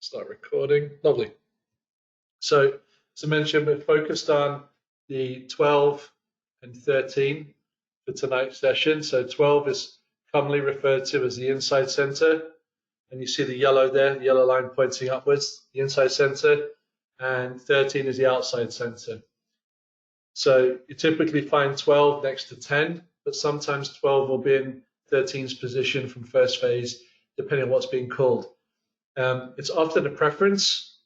Start recording. Lovely. So, as I mentioned, we're focused on the 12 and 13 for tonight's session. So 12 is commonly referred to as the inside center. And you see the yellow there, the yellow line pointing upwards, the inside center. And 13 is the outside center. So you typically find 12 next to 10, but sometimes 12 will be in 13's position from first phase, depending on what's being called. It's often a preference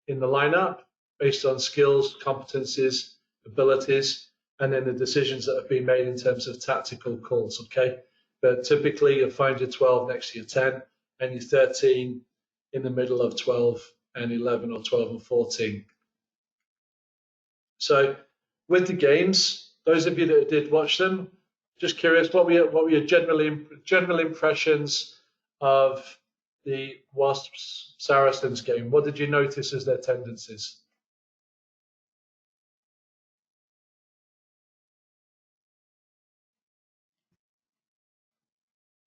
in the lineup based on skills, competencies, abilities, and then the decisions that have been made in terms of tactical calls, okay? But typically you'll find your 12 next to your 10 and your 13 in the middle of 12 and 11 or 12 and 14. So with the games, those of you that did watch them, just curious, what were your general impressions of the Wasps Saracens game? What did you notice as their tendencies?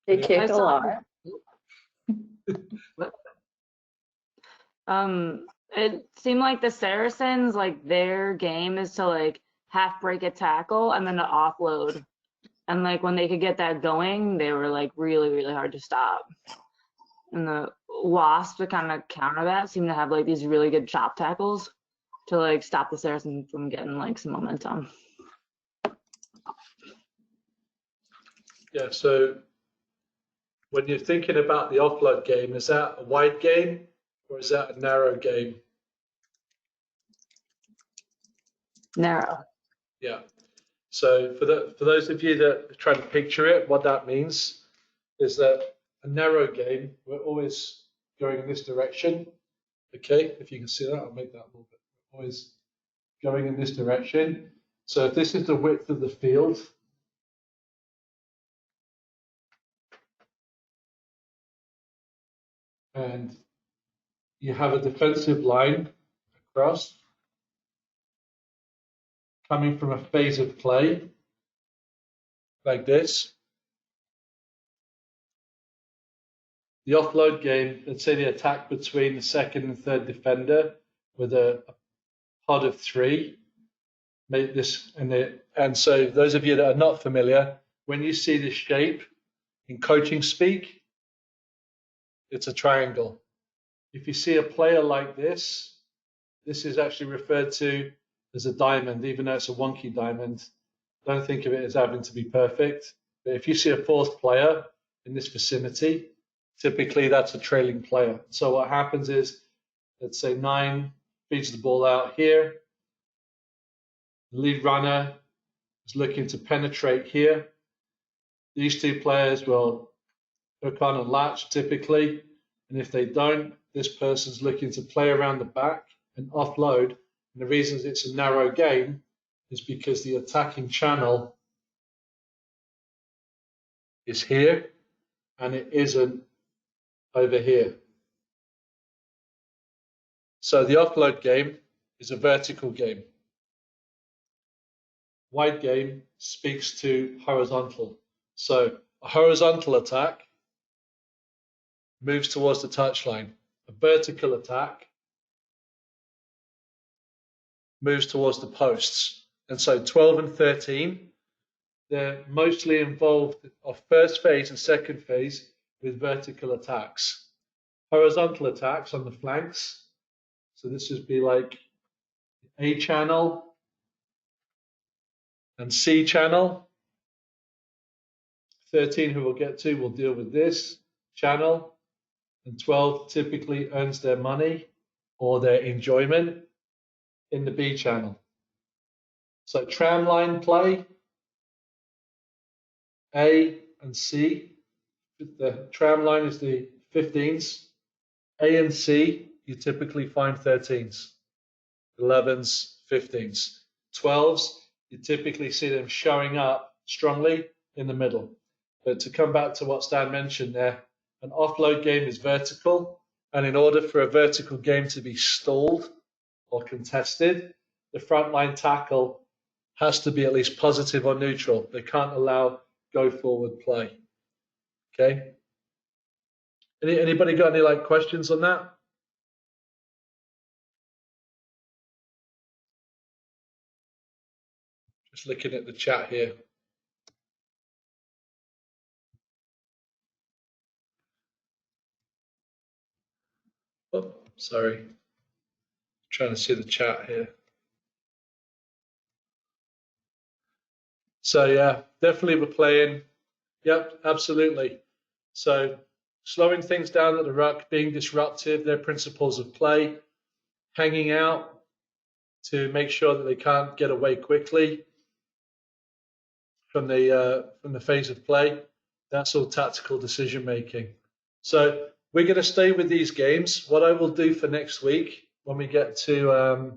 They kick a lot. It seemed like the Saracens, like their game is to like half break a tackle and then to offload. And like when they could get that going, they were like really, really hard to stop. And the Wasps to kind of counter that seem to have like these really good chop tackles to like stop the Saracens from getting like some momentum. Yeah, so when you're thinking about the offload game, is that a wide game or is that a narrow game? Narrow. Yeah. So for those of you that are trying to picture it, what that means is that a narrow game, we're always going in this direction. Okay, if you can see that, I'll make that a little bit. Always going in this direction. So if this is the width of the field, and you have a defensive line across, coming from a phase of play, like this. The offload game, let's say the attack between the second and third defender with a pod of 3. Make this and so those of you that are not familiar, when you see this shape in coaching speak, it's a triangle. If you see a player like this, this is actually referred to as a diamond, even though it's a wonky diamond. Don't think of it as having to be perfect. But if you see a fourth player in this vicinity, typically that's a trailing player. So what happens is, let's say 9 feeds the ball out here. The lead runner is looking to penetrate here. These two players will hook on and latch typically. And if they don't, this person's looking to play around the back and offload. And the reason it's a narrow game is because the attacking channel is here and it isn't over here. So the offload game is a vertical game. Wide game speaks to horizontal. So a horizontal attack moves towards the touchline. A vertical attack moves towards the posts. And so 12 and 13, they're mostly involved of first phase and second phase with vertical attacks. Horizontal attacks on the flanks. So this would be like A channel and C channel. 13, who we'll get to, will deal with this channel. And 12 typically earns their money or their enjoyment in the B channel. So tram line play, A and C. The tram line is the 15s. A and C, you typically find 13s. 11s, 15s. 12s, you typically see them showing up strongly in the middle. But to come back to what Stan mentioned there, an offload game is vertical, and in order for a vertical game to be stalled or contested, the frontline tackle has to be at least positive or neutral. They can't allow go forward play. Okay. Anybody got any questions on that? Just looking at the chat here. Oh, sorry. Trying to see the chat here. So yeah, definitely we're playing. Yep, absolutely. So slowing things down at the ruck, being disruptive, their principles of play, hanging out to make sure that they can't get away quickly from the phase of play. That's all tactical decision making. So we're going to stay with these games. What I will do for next week when we get to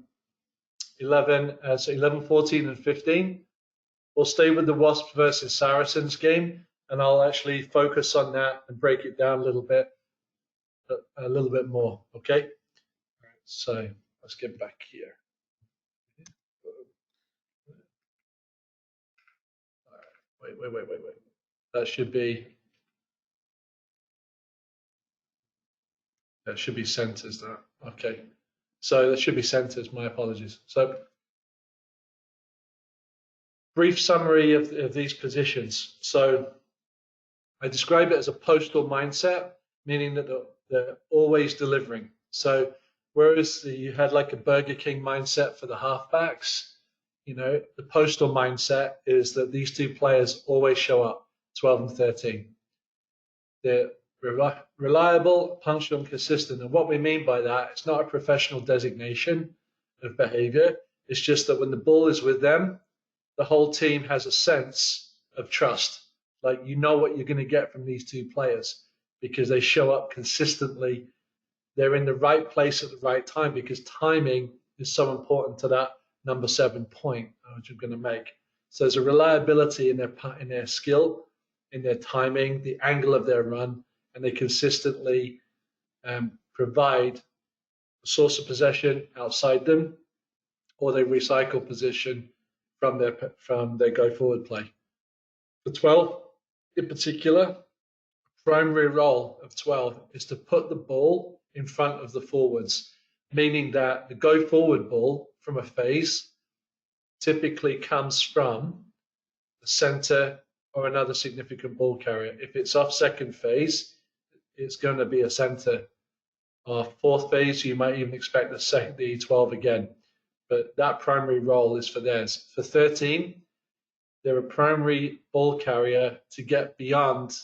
11, 14, and 15, we'll stay with the Wasps versus Saracens game, and I'll actually focus on that and break it down a little bit more. Okay. So let's get back here. Wait. That should be centers. That okay. So that should be centers. My apologies. So brief summary of these positions. So I describe it as a postal mindset, meaning that they're always delivering. So whereas you had like a Burger King mindset for the halfbacks, the postal mindset is that these two players always show up, 12 and 13. They're reliable, punctual, and consistent. And what we mean by that, it's not a professional designation of behavior. It's just that when the ball is with them, the whole team has a sense of trust. Like you know what you're going to get from these two players because they show up consistently. They're in the right place at the right time because timing is so important to that number 7 point, which I'm going to make. So there's a reliability in their skill, in their timing, the angle of their run, and they consistently provide a source of possession outside them, or they recycle position from their go forward play. For 12, in particular, primary role of 12 is to put the ball in front of the forwards, meaning that the go forward ball from a phase typically comes from the center or another significant ball carrier. If it's off second phase, it's going to be a center. Or fourth phase, you might even expect the 12 again. But that primary role is for theirs. For 13, they're a primary ball carrier to get beyond.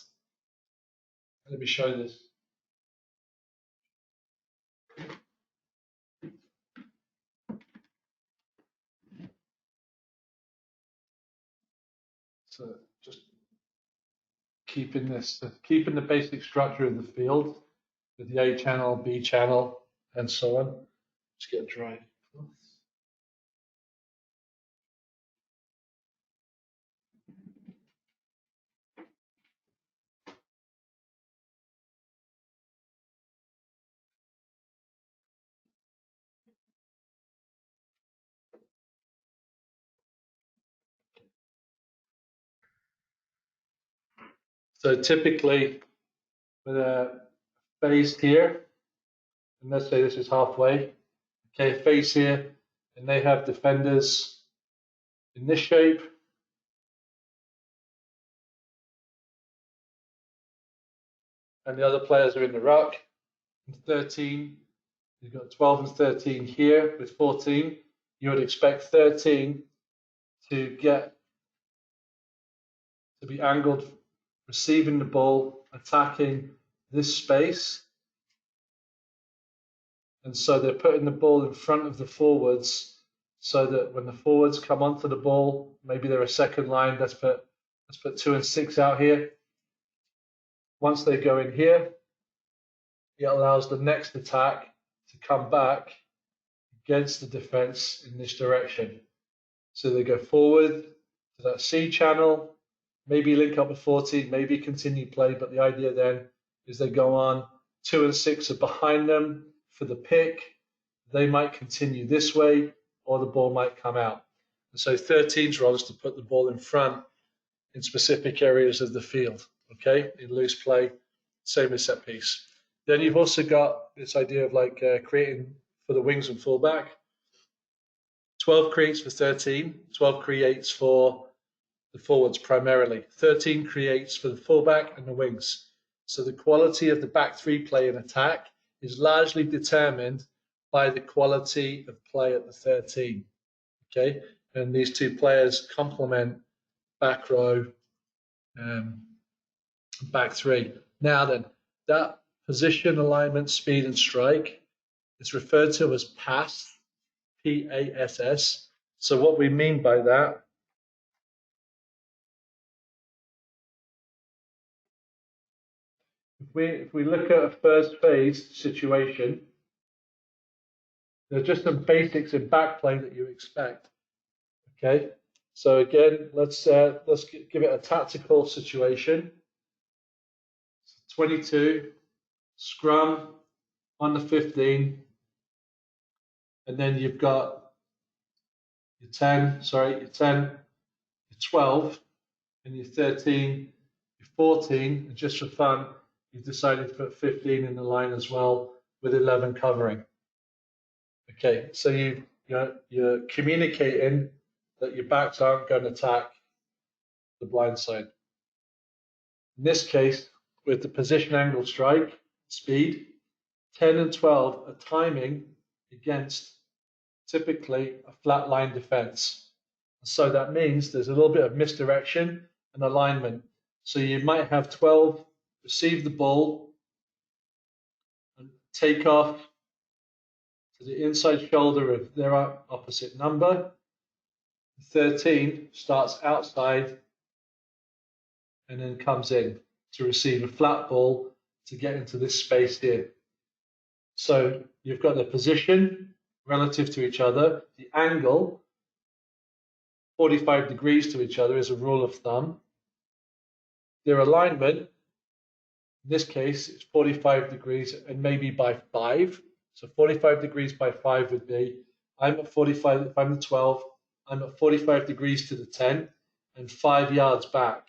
Let me show this. So just keeping the basic structure of the field with the A channel, B channel, and so on. Just get a dry. So typically, with a phase here, and let's say this is halfway, okay, phase here, and they have defenders in this shape. And the other players are in the ruck. And 13, you've got 12 and 13 here with 14. You would expect 13 to be angled, receiving the ball, attacking this space. And so they're putting the ball in front of the forwards so that when the forwards come onto the ball, maybe they're a second line. Let's put 2 and 6 out here. Once they go in here, it allows the next attack to come back against the defense in this direction. So they go forward to that C channel, maybe link up with 14, maybe continue play. But the idea then is they go on, 2 and 6 are behind them for the pick. They might continue this way, or the ball might come out. And so 13's role is to put the ball in front in specific areas of the field, okay, in loose play, same as set piece. Then you've also got this idea of like creating for the wings and fullback. 12 creates for 13. 12 creates for the forwards primarily. 13 creates for the fullback and the wings. So the quality of the back three play in attack is largely determined by the quality of play at the 13. Okay, and these two players complement back row, back three. Now then, that position, alignment, speed, and strike is referred to as PASS, P-A-S-S. So what we mean by that if we look at a first phase situation, there are just some basics in backplay that you expect. Okay, so again, let's give it a tactical situation. 22, scrum on the 15, and then you've got your 10, your 12, and your 13, your 14, and just for fun, you've decided to put 15 in the line as well, with 11 covering. Okay, so you're communicating that your backs aren't going to attack the blind side. In this case, with the position angle strike, speed, 10 and 12 are timing against typically a flat line defense. So that means there's a little bit of misdirection and alignment. So you might have 12 receive the ball and take off to the inside shoulder of their opposite number. 13 starts outside and then comes in to receive a flat ball to get into this space here. So you've got the position relative to each other, the angle 45 degrees to each other is a rule of thumb. Their alignment, in this case, it's 45 degrees and maybe by 5. So 45 degrees by 5 would be, I'm at 45, if I'm the 12, I'm at 45 degrees to the 10 and 5 yards back.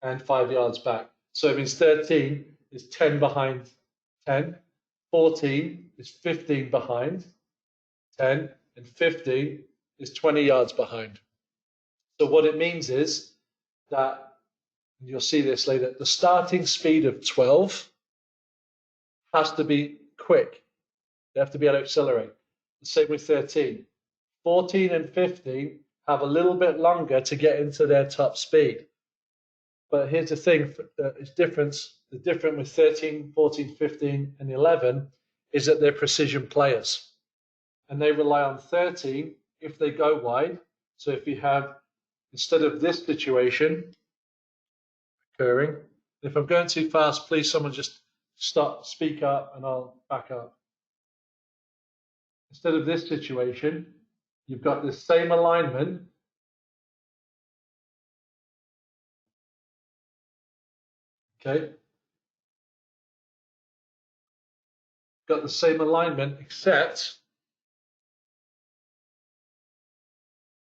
And 5 yards back. So it means 13 is 10 behind 10, 14 is 15 behind 10, and 15 is 20 yards behind. So what it means is that, and you'll see this later, the starting speed of 12 has to be quick. They have to be able to accelerate. The same with 13. 14 and 15 have a little bit longer to get into their top speed. But here's the thing, the difference with 13, 14, 15, and 11 is that they're precision players. And they rely on 13 if they go wide. So if you have, instead of this situation occurring, if I'm going too fast, please someone just stop, speak up, and I'll back up. Instead of this situation, you've got the same alignment. Okay. Got the same alignment, except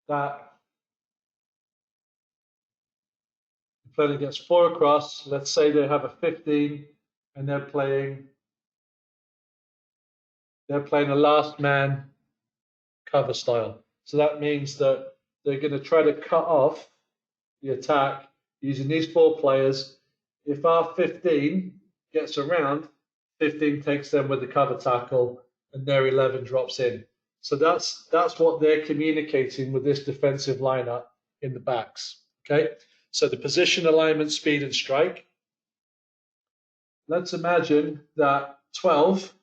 that the player gets 4 across. Let's say they have a 15 and they're playing a last man cover style. So that means that they're going to try to cut off the attack using these 4 players. If our 15 gets around, 15 takes them with the cover tackle and their 11 drops in. So that's what they're communicating with this defensive lineup in the backs. Okay, so the position, alignment, speed, and strike. Let's imagine that 12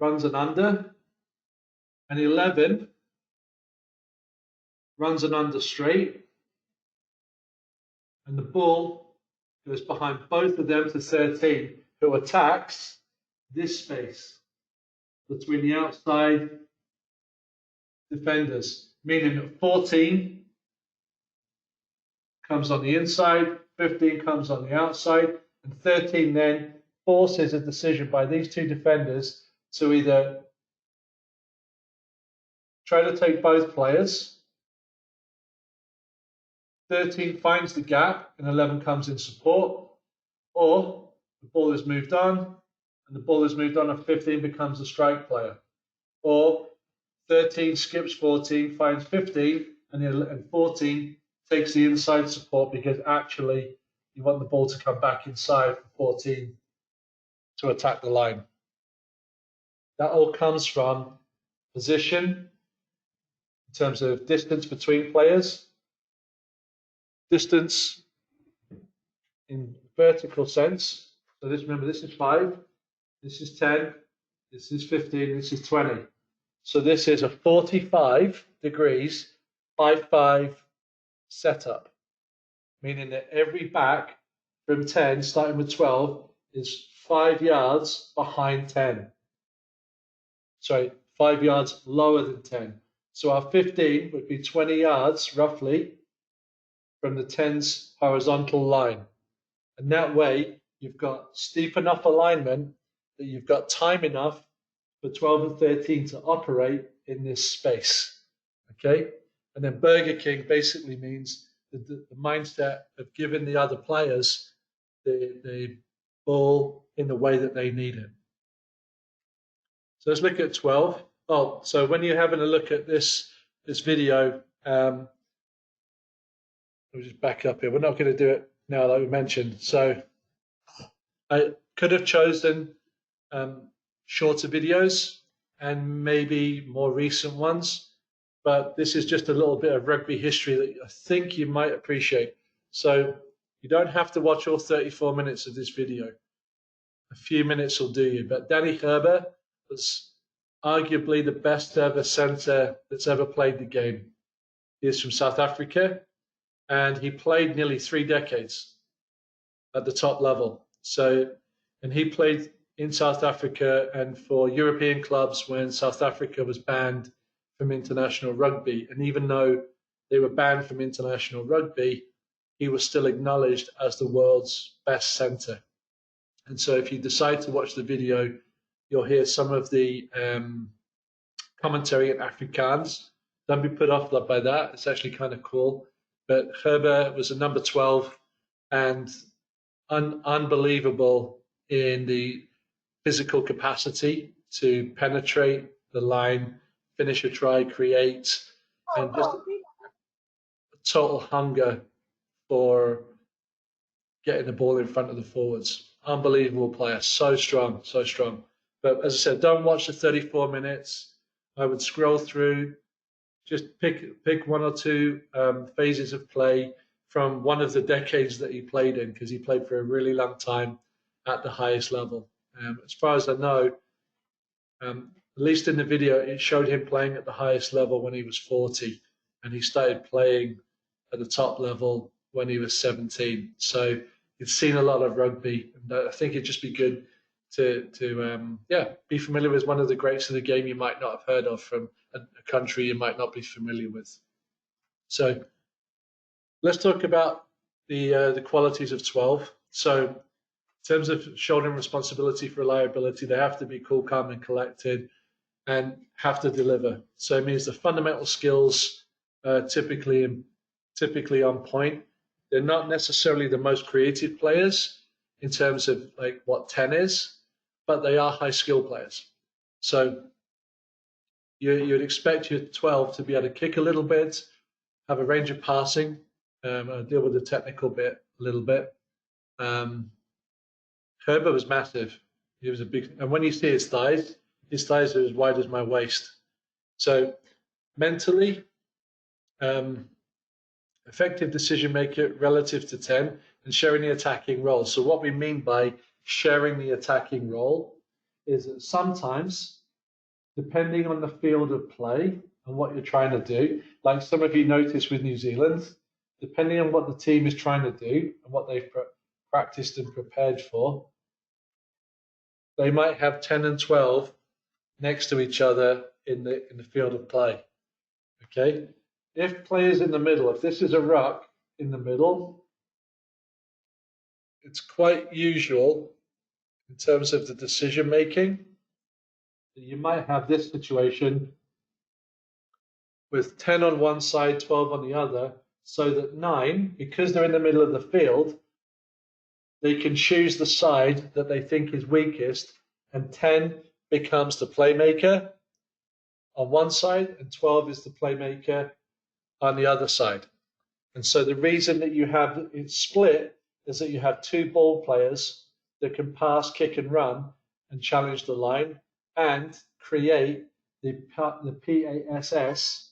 runs an under and 11 runs an under straight, and the ball goes behind both of them to 13, who attacks this space between the outside defenders, meaning that 14 comes on the inside, 15 comes on the outside, and 13 then forces a decision by these 2 defenders to either try to take both players. 13 finds the gap and 11 comes in support, or the ball is moved on, and the ball is moved on and 15 becomes a strike player. Or 13 skips 14, finds 15, and 14 takes the inside support because actually you want the ball to come back inside for 14 to attack the line. That all comes from position in terms of distance between players, distance in vertical sense. So remember, this is 5, this is 10, this is 15, this is 20. So this is a 45 degrees 5-5 setup, meaning that every back from 10, starting with 12, is 5 yards behind 10. Sorry, 5 yards lower than 10. So our 15 would be 20 yards, roughly, from the 10's horizontal line. And that way, you've got steep enough alignment that you've got time enough for 12 and 13 to operate in this space. Okay? And then Burger King basically means the mindset of giving the other players the ball in the way that they need it. So let's look at 12. Oh, so when you're having a look at this video, let me just back up here. We're not going to do it now, like we mentioned. So I could have chosen shorter videos and maybe more recent ones, but this is just a little bit of rugby history that I think you might appreciate. So you don't have to watch all 34 minutes of this video. A few minutes will do you. But Danny Gerber was arguably the best ever centre that's ever played the game. He is from South Africa, and he played nearly 3 decades at the top level. And he played in South Africa and for European clubs when South Africa was banned from international rugby. And even though they were banned from international rugby, he was still acknowledged as the world's best centre. And so if you decide to watch the video, you'll hear some of the commentary in Afrikaans. Don't be put off by that. It's actually kind of cool. But Gerber was a number 12 and unbelievable in the physical capacity to penetrate the line, finish a try, create, and just a total hunger for getting the ball in front of the forwards. Unbelievable player, so strong, so strong. But as I said, don't watch the 34 minutes. I would scroll through, just pick 1 or 2 phases of play from one of the decades that he played in, because he played for a really long time at the highest level. As far as I know, at least in the video, it showed him playing at the highest level when he was 40, and he started playing at the top level when he was 17. So he's seen a lot of rugby, and I think it'd just be good to be familiar with one of the greats of the game you might not have heard of from a country you might not be familiar with. So let's talk about the qualities of 12. So in terms of shouldering responsibility for reliability, they have to be cool, calm, and collected, and have to deliver. So it means the fundamental skills typically on point. They're not necessarily the most creative players in terms of like what 10 is, but they are high skill players. So you'd expect your 12 to be able to kick a little bit, have a range of passing, deal with the technical bit a little bit. Gerber was massive. He was a big, and when you see his thighs are as wide as my waist. So mentally, effective decision maker relative to 10 and sharing the attacking role. So what we mean by sharing the attacking role is that sometimes, depending on the field of play and what you're trying to do, like some of you noticed with New Zealand, depending on what the team is trying to do and what they've practiced and prepared for, they might have 10 and 12 next to each other in the field of play. Okay? If players in the middle, if this is a ruck in the middle, it's quite usual in terms of the decision making that you might have this situation with 10 on one side, 12 on the other, so that 9, because they're in the middle of the field, they can choose the side that they think is weakest, and 10 becomes the playmaker, on one side and 12 is the playmaker on the other side. And so the reason that you have it split is that you have two ball players that can pass, kick, and run and challenge the line and create the PASS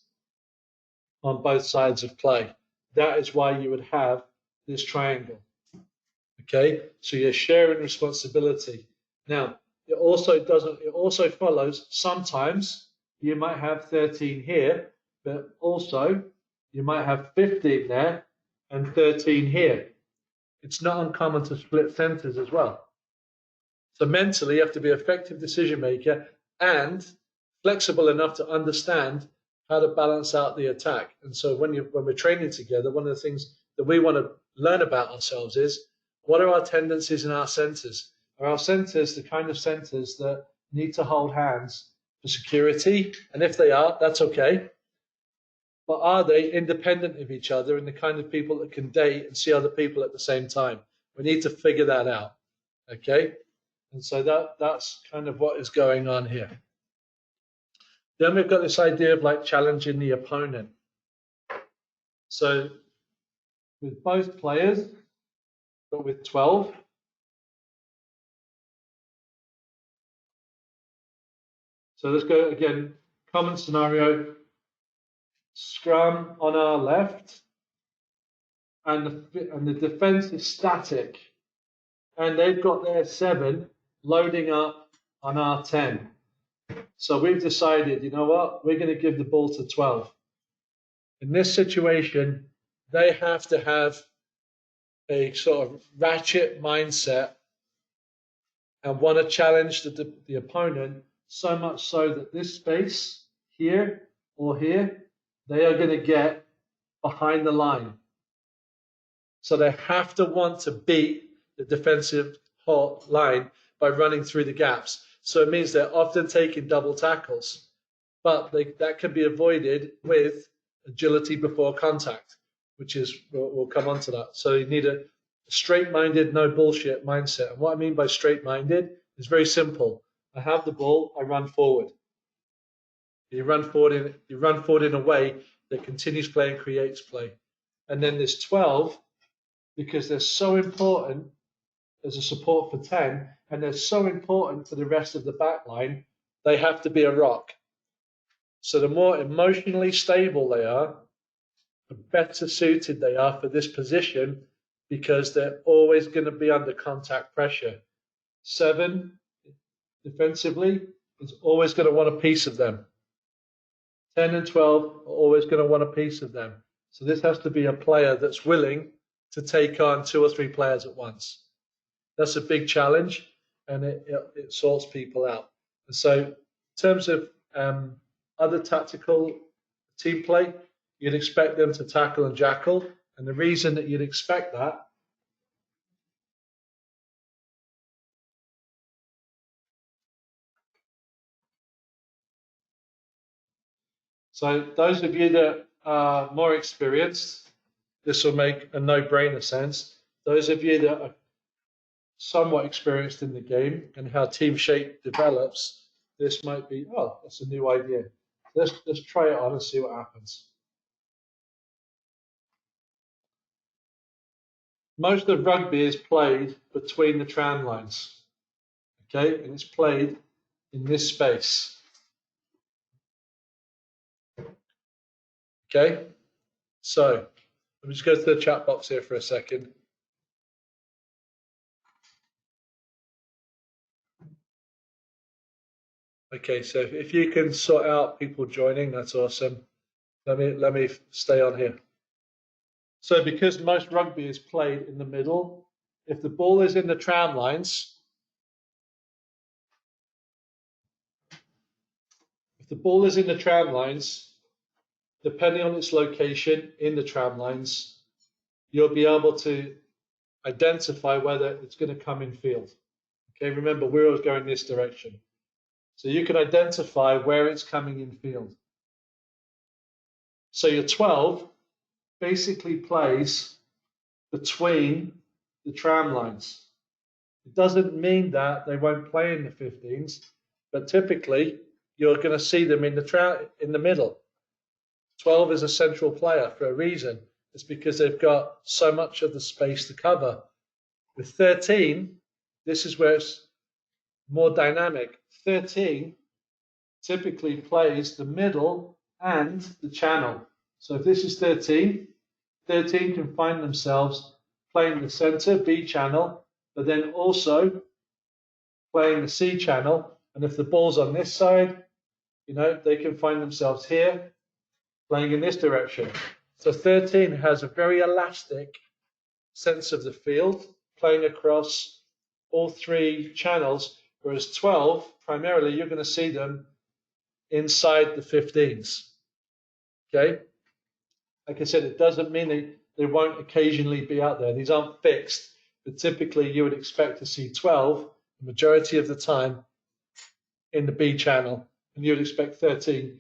on both sides of play. That is why you would have this triangle. Okay, so you're sharing responsibility. Now, it also follows sometimes you might have 13 here, but also you might have 15 there and 13 here. It's not uncommon to split centers as well. So mentally, you have to be an effective decision maker and flexible enough to understand how to balance out the attack. And so when we're training together, one of the things that we want to learn about ourselves is what are our tendencies in our centers? Are our centers the kind of centers that need to hold hands for security? And if they are, that's okay. But are they independent of each other and the kind of people that can date and see other people at the same time? We need to figure that out. Okay? And so that's kind of what is going on here. Then we've got this idea of like challenging the opponent. So with both players, but with 12, so let's go again, common scenario, scrum on our left, and the defense is static, and they've got their 7 loading up on our 10. So we've decided, you know what, we're going to give the ball to 12. In this situation, they have to have a sort of ratchet mindset and want to challenge the opponent so much so that this space here or here, they are going to get behind the line. So they have to want to beat the defensive line by running through the gaps. So it means they're often taking double tackles, but that can be avoided with agility before contact, which is, we'll come on to that. So you need a straight-minded, no bullshit mindset. And what I mean by straight-minded is very simple. I have the ball, I run forward. You run forward in a way that continues play and creates play. And then there's 12, because they're so important as a support for 10, and they're so important for the rest of the back line, they have to be a rock. So the more emotionally stable they are, the better suited they are for this position, because they're always going to be under contact pressure. 7, defensively, is always going to want a piece of them. 10 and 12 are always going to want a piece of them. So this has to be a player that's willing to take on 2 or 3 players at once. That's a big challenge, and it sorts people out. And so in terms of other tactical team play, you'd expect them to tackle and jackal. And the reason that you'd expect that so those of you that are more experienced, this will make a no-brainer sense. Those of you that are somewhat experienced in the game and how team shape develops, this might be, oh, that's a new idea. Let's try it on and see what happens. Most of rugby is played between the tram lines, okay, and it's played in this space. Okay, so let me just go to the chat box here for a second. Okay, so if you can sort out people joining, that's awesome. Let me stay on here. So because most rugby is played in the middle, if the ball is in the tram lines, depending on its location in the tram lines, you'll be able to identify whether it's going to come in field. Okay, remember, we're always going this direction. So you can identify where it's coming in field. So your 12 basically plays between the tram lines. It doesn't mean that they won't play in the 15s, but typically you're going to see them in the middle. 12 is a central player for a reason. It's because they've got so much of the space to cover. With 13, this is where it's more dynamic. 13 typically plays the middle and the channel. So if this is 13, 13 can find themselves playing the center, B channel, but then also playing the C channel. And if the ball's on this side, they can find themselves here playing in this direction. So 13 has a very elastic sense of the field, playing across all three channels, whereas 12, primarily, you're going to see them inside the 15s. Okay? Like I said, it doesn't mean they won't occasionally be out there. These aren't fixed, but typically you would expect to see 12 the majority of the time in the B channel, and you would expect 13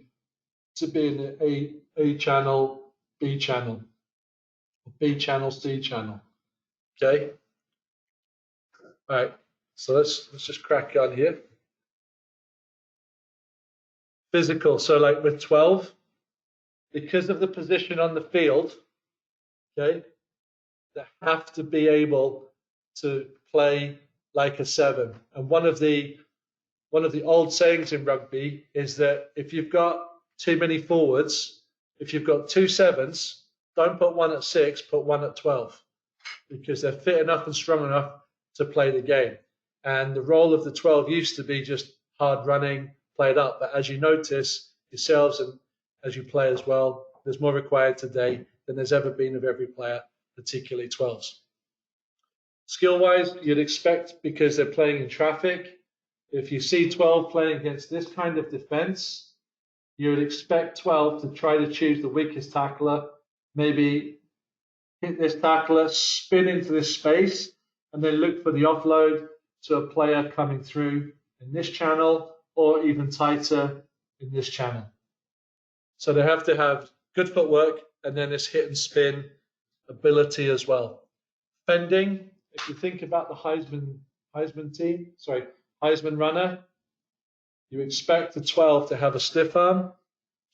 to be in the A channel, B channel, B channel, C channel. Okay? All right, so let's just crack on here. Physical, so like with 12, because of the position on the field, okay, they have to be able to play like a 7. And one of the old sayings in rugby is that if you've got too many forwards, if you've got 2 7s, don't put one at 6, put one at 12, because they're fit enough and strong enough to play the game. And the role of the 12 used to be just hard running, played up. But as you notice yourselves and as you play as well, there's more required today than there's ever been of every player, particularly 12s. Skill-wise, you'd expect, because they're playing in traffic, if you see 12 playing against this kind of defense, you would expect 12 to try to choose the weakest tackler, maybe hit this tackler, spin into this space, and then look for the offload to a player coming through in this channel or even tighter in this channel. So they have to have good footwork and then this hit and spin ability as well. Fending, if you think about the Heisman runner, you expect the 12 to have a stiff arm,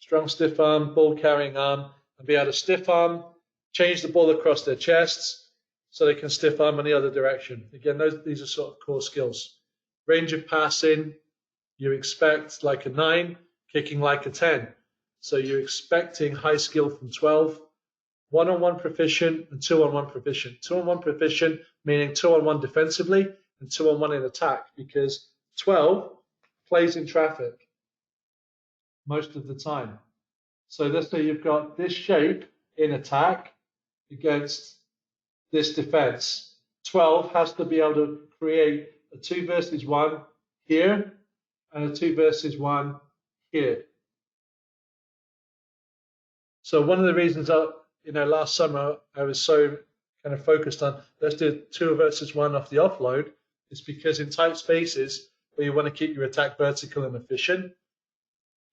strong stiff arm, ball carrying arm, and be able to stiff arm, change the ball across their chests so they can stiff arm in the other direction. Again, these are sort of core skills. Range of passing, you expect like a 9, kicking like a 10. So you're expecting high skill from 12. 1-on-1 proficient and 2-on-1 proficient. 2-on-1 proficient meaning 2-on-1 defensively and 2-on-1 in attack, because 12 plays in traffic most of the time. So let's say you've got this shape in attack against this defense. 12 has to be able to create a 2 versus 1 here and a 2 versus 1 here. So one of the reasons last summer I was so kind of focused on let's do 2 versus 1 off the offload is because in tight spaces where you want to keep your attack vertical and efficient,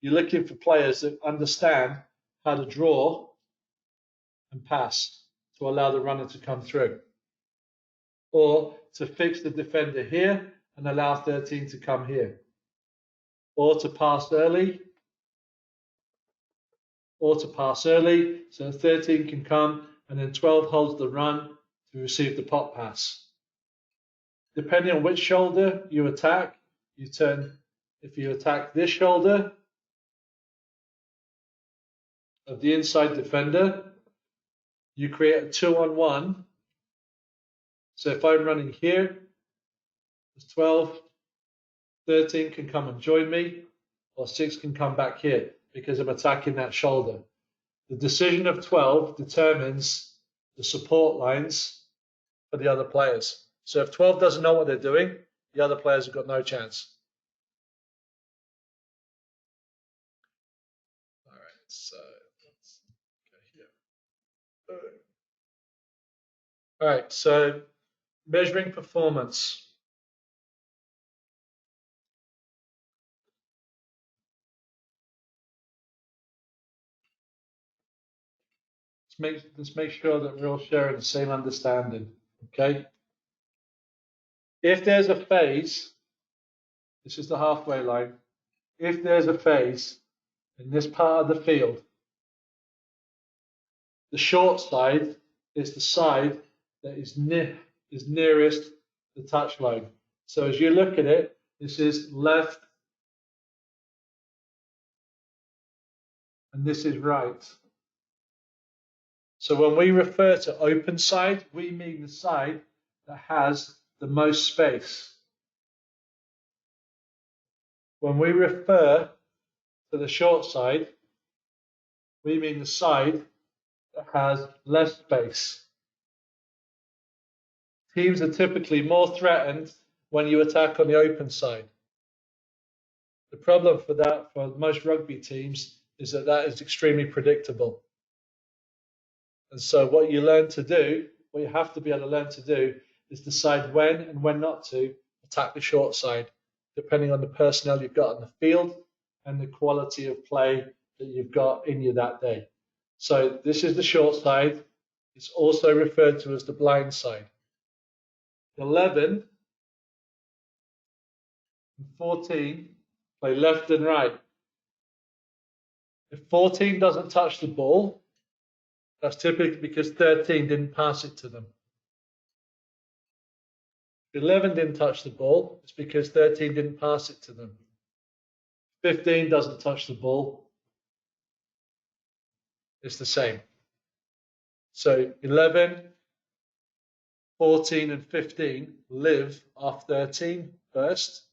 you're looking for players that understand how to draw and pass to allow the runner to come through, or to fix the defender here and allow 13 to come here, or to pass early, so 13 can come and then 12 holds the run to receive the pop pass. Depending on which shoulder you attack, you turn, if you attack this shoulder of the inside defender, you create a 2-on-1. So if I'm running here, there's 12, 13 can come and join me, or 6 can come back here because I'm attacking that shoulder. The decision of 12 determines the support lines for the other players. So if 12 doesn't know what they're doing, the other players have got no chance. All right, so let's go here. All right, so measuring performance. Let's make sure that we're all sharing the same understanding, okay? If there's a phase, this is the halfway line. if there's a phase in this part of the field, the short side is the side that is nearest the touch line. So as you look at it, this is left and this is right. So when we refer to open side, we mean the side that has the most space. When we refer to the short side, we mean the side that has less space. Teams are typically more threatened when you attack on the open side. The problem for that, for most rugby teams, is that that is extremely predictable. And so what you learn to do, what you have to be able to learn to do, is decide when and when not to attack the short side, depending on the personnel you've got on the field and the quality of play that you've got in you that day. So this is the short side. It's also referred to as the blind side. 11 and 14 play left and right. If 14 doesn't touch the ball, that's typically because 13 didn't pass it to them. If 11 didn't touch the ball, it's because 13 didn't pass it to them. 15 doesn't touch the ball, it's the same. So 11, 14 and 15 live off 13 first.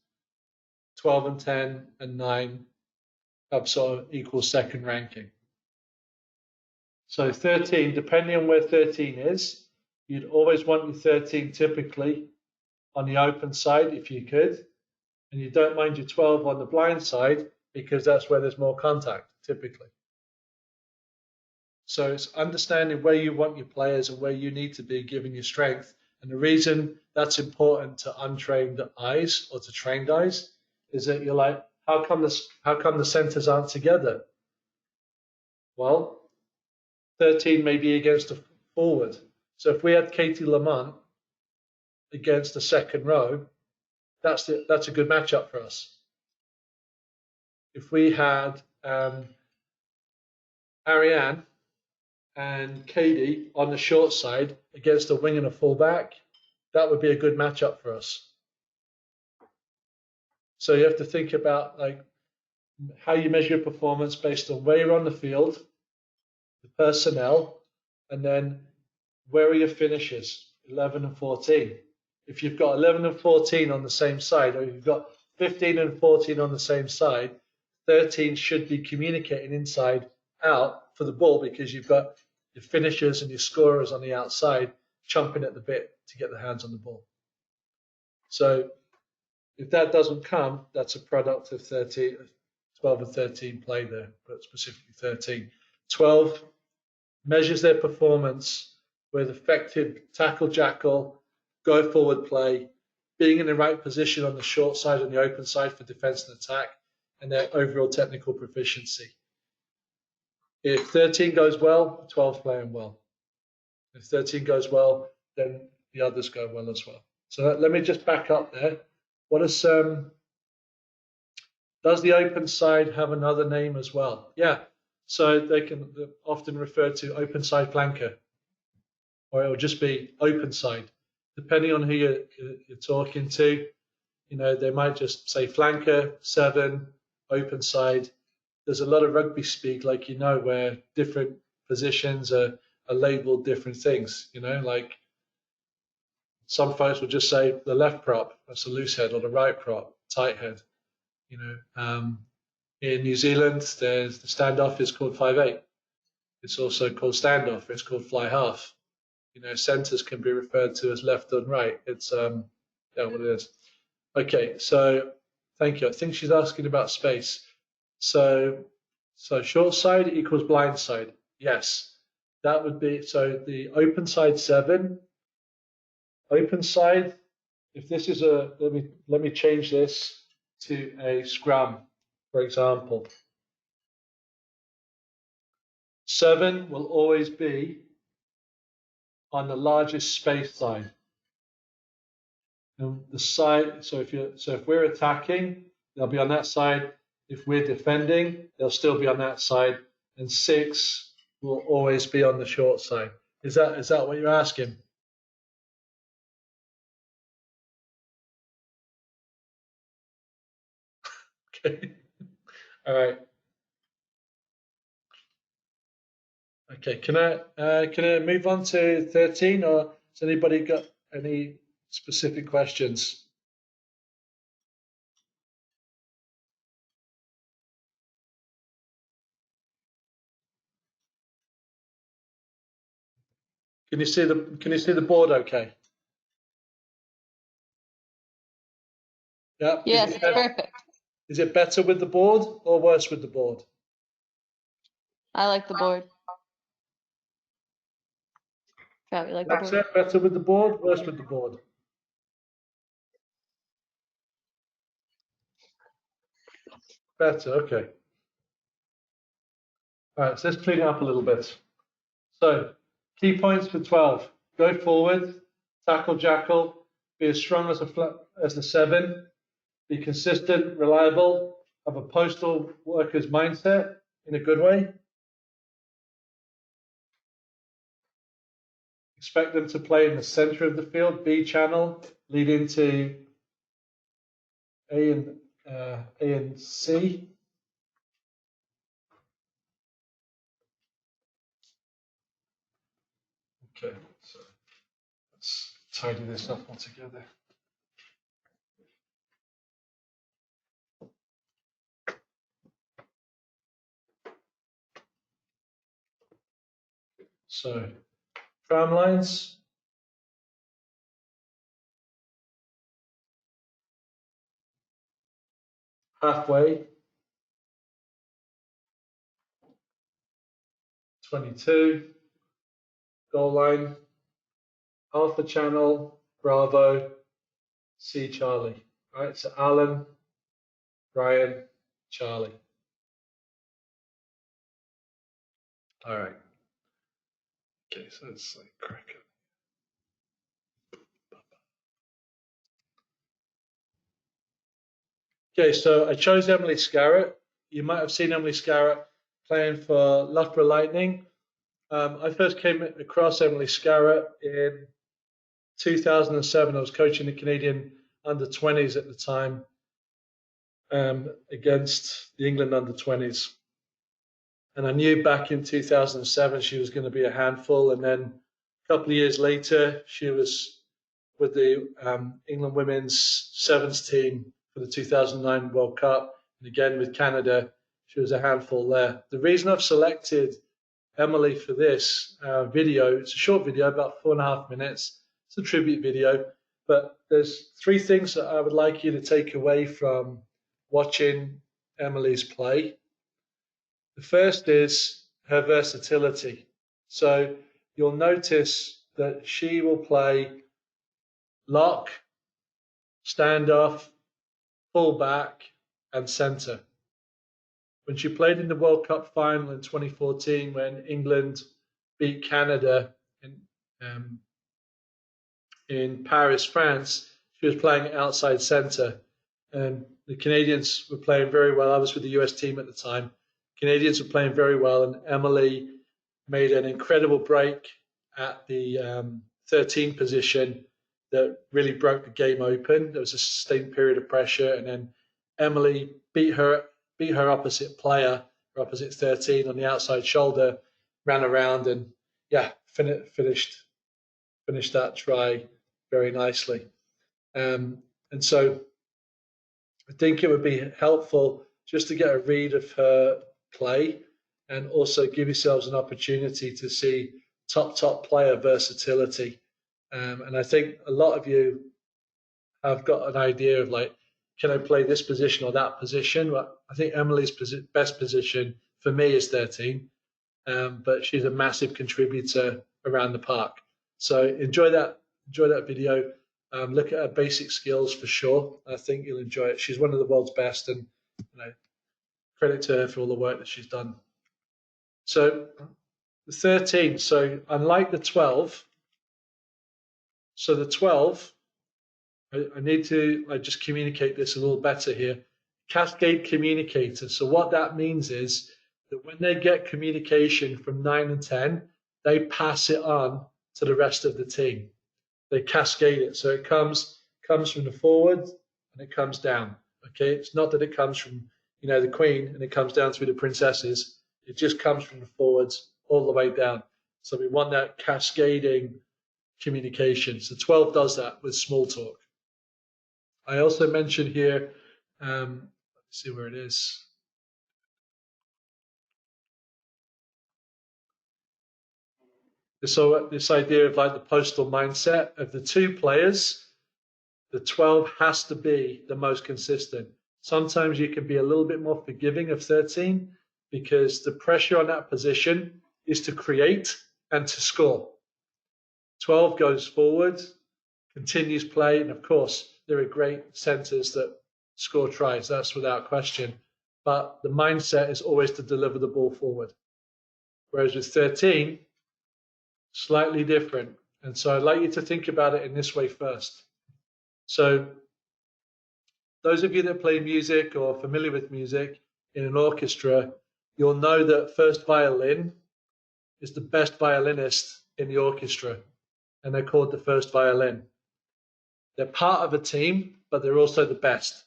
12 and 10 and 9 have sort of equal second ranking. So 13, depending on where 13 is, you'd always want your 13 typically on the open side if you could. And you don't mind your 12 on the blind side because that's where there's more contact typically. So it's understanding where you want your players and where you need to be given your strength. And the reason that's important to untrained eyes or to trained eyes is that you're like, how come the centers aren't together? Well, 13 may be against a forward. So if we had Katie Lamont against the second row, that's a good matchup for us. If we had Ariane and Katie on the short side against a wing and a fullback, that would be a good matchup for us. So you have to think about like how you measure your performance based on where you're on the field, the personnel, and then where are your finishes, 11 and 14. If you've got 11 and 14 on the same side, or you've got 15 and 14 on the same side, 13 should be communicating inside out for the ball because you've got your finishers and your scorers on the outside chomping at the bit to get their hands on the ball. So if that doesn't come, that's a product of 13, 12 and 13 play there, but specifically 13. 12 measures their performance with effective tackle jackal, go forward play, being in the right position on the short side and the open side for defense and attack, and their overall technical proficiency. If 13 goes well, 12's playing well. If 13 goes well, then the others go well as well. So let me just back up there. What is does the open side have another name as well? Yeah, so they can often refer to open side flanker, or it'll just be open side, depending on who you're talking to. You know, they might just say flanker, 7, open side. There's a lot of rugby speak, like you know, where different positions are labeled different things. You know, like some folks will just say the left prop, that's a loose head, or the right prop, tight head. You know, in New Zealand, there's the standoff is called 5/8. It's also called standoff. It's called fly half. You know, centers can be referred to as left and right. It's yeah, what it is. Okay, so thank you. I think she's asking about space. So short side equals blind side. Yes, that would be, so the open side 7. Open side, if this is a, let me change this to a scrum, for example. 7 will always be on the largest space side. And the side, so if we're attacking, they'll be on that side. if we're defending, they'll still be on that side, and 6 will always be on the short side. Is that what you're asking? Okay. All right. Okay. Can I move on to 13, or has anybody got any specific questions? Can you see the board okay? Yeah. Yes, it's perfect. Is it better with the board or worse with the board? I like the board. Probably like the That's board. it. Better with the board, worse with the board. Better. Okay. All right. So let's clean it up a little bit. So, key points for 12. Go forward, tackle jackal, be as strong as the 7, be consistent, reliable, have a postal worker's mindset in a good way. Expect them to play in the center of the field, B channel, lead into A and C. Okay, so let's tidy this up altogether. So, tram lines. Halfway. 22. Goal line. Alpha channel. Bravo. C Charlie. All right, so Alan, Brian, Charlie. All right. Okay, so it's like crack it. Okay, so I chose Emily Scarrett. You might have seen Emily Scarrett playing for Loughborough Lightning. I first came across Emily Scarrett in 2007. I was coaching the Canadian under-20s at the time against the England under-20s. And I knew back in 2007 she was going to be a handful. And then a couple of years later, she was with the England women's sevens team for the 2009 World Cup. And again with Canada, she was a handful there. The reason I've selected Emily for this video, it's a short video, about 4.5 minutes. It's a tribute video. But there's 3 things that I would like you to take away from watching Emily's play. The first is her versatility. So you'll notice that she will play lock, standoff, fullback, and centre. When she played in the World Cup final in 2014, when England beat Canada in Paris, France, she was playing outside centre. And the Canadians were playing very well. I was with the US team at the time. Canadians were playing very well, and Emily made an incredible break at the 13 position that really broke the game open. There was a sustained period of pressure, and then Emily beat her opposite player, her opposite 13 on the outside shoulder, ran around, and finished that try very nicely. And so I think it would be helpful just to get a read of her play and also give yourselves an opportunity to see top player versatility. And I think a lot of you have got an idea of like, can I play this position or that position? Well, I think Emily's best position for me is 13, but she's a massive contributor around the park. So enjoy that video. Look at her basic skills for sure. I think you'll enjoy it. She's one of the world's best, and credit to her for all the work that she's done. So the 13. So unlike the 12, so the 12, I need to just communicate this a little better here. cascade communicators. So what that means is that when they get communication from 9 and 10, they pass it on to the rest of the team. They cascade it. So it comes from the forward and it comes down. Okay, it's not that it comes from the queen and it comes down through the princesses. It just comes from the forwards all the way down. So we want that cascading communication. So 12 does that with small talk. I also mentioned here, let's see where it is. This idea of like the postal mindset of the two players, the 12 has to be the most consistent. Sometimes you can be a little bit more forgiving of 13 because the pressure on that position is to create and to score. 12 goes forward, continues play, and of course, there are great centers that score tries, that's without question. But the mindset is always to deliver the ball forward. Whereas with 13, slightly different. And so I'd like you to think about it in this way first. So those of you that play music or are familiar with music in an orchestra, you'll know that first violin is the best violinist in the orchestra, and they're called the first violin. They're part of a team, but they're also the best.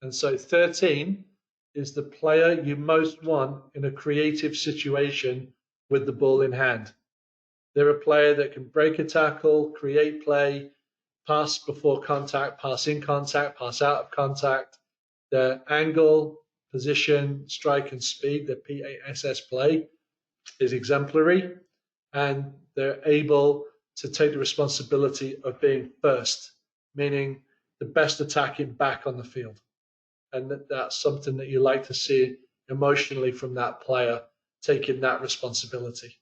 And so 13 is the player you most want in a creative situation with the ball in hand. They're a player that can break a tackle, create play, pass before contact, pass in contact, pass out of contact. Their angle, position, strike, and speed, their PASS play, is exemplary. And they're able to take the responsibility of being first, meaning the best attacking back on the field. And that's something that you like to see emotionally from that player, taking that responsibility.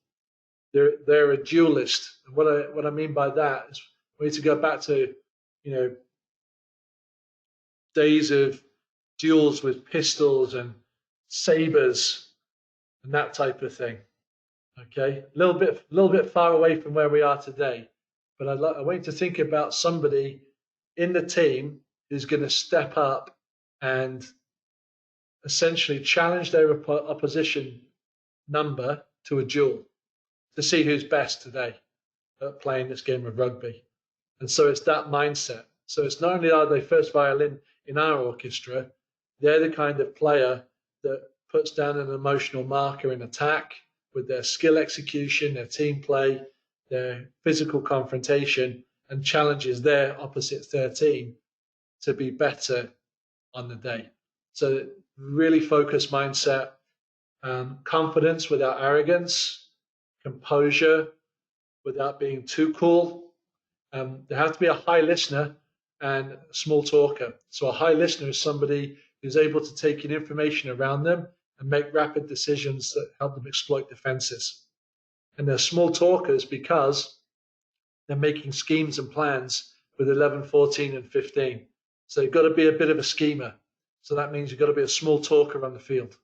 They're a duelist. And what I mean by that is we need to go back to, days of duels with pistols and sabers and that type of thing. Okay, a little bit far away from where we are today, but I want you to think about somebody in the team who's going to step up and essentially challenge their opposition number to a duel to see who's best today at playing this game of rugby. And so it's that mindset. So it's not only are they first violin in our orchestra, they're the kind of player that puts down an emotional marker in attack with their skill execution, their team play, their physical confrontation, and challenges their opposite 13 to be better on the day. So really focused mindset, confidence without arrogance, composure without being too cool. There has to be a high listener and a small talker. So a high listener is somebody who's able to take in information around them and make rapid decisions that help them exploit defenses. And they're small talkers because they're making schemes and plans with 11, 14, and 15. So you've got to be a bit of a schemer. So that means you've got to be a small talker on the field.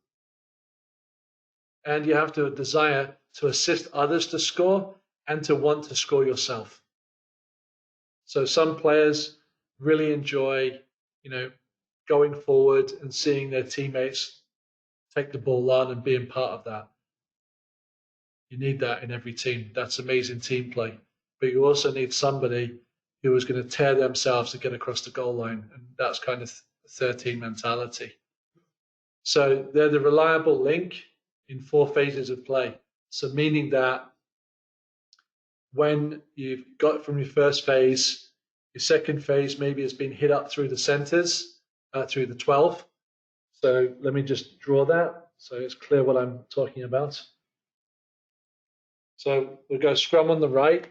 And you have to desire to assist others to score and to want to score yourself. So some players really enjoy, going forward and seeing their teammates take the ball on and being part of that. You need that in every team. That's amazing team play. But you also need somebody who is going to tear themselves to get across the goal line. And that's kind of 13 mentality. So they're the reliable link in 4 phases of play. So meaning that when you've got from your first phase, your second phase maybe has been hit up through the centers, through the 12. So let me just draw that so it's clear what I'm talking about. So we'll go scrum on the right.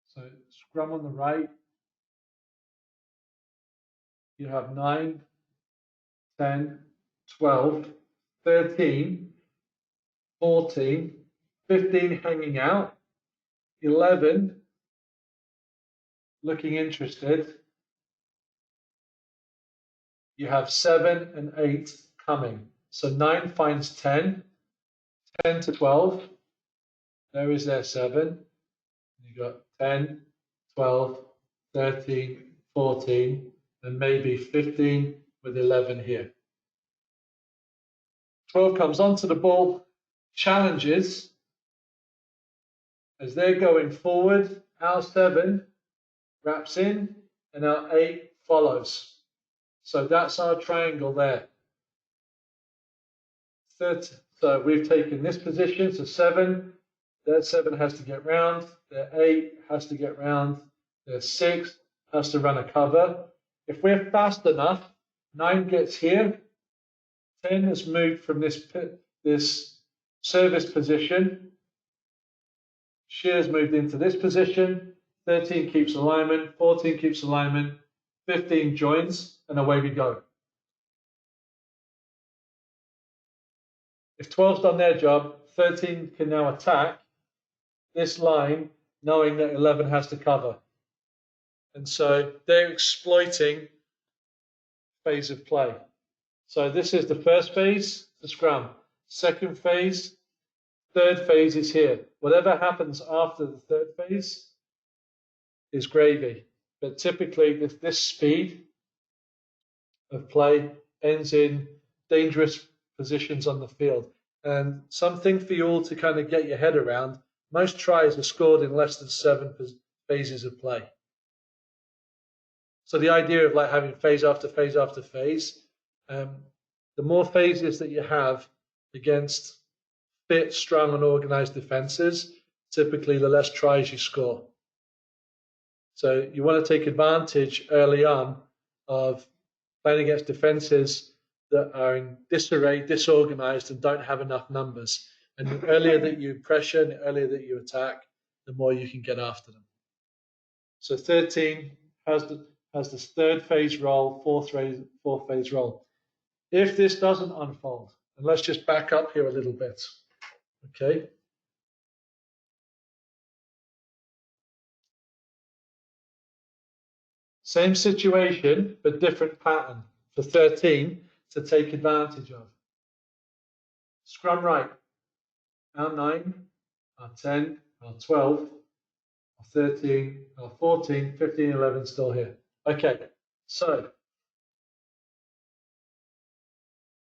So scrum on the right. You have 9, 10, 12, 13, 14, 15 hanging out, 11 looking interested. You have 7 and 8 coming. So 9 finds 10, 10 to 12. There is their 7. You've got 10, 12, 13, 14, and maybe 15, with 11 here. 12 comes onto the ball, challenges as they're going forward. Our 7 wraps in, and our 8 follows. So that's our triangle there. So we've taken this position, so 7. Their 7 has to get round. Their 8 has to get round. Their 6 has to run a cover. If we're fast enough, 9 gets here. 10 has moved from this service position. Shear's moved into this position. 13 keeps alignment. 14 keeps alignment. 15 joins, and away we go. If 12's done their job, 13 can now attack this line, knowing that 11 has to cover. And so they're exploiting phase of play. So this is the first phase, the scrum. Second phase, third phase is here. Whatever happens after the third phase is gravy. But typically this speed of play ends in dangerous positions on the field. And something for you all to kind of get your head around, most tries are scored in less than 7 phases of play. So the idea of like having phase after phase after phase, the more phases that you have against fit, strong, and organized defenses, typically the less tries you score. So you want to take advantage early on of playing against defenses that are in disarray, disorganized, and don't have enough numbers. And the earlier that you pressure, and the earlier that you attack, the more you can get after them. So 13 has the third phase roll, fourth phase roll. If this doesn't unfold, and let's just back up here a little bit, okay? Same situation, but different pattern for 13 to take advantage of. Scrum right. Our 9, our 10, our 12, our 13, our 14, 15, 11 still here. Okay, so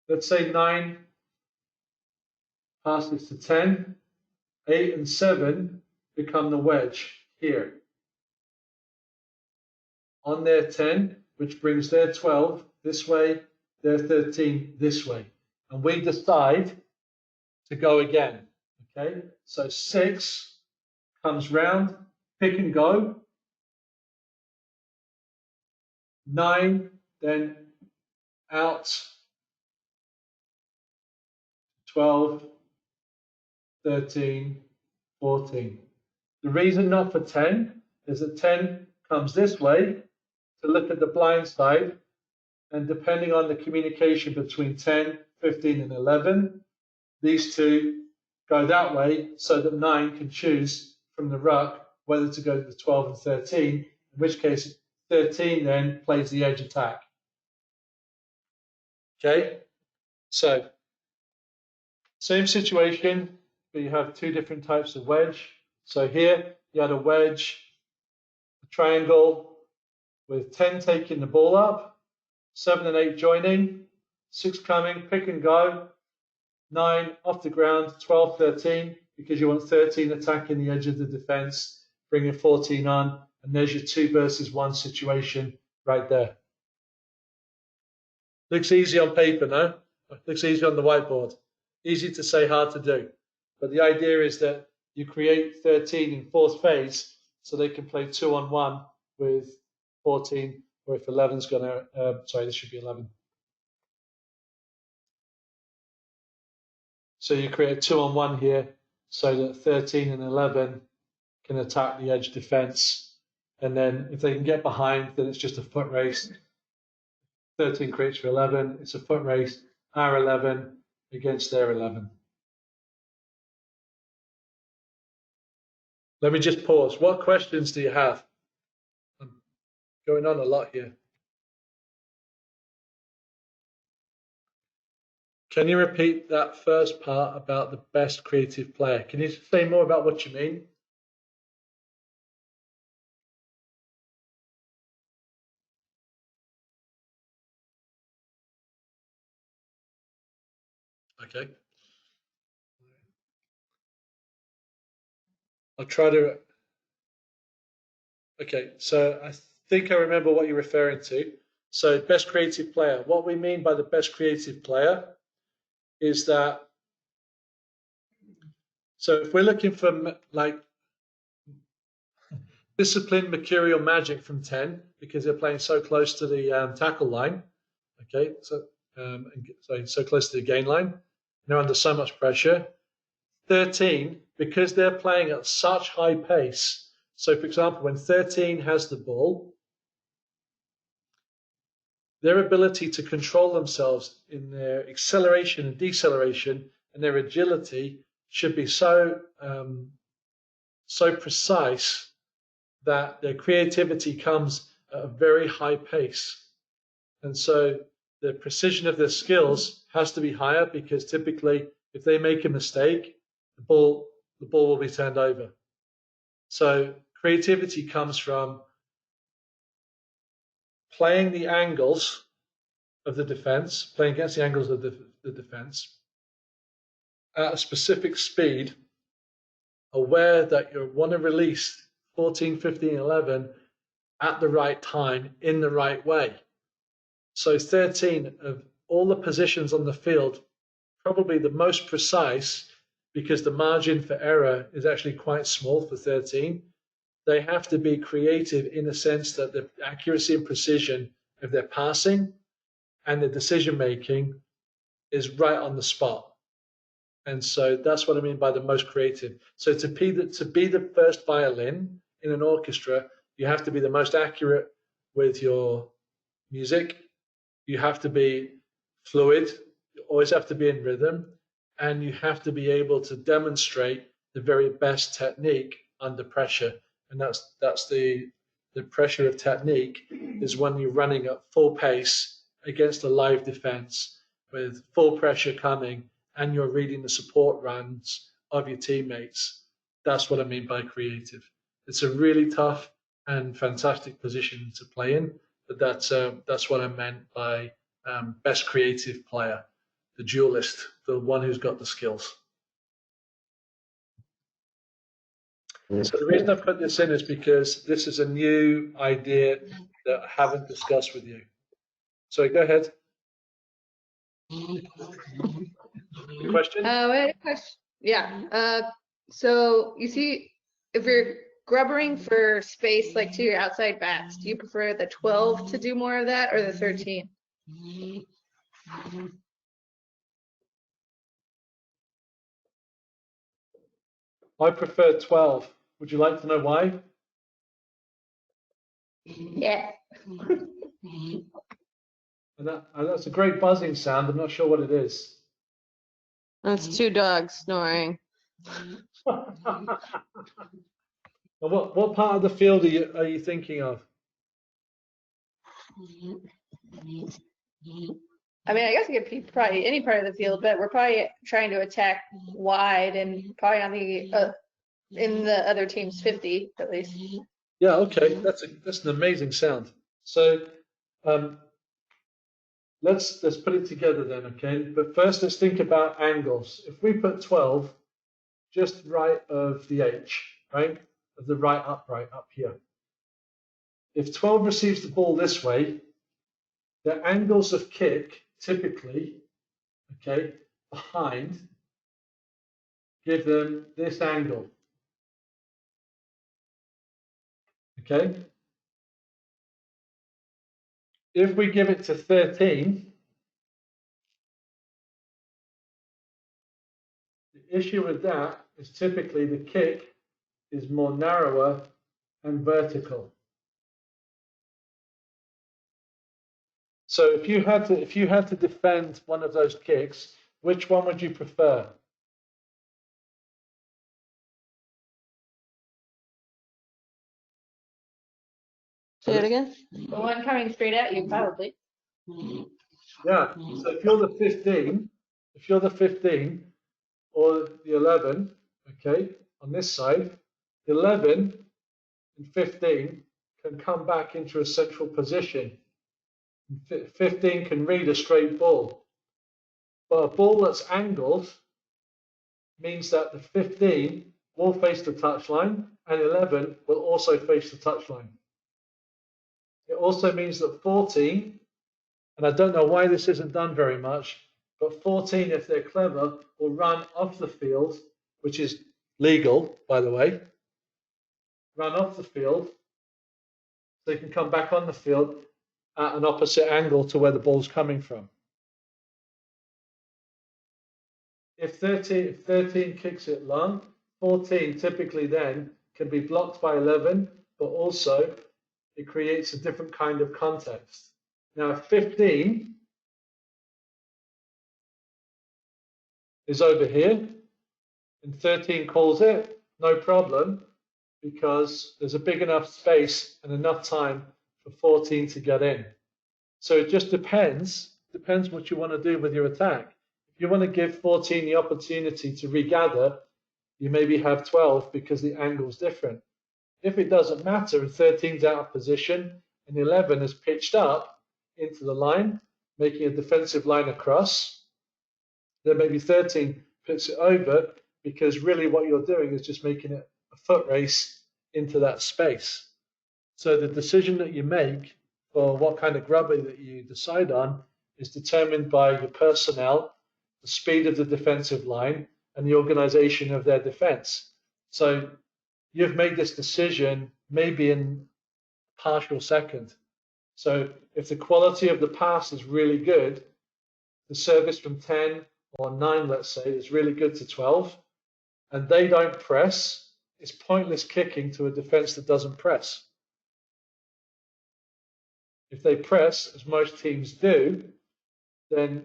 let's say 9 passes to 10, 8 and 7 become the wedge here. On their 10, which brings their 12 this way, their 13 this way. And we decide to go again. Okay, so 6 comes round, pick and go. 9, then out. 12, 13, 14. The reason not for 10 is that 10 comes this way to look at the blind side, and depending on the communication between 10, 15, and 11, these two go that way so that 9 can choose from the ruck whether to go to the 12 and 13, in which case 13 then plays the edge attack. Okay, so same situation, but you have 2 different types of wedge. So here you had a wedge, a triangle with 10 taking the ball up, 7 and 8 joining, 6 coming, pick and go, 9 off the ground, 12, 13, because you want 13 attacking the edge of the defense, bringing 14 on, and there's your 2 versus 1 situation right there. Looks easy on paper, no? Looks easy on the whiteboard. Easy to say, hard to do. But the idea is that you create 13 in 4th phase so they can play 2-on-1 with 14, or if 11's going to, sorry, this should be 11. So you create 2-on-1 here so that 13 and 11 can attack the edge defense. And then if they can get behind, then it's just a foot race. 13 creates for 11. It's a foot race. Our 11 against their 11. Let me just pause. What questions do you have? I'm going on a lot here. Can you repeat that first part about the best creative player? Can you say more about what you mean? Okay. I'll try to. Okay, so I think I remember what you're referring to. So, best creative player. What we mean by the best creative player is that. So, if we're looking for like disciplined mercurial magic from 10 because they're playing so close to the tackle line, okay, so close to the gain line, they're under so much pressure. 13, because they're playing at such high pace. So, for example, when 13 has the ball, their ability to control themselves in their acceleration and deceleration and their agility should be so precise that their creativity comes at a very high pace. And so the precision of their skills has to be higher because typically if they make a mistake, the ball will be turned over. So creativity comes from playing the angles of the defense, playing against the angles of the defense at a specific speed, aware that you want to release 14, 15, 11 at the right time in the right way. So 13 of all the positions on the field, probably the most precise because the margin for error is actually quite small for 13. They have to be creative in the sense that the accuracy and precision of their passing and the decision making is right on the spot. And so that's what I mean by the most creative. So to be the first violin in an orchestra, you have to be the most accurate with your music. You have to be fluid. You always have to be in rhythm, and you have to be able to demonstrate the very best technique under pressure. And that's the pressure of technique is when you're running at full pace against a live defense with full pressure coming and you're reading the support runs of your teammates. That's what I mean by creative. It's a really tough and fantastic position to play in, but that's what I meant by best creative player, the duelist, the one who's got the skills. So the reason I put this in is because this is a new idea that I haven't discussed with you. So go ahead. Question? I had a question. Yeah. So you see, if you're grubbering for space like to your outside backs, do you prefer the 12 to do more of that or the 13? I prefer 12. Would you like to know why? Yeah. And that's a great buzzing sound. I'm not sure what it is. That's two dogs snoring. And what part of the field are you thinking of? I mean, I guess it could be probably any part of the field, but we're probably trying to attack wide and probably on the in the other team's 50 at least. Yeah, okay, that's an amazing sound. So let's put it together then, okay? But first, let's think about angles. If we put 12 just right of the H, right, of the right upright up here. If 12 receives the ball this way, the angles of kick typically, okay, behind, give them this angle. Okay. If we give it to 13, the issue with that is typically the kick is more narrower and vertical. So if you had to defend one of those kicks, which one would you prefer? Say it again. The one coming straight at you, probably. Yeah. So if you're the 15, or the 11, okay, on this side, 11 and 15 can come back into a central position. 15 can read a straight ball. But a ball that's angled means that the 15 will face the touchline and 11 will also face the touchline. It also means that 14, and I don't know why this isn't done very much, but 14, if they're clever, will run off the field, which is legal, by the way, run off the field, so they can come back on the field at an opposite angle to where the ball's coming from. If 13 kicks it long, 14 typically then can be blocked by 11, but also it creates a different kind of context. Now, if 15 is over here and 13 calls it, no problem, because there's a big enough space and enough time for 14 to get in. So it just depends what you want to do with your attack. If you want to give 14 the opportunity to regather, you maybe have 12 because the angle's different. If it doesn't matter and 13's out of position and 11 is pitched up into the line, making a defensive line across, then maybe 13 puts it over because really what you're doing is just making it a foot race into that space. So the decision that you make for what kind of grubber that you decide on is determined by your personnel, the speed of the defensive line, and the organization of their defense. So you've made this decision maybe in a partial second. So if the quality of the pass is really good, the service from 10 or 9, let's say, is really good to 12, and they don't press, it's pointless kicking to a defense that doesn't press. If they press, as most teams do, then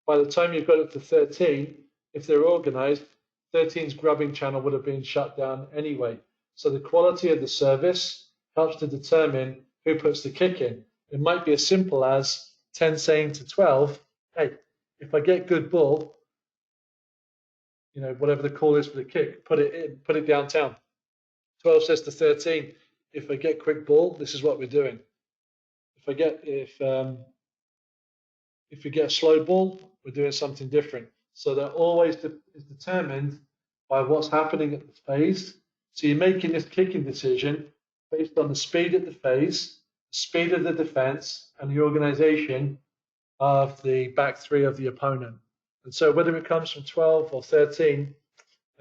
by the time you've got it to 13, if they're organized, 13's grubbing channel would have been shut down anyway. So the quality of the service helps to determine who puts the kick in. It might be as simple as 10 saying to 12, hey, if I get good ball, you know, whatever the call is for the kick, put it in, put it downtown. 12 says to 13, if I get quick ball, this is what we're doing. If you get a slow ball, we're doing something different. So they're always is determined by what's happening at the phase. So you're making this kicking decision based on the speed at the phase, the speed of the defense, and the organization of the back three of the opponent. And so whether it comes from 12 or 13,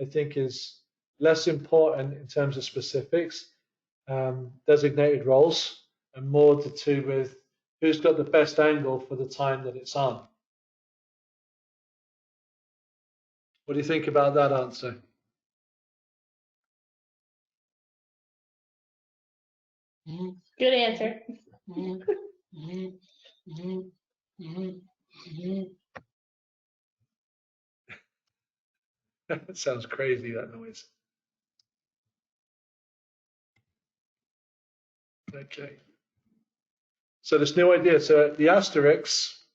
I think is less important in terms of specifics, designated roles, and more to do with who's got the best angle for the time that it's on. What do you think about that answer? Good answer. That sounds crazy, that noise. Okay. So this new idea, so the asterisks,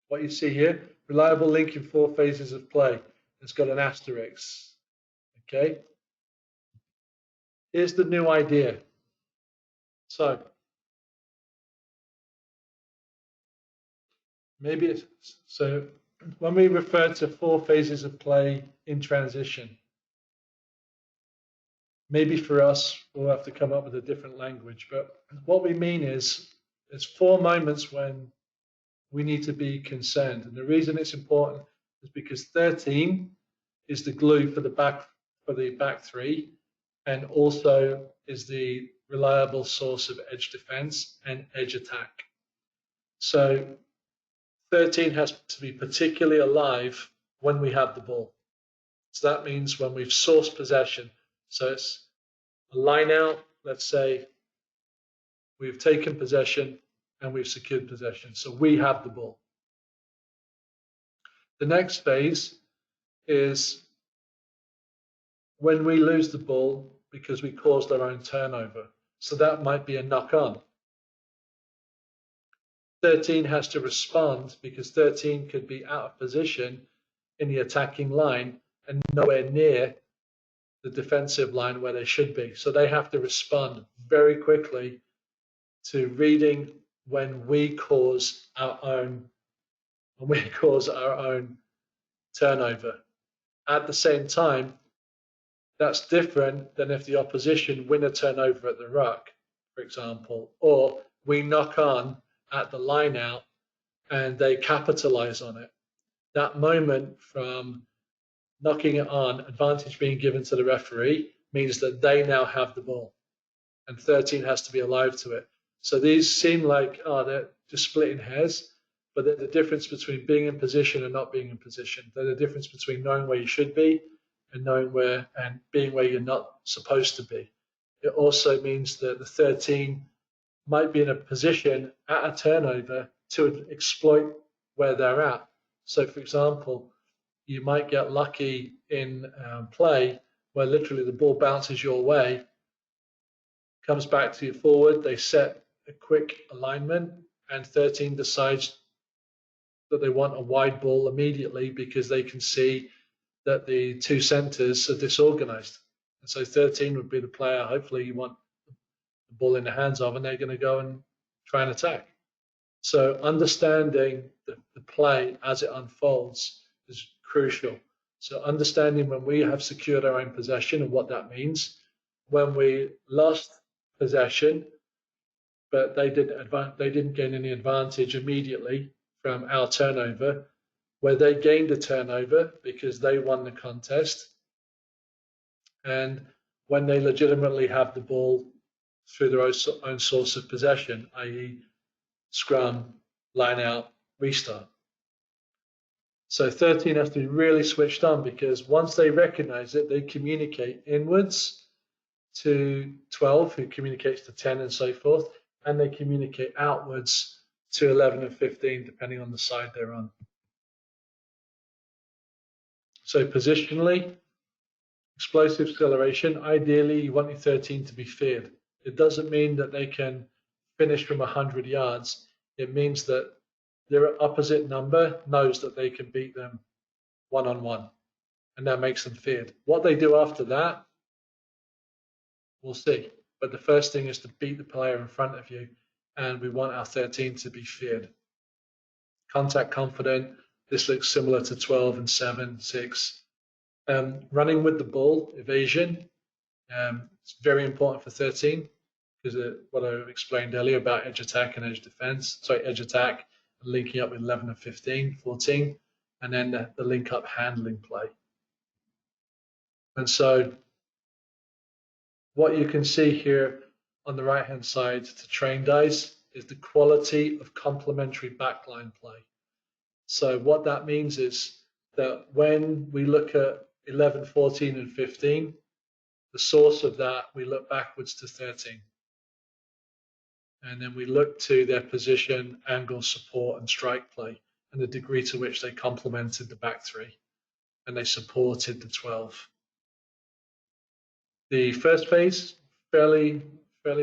what you see here, reliable link in 4 phases of play. It's got an asterisk. Okay. Here's the new idea. So maybe it's, so when we refer to 4 phases of play in transition, maybe for us we'll have to come up with a different language, but what we mean is there's 4 moments when we need to be concerned, and the reason it's important is because 13 is the glue for the back three, and also is the reliable source of edge defense and edge attack. So 13 has to be particularly alive when we have the ball. So that means when we've sourced possession. So it's a line out, let's say we've taken possession and we've secured possession. So we have the ball. The next phase is when we lose the ball because we caused our own turnover. So that might be a knock on. 13 has to respond because 13 could be out of position in the attacking line and nowhere near the defensive line where they should be. So they have to respond very quickly to reading when we cause our own and we cause our own turnover. At the same time, that's different than if the opposition win a turnover at the ruck, for example, or we knock on at the line out and they capitalize on it. That moment from knocking it on, advantage being given to the referee, means that they now have the ball and 13 has to be alive to it. So these seem like, they're just splitting hairs, but they're the difference between being in position and not being in position. They're the difference between knowing where you should be and knowing where and being where you're not supposed to be. It also means that the 13 might be in a position at a turnover to exploit where they're at. So, for example, you might get lucky in play where literally the ball bounces your way, comes back to your forward, they set a quick alignment, and 13 decides that they want a wide ball immediately because they can see that the two centres are disorganized. And so 13 would be the player, hopefully, you want the ball in the hands of, and they're going to go and try and attack. So understanding the play as it unfolds is crucial. So understanding when we have secured our own possession and what that means, when we lost possession, but they didn't gain any advantage immediately from our turnover, where they gained a turnover because they won the contest, and when they legitimately have the ball through their own source of possession, i.e. scrum, line out, restart. So 13 has to be really switched on, because once they recognize it, they communicate inwards to 12, who communicates to 10 and so forth, and they communicate outwards to 11 and 15, depending on the side they're on. So positionally, explosive acceleration, ideally you want your 13 to be feared. It doesn't mean that they can finish from 100 yards. It means that their opposite number knows that they can beat them one-on-one, and that makes them feared. What they do after that, we'll see. But the first thing is to beat the player in front of you, and we want our 13 to be feared. Contact confident. This looks similar to 12 and 7, 6. Running with the ball, evasion. It's very important for 13, because what I explained earlier about edge attack and edge defense. Sorry, edge attack, linking up with 11 and 15, 14, and then the link up handling play. And so what you can see here on the right hand side to train dice is the quality of complementary backline play. So what that means is that when we look at 11, 14, and 15, the source of that, we look backwards to 13. And then we look to their position, angle, support, and strike play, and the degree to which they complemented the back three, and they supported the 12. The first phase, fairly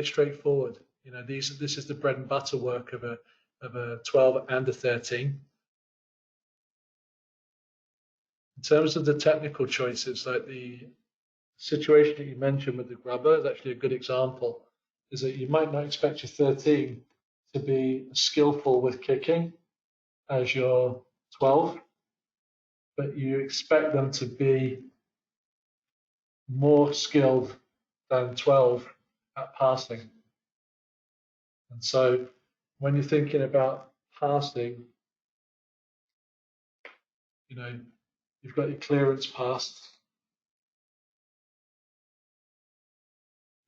straightforward. You know, this is the bread and butter work of a 12 and a 13. In terms of the technical choices, like the situation that you mentioned with the grubber is actually a good example. Is that you might not expect your 13 to be skillful with kicking as your 12, but you expect them to be more skilled than 12 at passing. And so when you're thinking about passing, you know, you've got your clearance passed,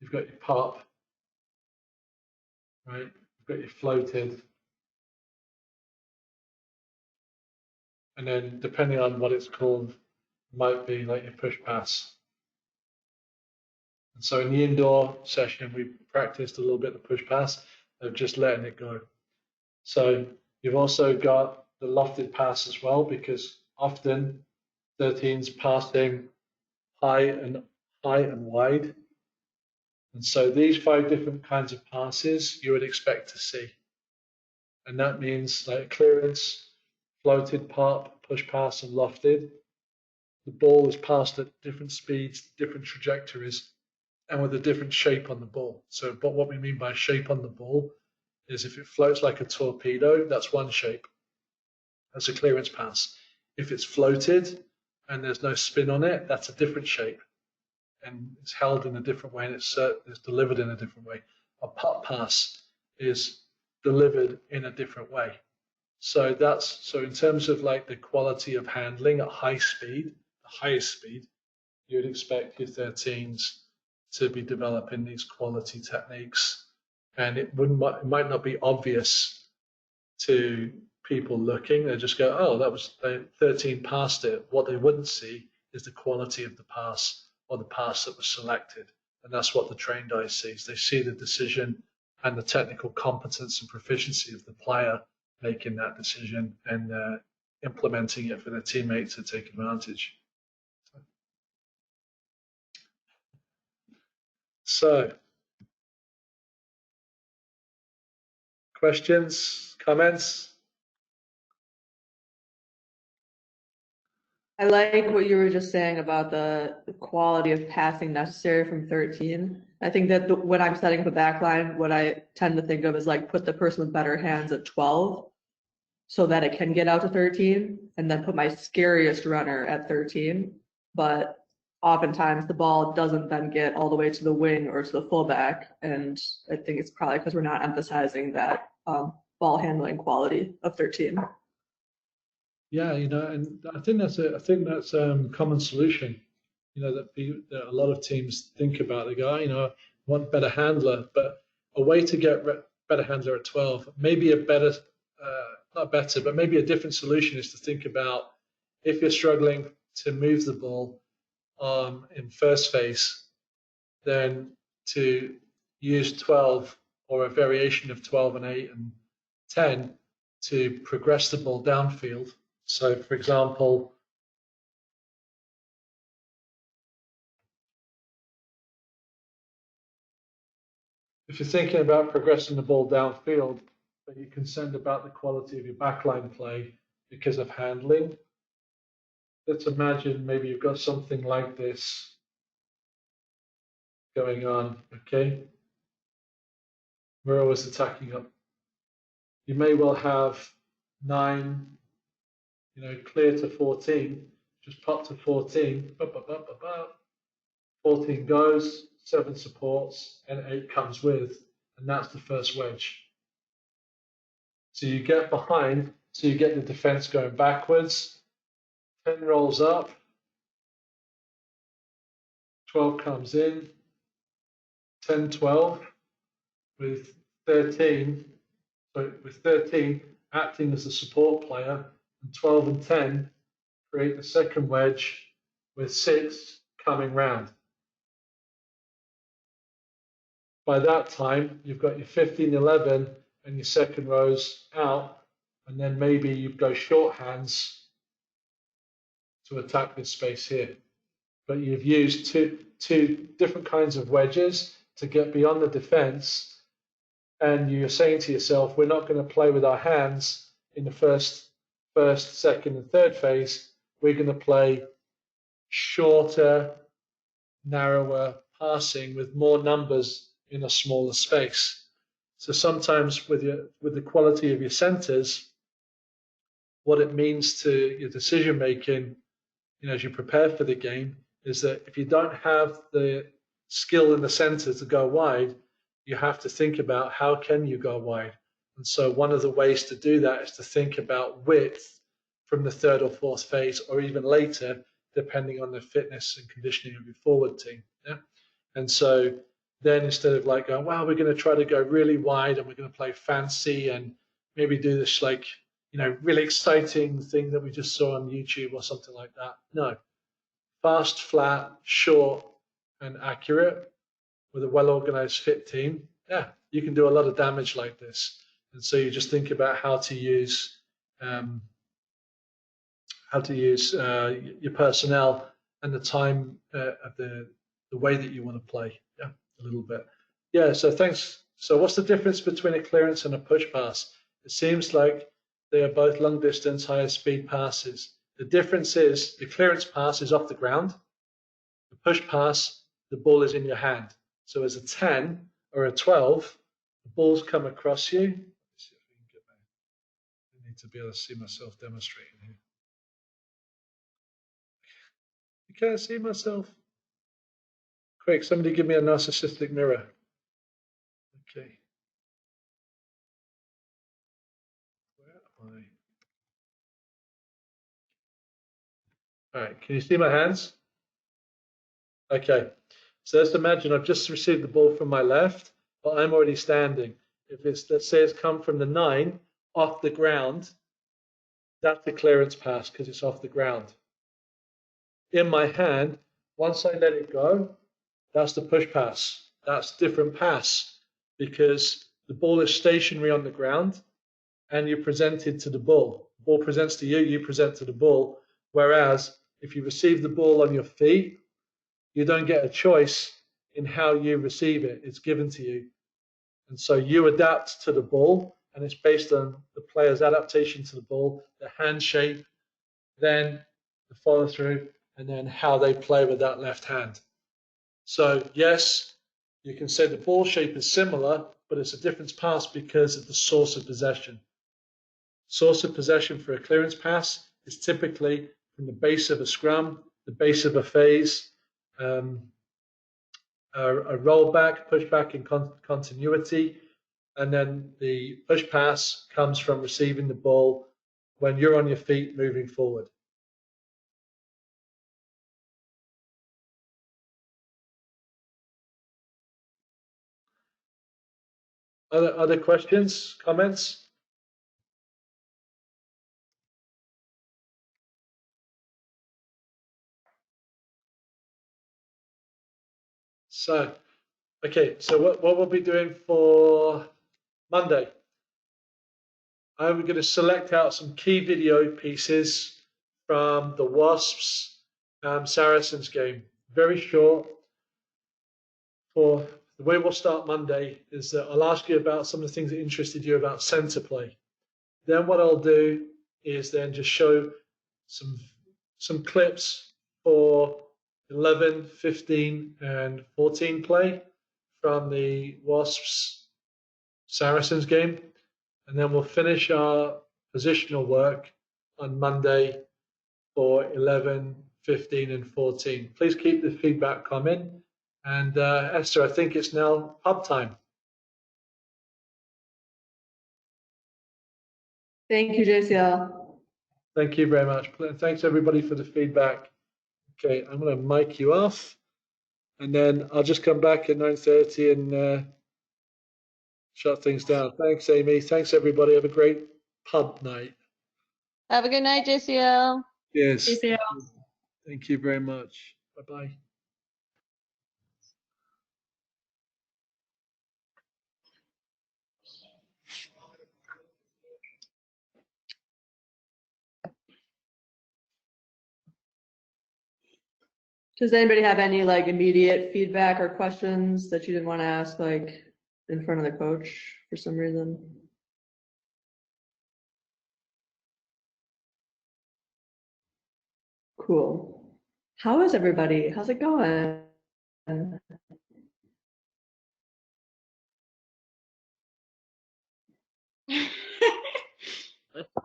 you've got your pop, right? You've got your floated, and then depending on what it's called, might be like your push pass. And so in the indoor session, we practiced a little bit the push pass of just letting it go. So you've also got the lofted pass as well, because often 13's passing high and wide. And so these 5 different kinds of passes you would expect to see. And that means like clearance, floated, pop, push pass, and lofted. The ball is passed at different speeds, different trajectories, and with a different shape on the ball. So, but what we mean by shape on the ball is if it floats like a torpedo, that's one shape. That's a clearance pass. If it's floated and there's no spin on it, that's a different shape, and it's held in a different way, and it's delivered in a different way. A putt pass is delivered in a different way. So in terms of like the quality of handling at high speed, the highest speed, you'd expect your 13s to be developing these quality techniques, and it might not be obvious to people looking. They just go, oh, that was 13 passed it. What they wouldn't see is the quality of the pass or the pass that was selected, and that's what the trained eye sees. They see the decision and the technical competence and proficiency of the player making that decision and implementing it for their teammates to take advantage. So, questions, comments? I like what you were just saying about the quality of passing necessary from 13. I think that when I'm setting up a backline, what I tend to think of is like put the person with better hands at 12 so that it can get out to 13, and then put my scariest runner at 13. But oftentimes the ball doesn't then get all the way to the wing or to the fullback, and I think it's probably because we're not emphasizing that ball handling quality of 13. Yeah, and I think that's a common solution. That a lot of teams think about. They go, I want better handler, but a way to get better handler at 12, maybe a better, not better, but maybe a different solution is to think about if you're struggling to move the ball in first phase, then to use 12 or a variation of 12 and 8 and 10 to progress the ball downfield. So, for example, if you're thinking about progressing the ball downfield, but you're concerned about the quality of your backline play because of handling, let's imagine maybe you've got something like this going on, okay? We're always attacking up. You may well have 9, clear to 14, just pop to 14, 14 goes, 7 supports, and 8 comes with, and that's the first wedge. So you get behind, so you get the defense going backwards, 10 rolls up, 12 comes in, 10, 12, with 13 acting as a support player, and 12 and 10 create the second wedge with 6 coming round. By that time, you've got your 15, 11, and your second rows out, and then maybe you go short hands to attack this space here. But you've used two different kinds of wedges to get beyond the defense, and you're saying to yourself, we're not going to play with our hands in the first, second, and third phase. We're going to play shorter, narrower passing with more numbers in a smaller space. So sometimes with the quality of your centers, what it means to your decision making, as you prepare for the game, is that if you don't have the skill in the center to go wide, you have to think about how can you go wide. And so one of the ways to do that is to think about width from the third or fourth phase, or even later, depending on the fitness and conditioning of your forward team. Yeah. And so then instead of like going, well, we're going to try to go really wide and we're going to play fancy and maybe do this like, really exciting thing that we just saw on YouTube or something like that. No, fast, flat, short, and accurate with a well-organized fit team. Yeah, you can do a lot of damage like this. And so you just think about how to use your personnel and the time of the way that you want to play. Yeah, a little bit. Yeah. So thanks. So what's the difference between a clearance and a push pass? It seems like they are both long distance, higher speed passes. The difference is the clearance pass is off the ground. The push pass, the ball is in your hand. So as a 10 or a 12, the balls come across you. Let's see if we can get back. I need need to be able to see myself demonstrating here. You can't see myself. Quick, somebody give me a narcissistic mirror. Okay. Where am I? All right, can you see my hands? Okay, so let's imagine I've just received the ball from my left, but I'm already standing. If it's, let's say it's come from the 9 off the ground, that's the clearance pass because it's off the ground. In my hand, once I let it go, that's the push pass. That's different pass because the ball is stationary on the ground and you presented to the ball. The ball presents to you, you present to the ball. Whereas if you receive the ball on your feet, you don't get a choice in how you receive it. It's given to you. And so you adapt to the ball, and it's based on the player's adaptation to the ball, the hand shape, then the follow through, and then how they play with that left hand. So yes, you can say the ball shape is similar, but it's a different pass because of the source of possession. Source of possession for a clearance pass is typically from the base of a scrum, the base of a phase, a rollback, pushback in continuity, and then the push pass comes from receiving the ball when you're on your feet moving forward. Other questions, comments? So, okay, so what we'll be doing for Monday, I'm going to select out some key video pieces from the Wasps Saracens game. Very short. For the way we'll start Monday is that I'll ask you about some of the things that interested you about centre play. Then what I'll do is then just show some clips for 11, 15, and 14 play from the Wasps Saracens game. And then we'll finish our positional work on Monday for 11, 15, and 14. Please keep the feedback coming. And Esther, I think it's now pub time. Thank you, JCL. Thank you very much. Thanks everybody for the feedback. Okay, I'm going to mic you off, and then I'll just come back at 9:30 and shut things down. Thanks, Amy. Thanks, everybody. Have a great pub night. Have a good night, JCL. Yes. JCL. Thank you very much. Bye-bye. Does anybody have any like immediate feedback or questions that you didn't want to ask like in front of the coach for some reason? Cool. How is everybody? How's it going?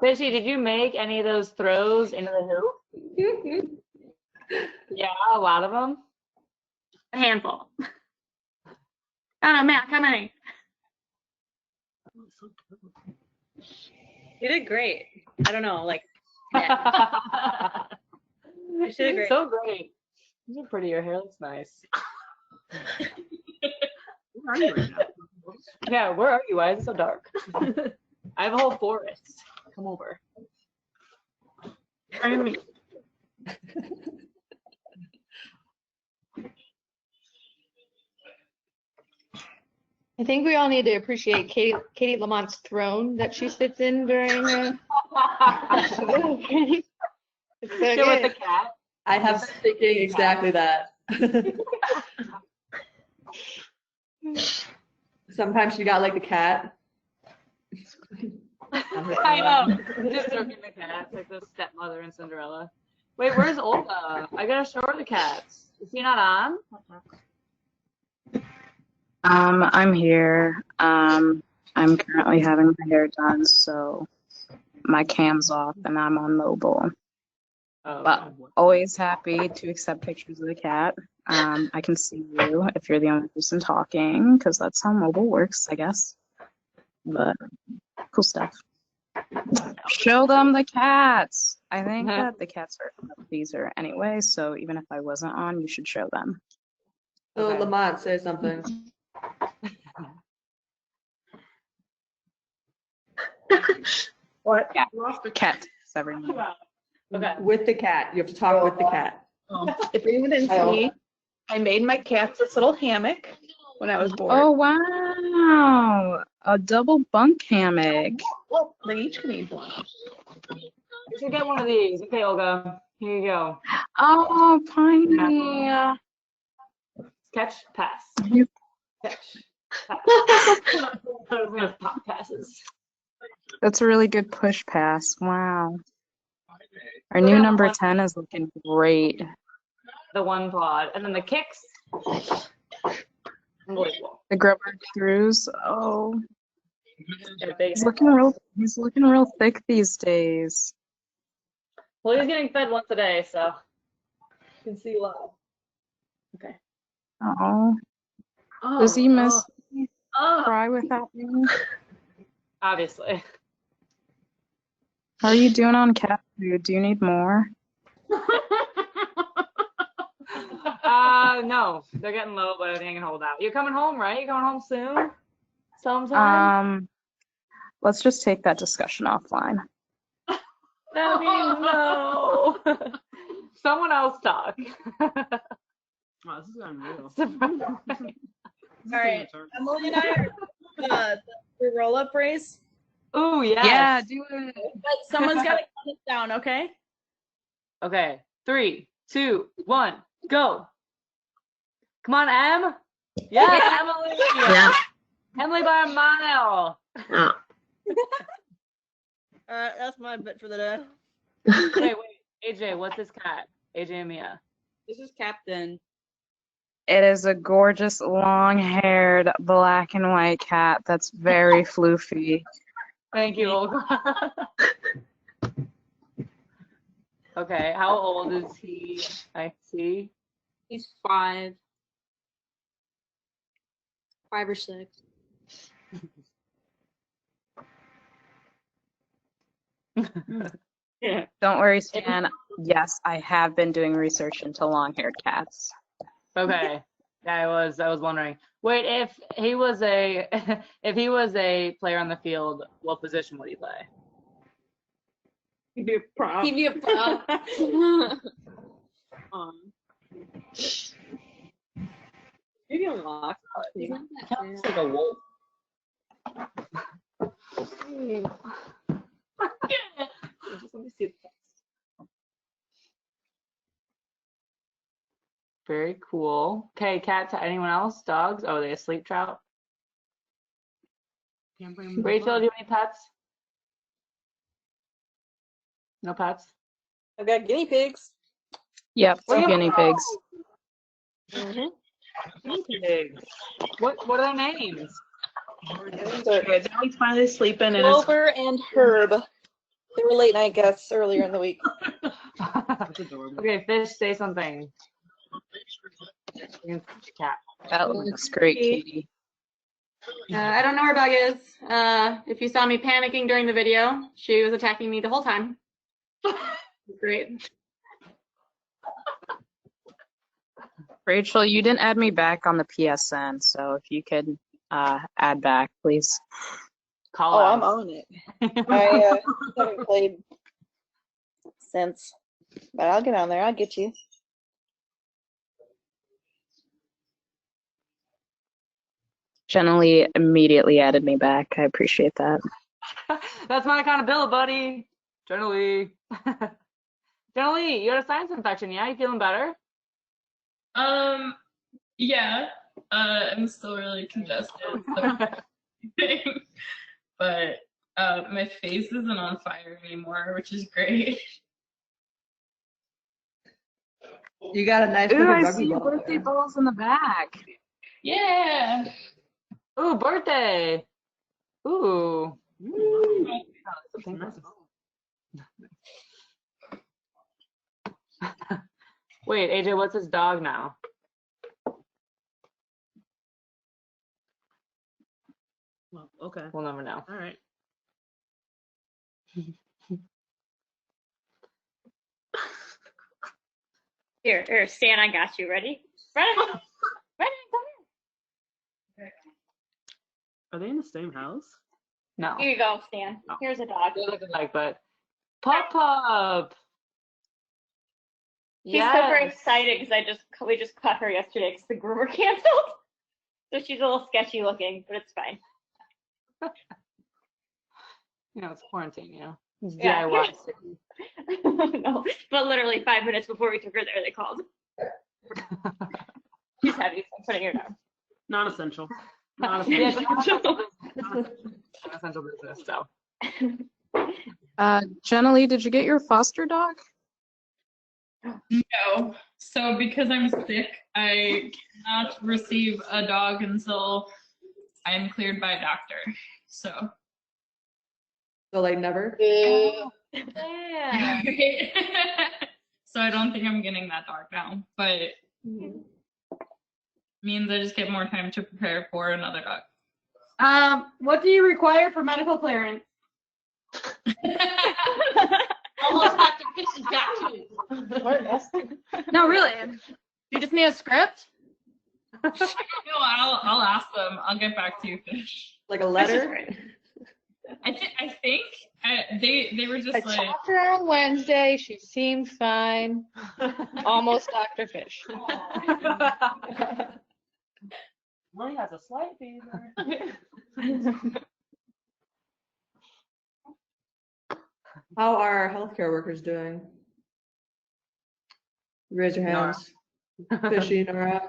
Fishy, did you make any of those throws into the hoop? Yeah, a lot of them. A handful. I don't know, Matt, how many? You did great. I don't know, like, yeah. You did great. So great. You're pretty. Your hair looks nice. Where are you right now? Yeah, where are you? Why is it so dark? I have a whole forest. Come over. I think we all need to appreciate Katie Lamont's throne that she sits in during it's so Chill with the good. cat. I have been thinking exactly that. Sometimes you got like the cat. I know. Just stroking the cat, like the stepmother in Cinderella. Wait, where's Olga? I gotta show her the cats. Is he not on? I'm here. I'm currently having my hair done, so my cam's off and I'm on mobile. Oh, But always happy to accept pictures of the cat. I can see you if you're the only person talking, because that's how mobile works, I guess. But cool stuff. Show them the cats. I think that the cats are a pleaser anyway, so even if I wasn't on, you should show them. So Okay. Lamont, say something. What? Yeah. Cat. Everyone. Okay. With the cat. You have to talk with the cat. If anyone didn't see, I made my cats this little hammock when I was bored. Oh wow! A double bunk hammock. Well, they each can eat one. You should get one of these. Okay, Olga. Here you go. Oh, Piney. Catch, pass. You- Catch, pass. Pop passes. That's a really good push pass. Wow. Our new number 10 is looking great. The one pod. And then the kicks. Unbelievable. The Grubber Cruise. Oh, They're big. he's looking real thick these days. Well, he's getting fed once a day, so you can see a lot. Okay. Oh, Oh, does he miss oh. cry without me? Obviously. How are you doing on cat food? Do you need more? No, they're getting low, but I think I can hold out. You're coming home, right? You're coming home soon? Sometime? Let's just take that discussion offline. That means no. Someone else talk. Oh, this is unreal. All right. Emily and I are the roll-up race, Ooh, yes. Yeah, do it. but someone's got to count us down, okay? Okay. 3, 2, 1, go. Come on, Em. Yeah, Emily. Yeah. Emily by a mile. Oh. That's my bit for the day. Wait. AJ, what's this cat? AJ and Mia. This is Captain. It is a gorgeous, long-haired, black and white cat that's very floofy. Thank you, Olga. Okay, how old is he? I see. He's 5. 5 or 6. Yeah. Don't worry, Stan. Yes, I have been doing research into long-haired cats. Okay. I was wondering. Wait, if he was a player on the field, what position would he play? He'd be a prop. He'd be a prop. Maybe a lock. Looks like a wolf. Let me see the text. Very cool. Okay, cat. Anyone else? Dogs? Oh, are they asleep, Trout? Rachel, do you have any pets? No pets? I've got guinea pigs. Yep, guinea pigs. Guinea pigs. What are their names? He's finally sleeping. Clover and Herb. They were late night guests earlier in the week. Okay, Fish, say something. Cat. That looks great, Katie. I don't know where Bug is. If you saw me panicking during the video, she was attacking me the whole time. Great. Rachel, you didn't add me back on the PSN, so if you could add back, please. Call Oh, out. I'm on it. I haven't played since, but I'll get on there. I'll get you. Generally, immediately added me back. I appreciate that. That's my accountability, buddy. Generally. Generally, you had a sinus infection, yeah? You feeling better? Yeah. I'm still really congested, but my face isn't on fire anymore, which is great. You got a nice Ooh, little I rugby see ball birthday there. balls in the back. Yeah. Ooh, birthday. Ooh. Wait, AJ, what's his dog now? Well, okay. We'll never know. All right. Here, Stan, I got you. Ready? Ready? Ready? Come Are they in the same house? No. here. Here you go, Stan. No. Here's a dog. They look alike, but Pop. She's super Yes. excited because we just caught her yesterday because the groomer canceled. So she's a little sketchy looking, but it's fine. You know, it's quarantine, you know. It's Yeah. DIY. No, but literally 5 minutes before we took her there, they called. She's heavy, so I'm putting her down. Not essential. Not Yeah, essential. it's not essential business, so. Jenna Lee, did you get your foster dog? No. So because I'm sick, I cannot receive a dog until I'm cleared by a doctor. So. So like never? Yeah. So I don't think I'm getting that dog now, but means I just get more time to prepare for another dog. What do you require for medical clearance? Almost have to pitch his back to you. No, really. You just need a script? No, I'll ask them. I'll get back to you, Fish. Like a letter? I think they were just I like. talked to her on Wednesday. She seemed fine. Almost Dr. Fish. Molly has a slight fever. How are healthcare workers doing? Raise your Nora. hands. Fishy, Nora. Nora's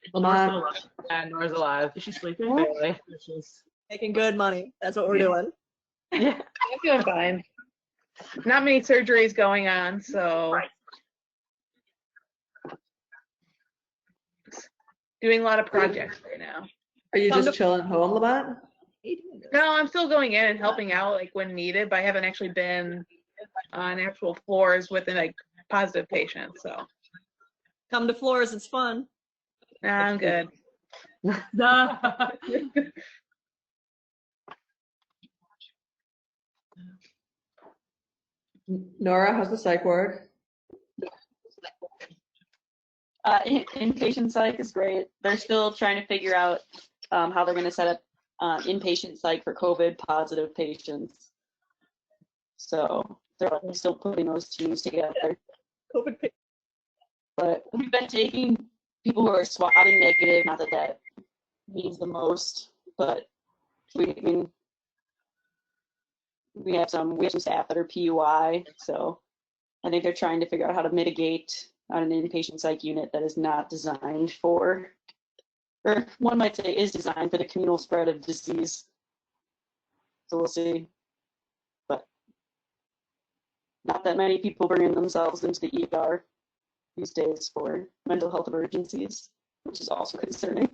still Lamont. alive. And Nora's alive. Is she sleeping? Barely. She's- Making good money. That's what we're doing. Yeah. I'm doing fine. Not many surgeries going on, so. Right. Doing a lot of projects right now. Are you just chilling home, Lamont? No, I'm still going in and helping out like when needed, but I haven't actually been on actual floors with like positive patients, so. Come to floors, it's fun. Nah, I'm good. Nora, how's the psych ward? Inpatient psych is great. They're still trying to figure out how they're going to set up inpatient psych for COVID positive patients. So they're still putting those teams together. But we've been taking people who are swatting negative. Not that that means the most, but we have some staff that are PUI. So I think they're trying to figure out how to mitigate on an inpatient psych unit that is not designed for, or one might say is designed for the communal spread of disease. So we'll see. But not that many people bringing themselves into the ER these days for mental health emergencies, which is also concerning.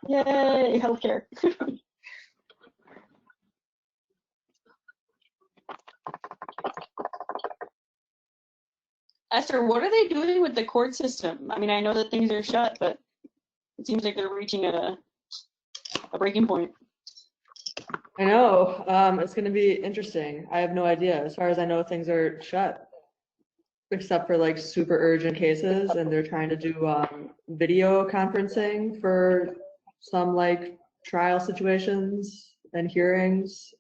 Yay, healthcare. Esther, what are they doing with the court system? I mean, I know that things are shut, but it seems like they're reaching a breaking point. I know. It's going to be interesting. I have no idea. As far as I know, things are shut, except for like super urgent cases, and they're trying to do video conferencing for some like trial situations and hearings.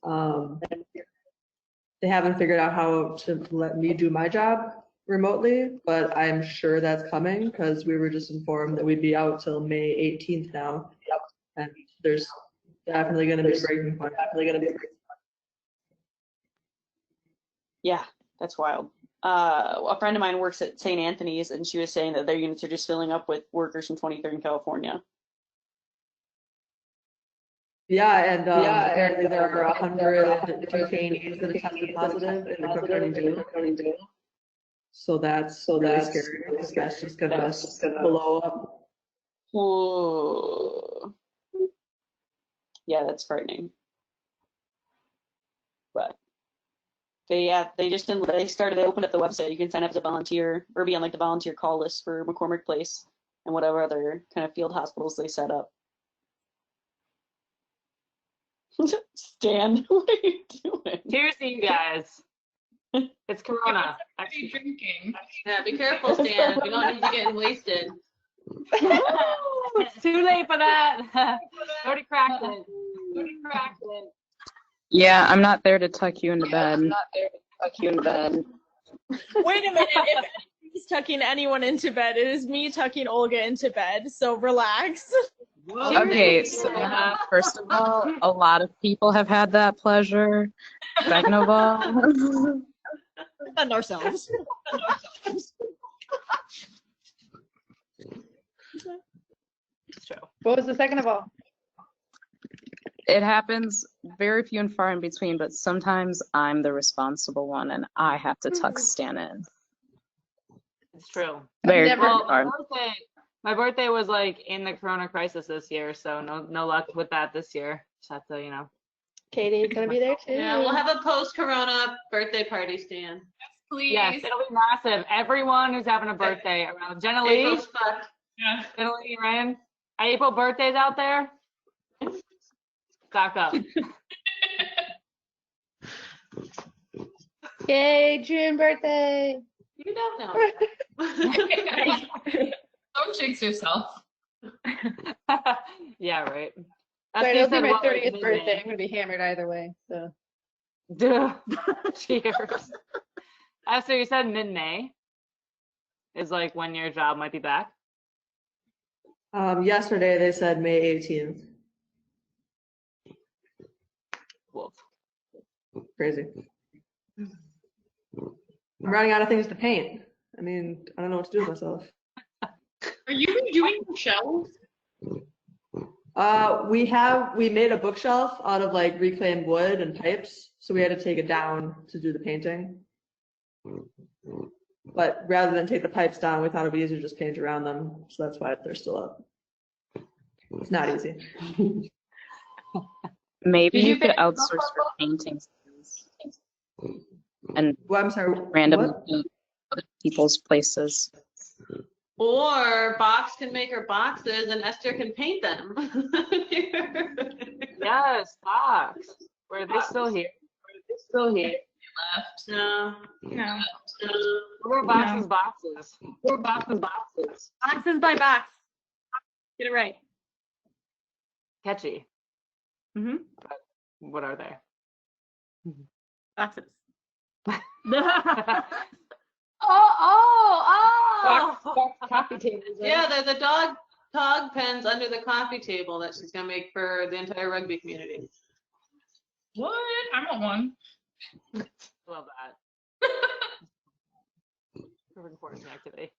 They haven't figured out how to let me do my job remotely, but I'm sure that's coming because we were just informed that we'd be out till May 18th now, and there's definitely going to be a breaking point. Yeah, that's wild. A friend of mine works at St. Anthony's, and she was saying that their units are just filling up with workers from 23rd in California. Yeah, and apparently there are 100 detainees that have tested positive in the Cook County Jail. So that's really scary because that's just gonna blow up. Whoa. Yeah, that's frightening. But They opened up the website. You can sign up as a volunteer or be on like the volunteer call list for McCormick Place and whatever other kind of field hospitals they set up. Stan, what are you doing? Cheers to you guys. It's Corona. Be drinking. Yeah, be careful, Stan. We don't need you getting wasted. It's too late for that. Already cracked it. Yeah, I'm not there to tuck you into bed. Wait a minute. If anybody's tucking anyone into bed, it is me tucking Olga into bed. So relax. Okay, so first of all, a lot of people have had that pleasure. Second of all, And ourselves. It's true. What was the second of all? it happens very few and far in between, but sometimes I'm the responsible one and I have to tuck Stan in. It's true. Very Well, hard. my birthday was like in the Corona crisis this year, so no luck with that this year. Just have to, Katie's gonna be there too. Yeah, we'll have a post-corona birthday party, Stan. Please. Yes, it'll be massive. Everyone who's having a birthday around Jenna Lee, April's fucked. Yeah. Jenna Lee, Ryan, April birthdays out there. Stock up. Yay, June birthday. You don't know. Don't jinx yourself. Yeah, right. Wait, it'll be my what, 30th like, birthday. I'm gonna be hammered either way. So Duh. Cheers. So you said mid-May is like when your job might be back. Yesterday they said May 18th. Wolf. Crazy. I'm running out of things to paint. I mean, I don't know what to do with myself. Are you redoing your shelves? We made a bookshelf out of like reclaimed wood and pipes, so we had to take it down to do the painting. But rather than take the pipes down, we thought it'd be easier to just paint around them, so that's why they're still up. It's not easy. Maybe Did you you could paint outsource your painting skills and Well, I'm sorry. randomly what? paint other people's places. Or Box can make her boxes and Esther can paint them. Yes, Fox. Were they still here? Left. No. No. What are Box's boxes? Boxes by box. Get it right. Catchy. Mm-hmm. What are they? Boxes. Coffee tables. Yeah, there's a dog pens under the coffee table that she's gonna make for the entire rugby community. What? I want one. Love that. Perfect forcing activity.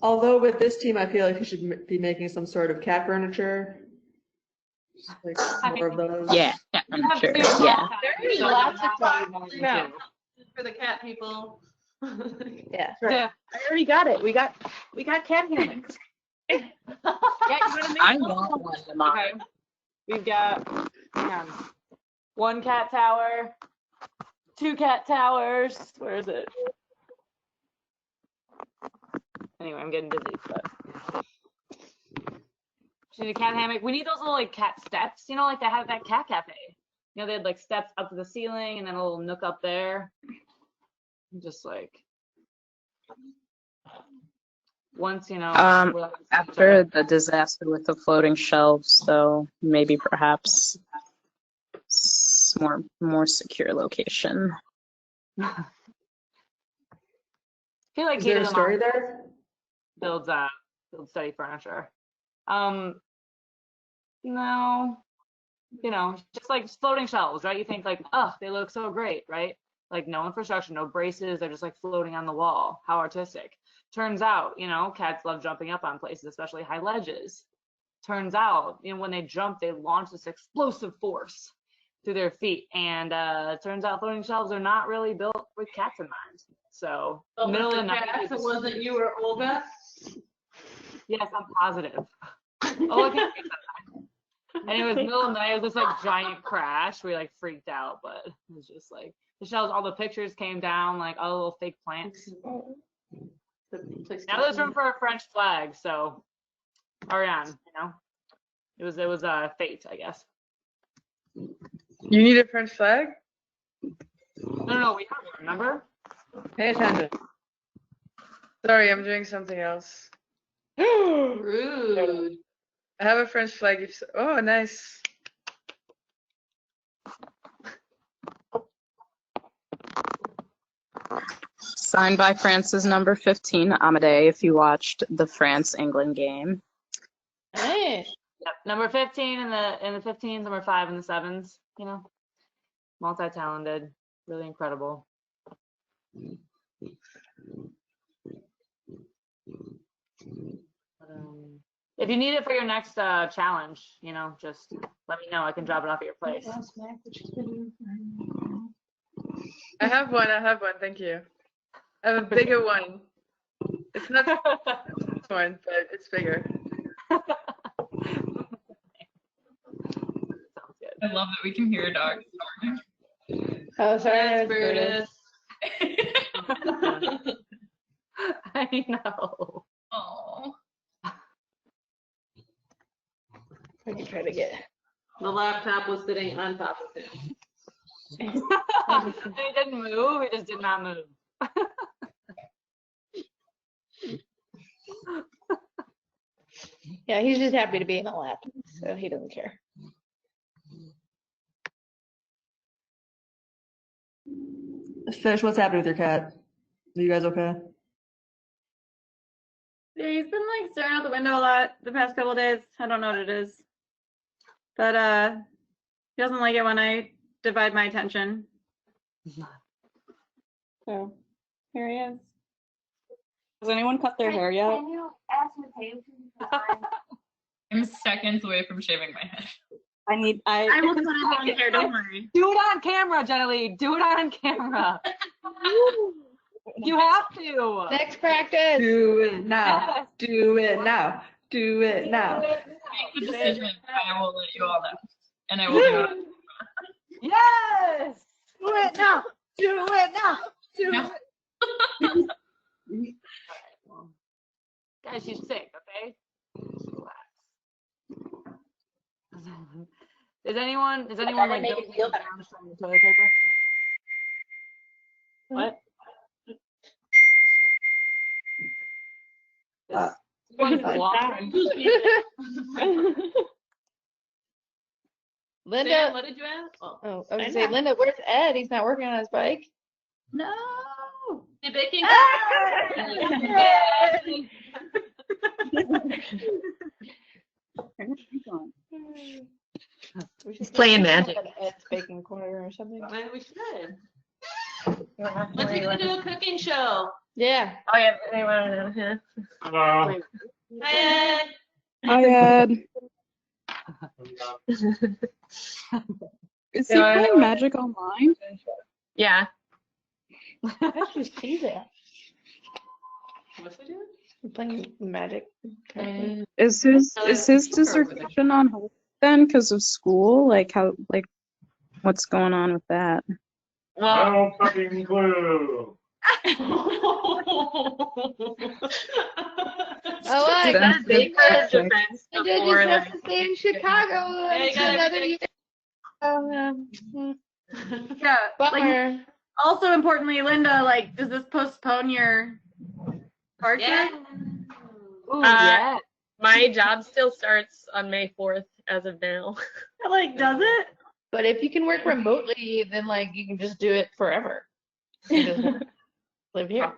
Although with this team, I feel like you should be making some sort of cat furniture. Just, like more of those. Yeah, I'm sure. Yeah. There's lots of fun. Yeah. For the cat people. yeah. Yeah. I already got it. We got cat hammocks. Yeah, you gotta make I want one of mine. Okay. We've got one cat tower, 2 cat towers. Where is it? Anyway, I'm getting busy, but we need a cat hammock. We need those little like cat steps, like they have that cat cafe. They had like steps up to the ceiling and then a little nook up there. Just like once, we're like, After the disaster with the floating shelves, though, maybe perhaps more secure location. I feel like Is there a Katie story Lamar there? builds study furniture. No, just like floating shelves, right? You think like, oh, they look so great, right? Like no infrastructure, no braces, they're just like floating on the wall. How artistic. Turns out, cats love jumping up on places, especially high ledges. Turns out, when they jump, they launch this explosive force through their feet. And it turns out floating shelves are not really built with cats in mind. So middle of the night. If it wasn't you or Olga. Yes, I'm positive. Oh, I can't fix And it was middle of the night. It was this like giant crash. We like freaked out, but it was just like the shells. All the pictures came down, like all the little fake plants. Now there's room for a French flag, so Ariane, you know, it was fate, I guess. You need a French flag? No, we have one. Remember? Pay attention. Sorry, I'm doing something else. Rude. I have a French flag. Oh, nice. Signed by France's number 15, Amadei, if you watched the France-England game. Hey. Yep. Number 15 in the 15s, number 5 in the 7s. You know, multi-talented, really incredible. If you need it for your next challenge, you know, just let me know. I can drop it off at your place. I have one. Thank you. I have a bigger one. It's not this one, but it's bigger. I love that we can hear a dog snoring. Oh, sorry. Yes, Brutus. I know. Oh. I can try to get. The laptop was sitting on top of him. He didn't move. He just did not move. Yeah, he's just happy to be in the lap, so he doesn't care. Fish, what's happening with your cat? Are you guys okay? Yeah, he's been like staring out the window a lot the past couple of days. I don't know what it is. But he doesn't like it when I divide my attention. So here he is. Has anyone cut their hair yet? Can you ask Mateo? I'm seconds away from shaving my head. I will put it on here, don't worry. Do it on camera, Jenny. Do it on camera. You have to. Next practice. Do it now. Do it now. Do it now. Make the decision. I will let you all know. And I will do it. Yes. Do it now. Do it now. Do No. it. Guys, she's sick, okay? Relax. Is anyone like make it feel better. down the toilet paper? What? One's blocking. Linda. Dan, what did you ask? Oh, I was gonna say, Linda, where's Ed? He's not working on his bike. No. The baking. He's playing Magic. Ed's baking corner or something. Maybe we should. Let's see, gonna do a cooking show. Yeah. Oh yeah, anyone? Hi, Ed. Hi, Ed. Is he playing Magic Online? Yeah. I should see that. What's he doing? I'm playing Magic. Is his dissertation on hold then because of school? Like what's going on with that? I don't fucking clue. Oh, I That's got big Linda defense just have to stay in Chicago you until gotta another be year. Yeah. Like, Bummer. also importantly, Linda, like, does this postpone your card Yeah. check? Ooh, yeah. My job still starts on May 4th as of now. Like, does it? But if you can work remotely, then like you can just do it forever. You just live here.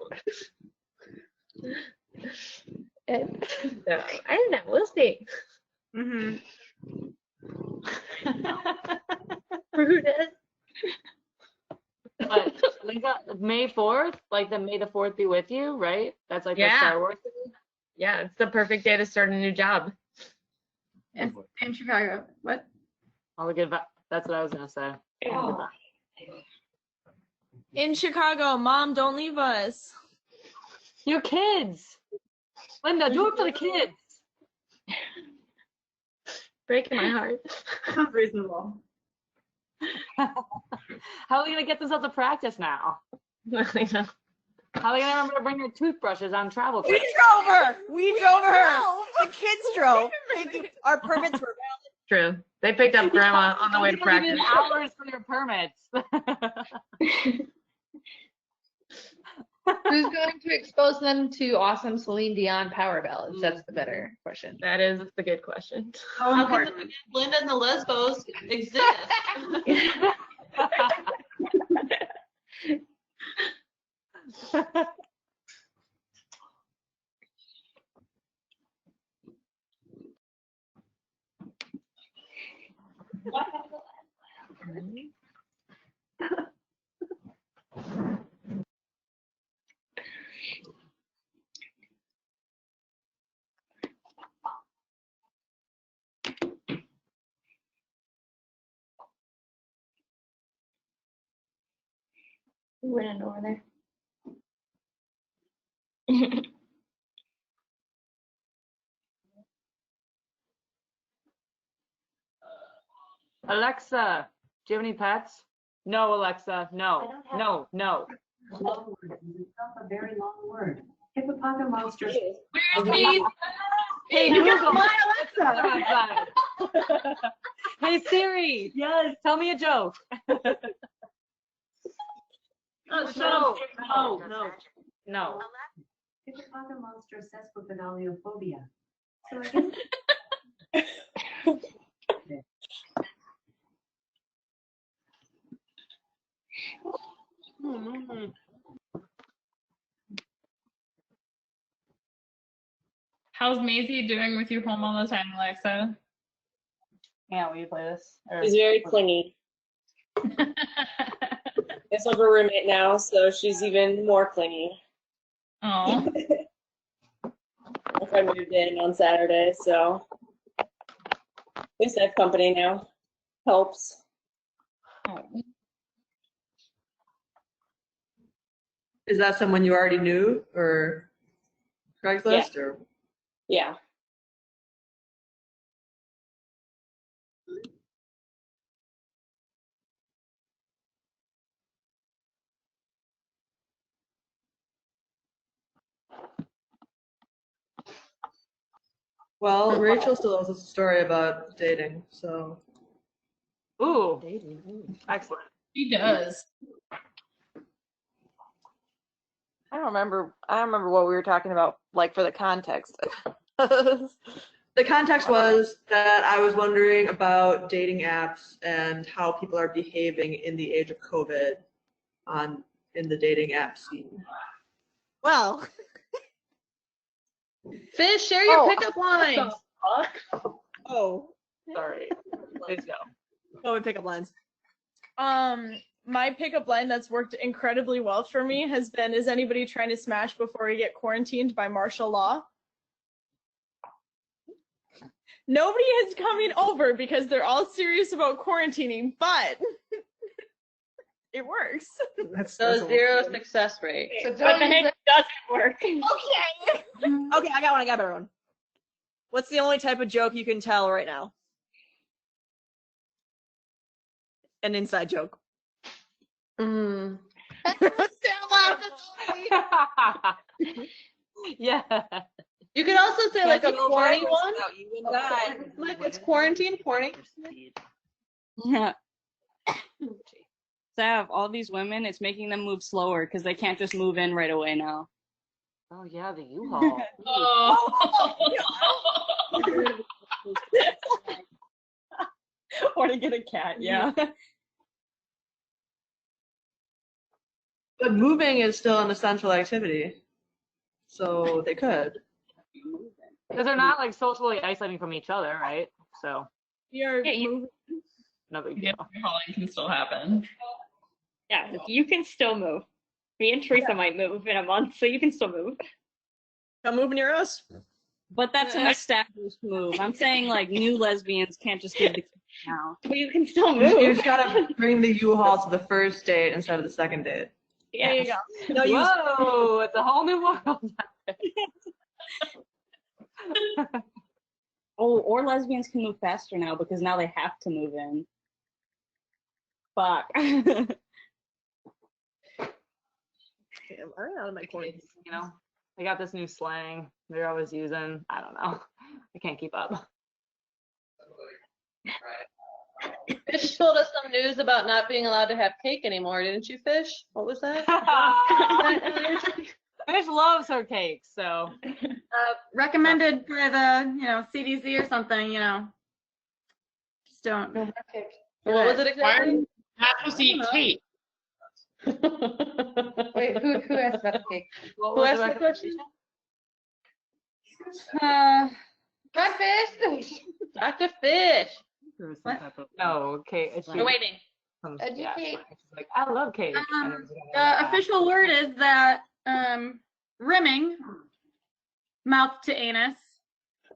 And- So, I don't know. We'll see. Mm-hmm. But Linda, May 4th, like the May the 4th be with you, right? That's like Yeah. the Star Wars thing. Yeah, it's the perfect day to start a new job. In Chicago. What? All the good. That's what I was gonna say. Oh. In Chicago, Mom, don't leave us. Your kids. Linda, do it for the kids. Breaking my heart. Sounds reasonable. How are we gonna get this up to practice now? I know. How are we gonna remember to bring your toothbrushes on travel We trips? drove her. We drove her. The kids drove. Our permits were True. They picked up grandma on the way to You don't need practice. hours for your permits. Who's going to expose them to awesome Celine Dion power ballads? That's the better question. That is the good question. How come Linda and the Lesbos exist? We wouldn't know there. Alexa, do you have any pets? No, Alexa, no, no, no. Long word is itself a very long word. Hippopotamonstrous. Where's me? Hey Google, my Alexa. Hey Siri, yes, tell me a joke. No, no, no. Hippopotamonstrous sesquipedaliophobia. So I guess How's Maisie doing with you home all the time, Alexa? Yeah, will you play this? Or- She's very clingy. It's like a roommate now, so she's even more clingy. Oh. My friend moved in on Saturday, so at least I have company now. Helps. Is that someone you already knew, or Craigslist, or? Yeah. Well, Rachel still has a story about dating, so. Ooh, excellent. She does. I don't remember what we were talking about, like for the context. The context was that I was wondering about dating apps and how people are behaving in the age of COVID in the dating app scene. Well, Fish, share your pickup lines. Oh, sorry. Please go. go with pickup lines. My pickup line that's worked incredibly well for me has been, is anybody trying to smash before we get quarantined by martial law? Nobody is coming over because they're all serious about quarantining, but it works. So zero success rate. So What the heck doesn't work? Okay. Okay, I got a better one. What's the only type of joke you can tell right now? An inside joke. Yeah. You could also say like a Can't go corny backwards one. without you and I. Like it's quarantine, corny. Yeah. So I have all these women, it's making them move slower because they can't just move in right away now. Oh yeah, the U-Haul. Or to get a cat, yeah. But moving is still an essential activity, so they could. Because they're not like socially isolating from each other, right? So You're no big Yeah, deal. hauling can still happen. Yeah, you can still move. Me and Teresa might move in a month, so you can still move. Come move near us. But that's an established move. I'm saying like new lesbians can't just give the kids now. But you can still You move. just gotta bring the U-Haul to the first date instead of the second date. There you go. No, you Whoa, it's a whole new world. Oh, or lesbians can move faster now because now they have to move in. Fuck. Damn, I'm out of my corner. You know, they got this new slang they're always using. I don't know. I can't keep up. Fish told us some news about not being allowed to have cake anymore, didn't you, Fish? What was that? Fish loves her cake, so. Recommended by the, CDC or something, Just don't. What was it exactly? Not supposed to eat cake. Wait, who asked about the cake? Who asked the question? Dr. Fish. Dr. Fish. No, cake. We're waiting. Yeah, she's like, I love cake. The official word is that rimming, mouth to anus,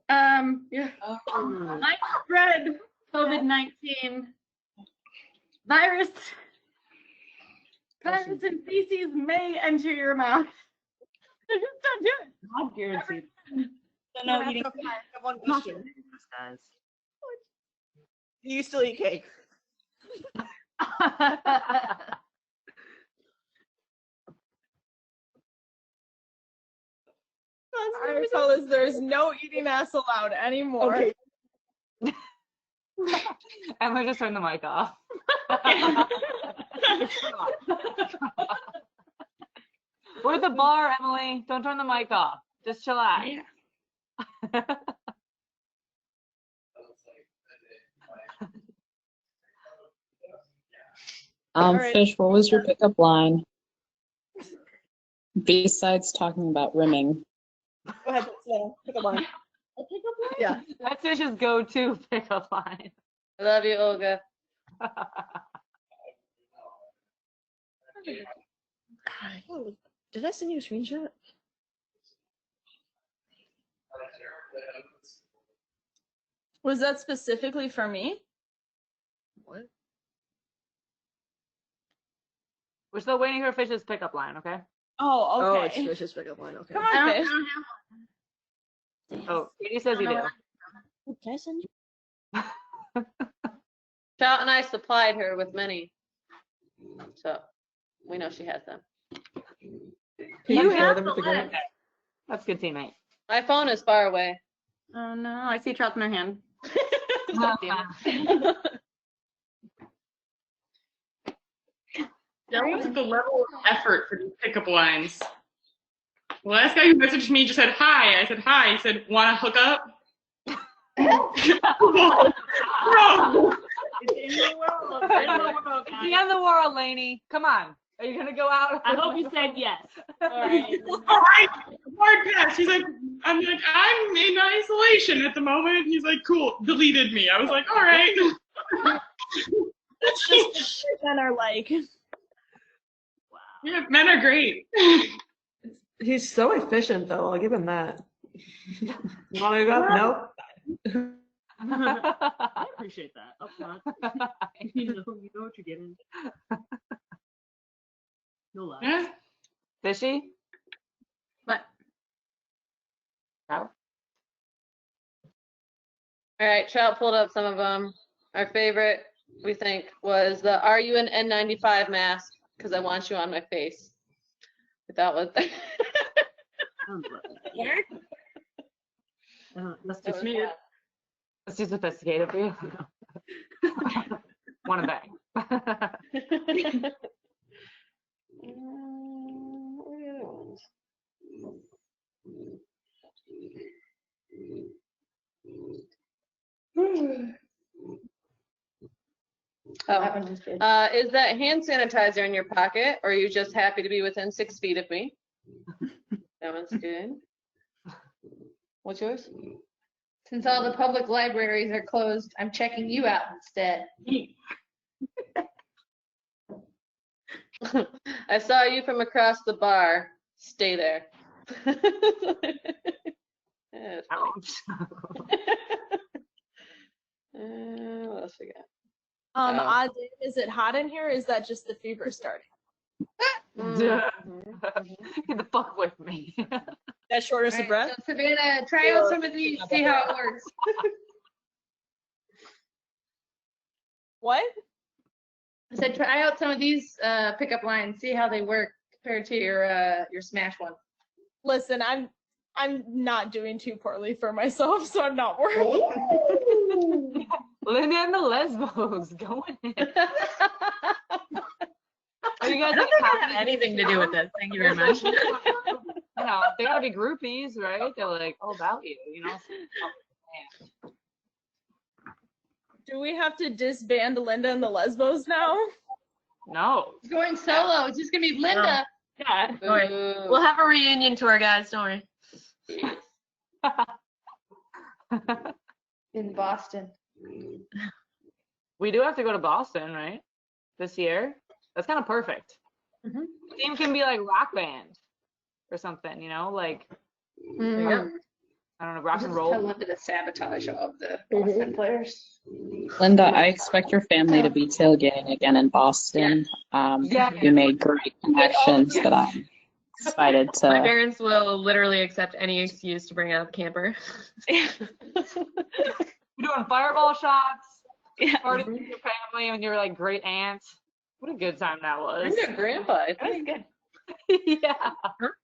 widespread COVID-19 virus and feces may enter your mouth. Just don't do it. Not guaranteed. So no eating. I have one question. Guys. Do you still eat cake? Our fellas, there's no eating ass allowed anymore. Okay. Emma just turned the mic off. We're at the bar, Emily. Don't turn the mic off. Just chill out. Alright. Fish, what was your pickup line? Besides talking about rimming. Go ahead, pick up line. Yeah. That's Fish's go-to pickup line. I love you, Olga. Oh, did I send you a screenshot? Was that specifically for me? What? We're still waiting for Fish's pickup line, okay? Oh, okay. Oh, it's Fish's pickup line. Okay. Come on, Fish. Oh, Katie says you do. Can I send you? Trout and I supplied her with many, so we know she has them. You have them the with the list. That's good teammate. My phone is far away. Oh no, I see Trout in her hand. That was the level of effort for these pickup lines. The last guy who messaged me just said hi. I said hi. He said, "Want to hook up?" Bro. It's the end of the world, Lainey. Come on. Are you gonna go out? I hope you said yes. All right. Hard pass. He's like, I'm in isolation at the moment. He's like, cool. Deleted me. I was like, all right. That's just what men are like. Yeah, men are great. He's so efficient, though. I'll give him that. You want to go? Nope. I appreciate that. Up front. You know what you're getting. No lie. Yeah. Fishy? What? Trout? All right, Trout pulled up some of them. Our favorite, we think, was the "Are you an N95 mask? Because I want you on my face." That was. That's That just was me. bad. That's too sophisticated for you. Want to bang. What are the other ones? Is that hand sanitizer in your pocket, or are you just happy to be within 6 feet of me? That one's good. What's yours? Since all the public libraries are closed, I'm checking you out instead. I saw you from across the bar. Stay there. That's funny. What else we got? Odd, is it hot in here? Or is that just the fever starting? Get the fuck with me. That shortness of breath. So Savannah, try out some of these, see how it works. What? I said try out some of these pickup lines, see how they work compared to your smash one. Listen, I'm not doing too poorly for myself, so I'm not worried. Linda and the Lesbos going in. Are you guys I don't think I have anything to do with this. Thank you very much. You know, they gotta be groupies, right? They're like all about you, you know. Do we have to disband Linda and the Lesbos now? No. It's going solo. It's just gonna be Linda. Yeah. Don't worry. We'll have a reunion tour, guys. Don't worry. In Boston. We do have to go to Boston, right? This year. That's kind of perfect. Mm-hmm. The team can be like rock band or something, you know, like I don't know, rock and roll. Tell Linda to sabotage all of the Boston players. Linda, I expect your family to be tailgating again in Boston. You made great connections that I'm excited to. My parents will literally accept any excuse to bring out the camper. We're doing fireball shots. Party with your family and your like great aunt. What a good time that was. And your grandpa. That was good. Yeah.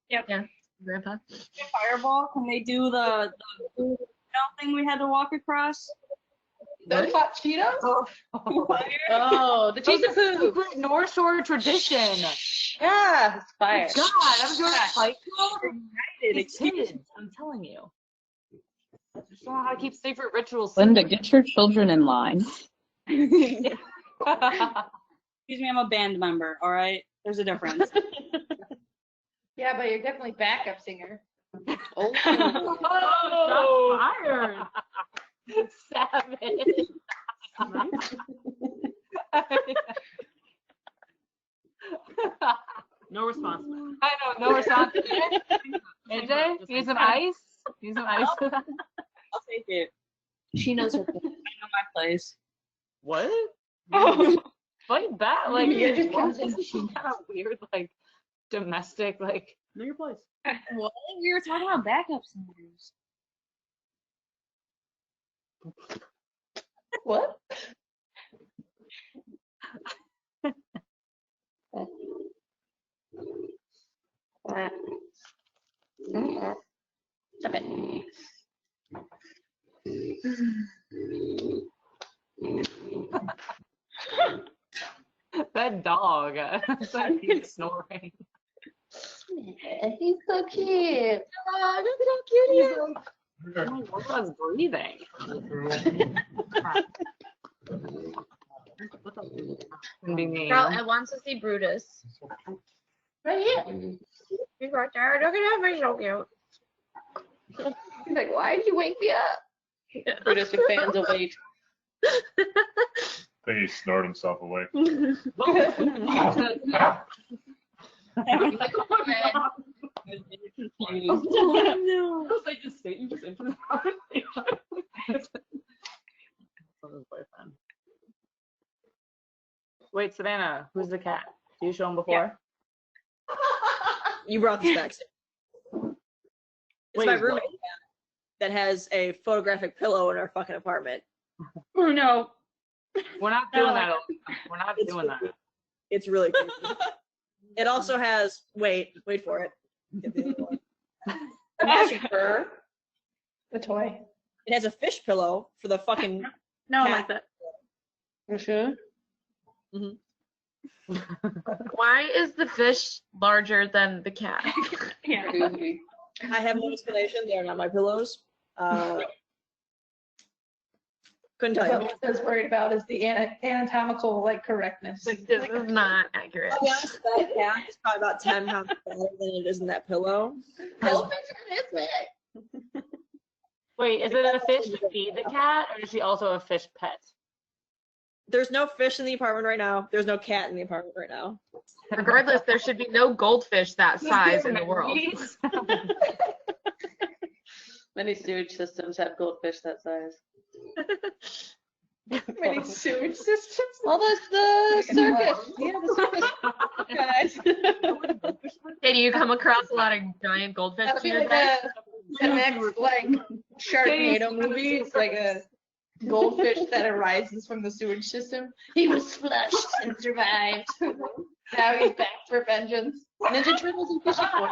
Yeah. Grandpa. Fireball? Can they do the thing we had to walk across? The hot Cheetos? Oh, the cheese and food. Secret North Shore tradition. Yeah, it's fire. God, I was doing that fight club. These kids, I'm telling you. I just don't know how to keep secret rituals. Linda, get your children in line. Excuse me, I'm a band member, all right? There's a difference. Yeah, but you're definitely backup singer. Oh, Fired. Savage. No response. I know, no response. AJ, you need some ice? You need some ice? I'll take it. She knows her place. I know my place. What? Oh. Fight back? Like, You're just what? This is kind of weird, like, domestic, like. Know your place. What? We were talking about backup singers. What? Stop it. That dog. He's snoring. He's so cute. Oh, look at how cute he is. Oh my God, that's breathing. Be mean. Girl, I want to see Brutus. Right here. He's right there. Look at him. He's so cute. He's like, why did you wake me up? Brutus, your fans will wait. I think he snored himself away. Like, oh, man. Was like the state you just implemented? Wait, Savannah, who's the cat? Did you show him before? You brought this back. It's Wait, my what? roommate that has a photographic pillow in our fucking apartment. Bruno. We're not doing that. We're not doing that. It's really cool. It also has, wait for it. Fur. The toy. It has a fish pillow for the fucking. No, I cat. like that. You sure? Mhm. Why is the fish larger than the cat? Yeah. I have no explanation. They are not my pillows. Couldn't tell What you. I was worried about is the anatomical correctness. This is not accurate. I'll be honest, that cat is probably about 10 pounds better than it is in that pillow. Elephants are this big. Wait, is it a fish to feed the cat, or is she also a fish pet? There's no fish in the apartment right now. There's no cat in the apartment right now. Regardless, there should be no goldfish that size in the world. Many sewage systems have goldfish that size. Many sewage systems. Well, there's the circus. Yeah, the circus guys. Hey, do you come across a lot of giant goldfish? That'll be in your like day? the next like Sharknado movie. It's like a goldfish that arises from the sewage system. He was flushed and survived. Now he's back for vengeance. Ninja Turtles and Fishing Boy.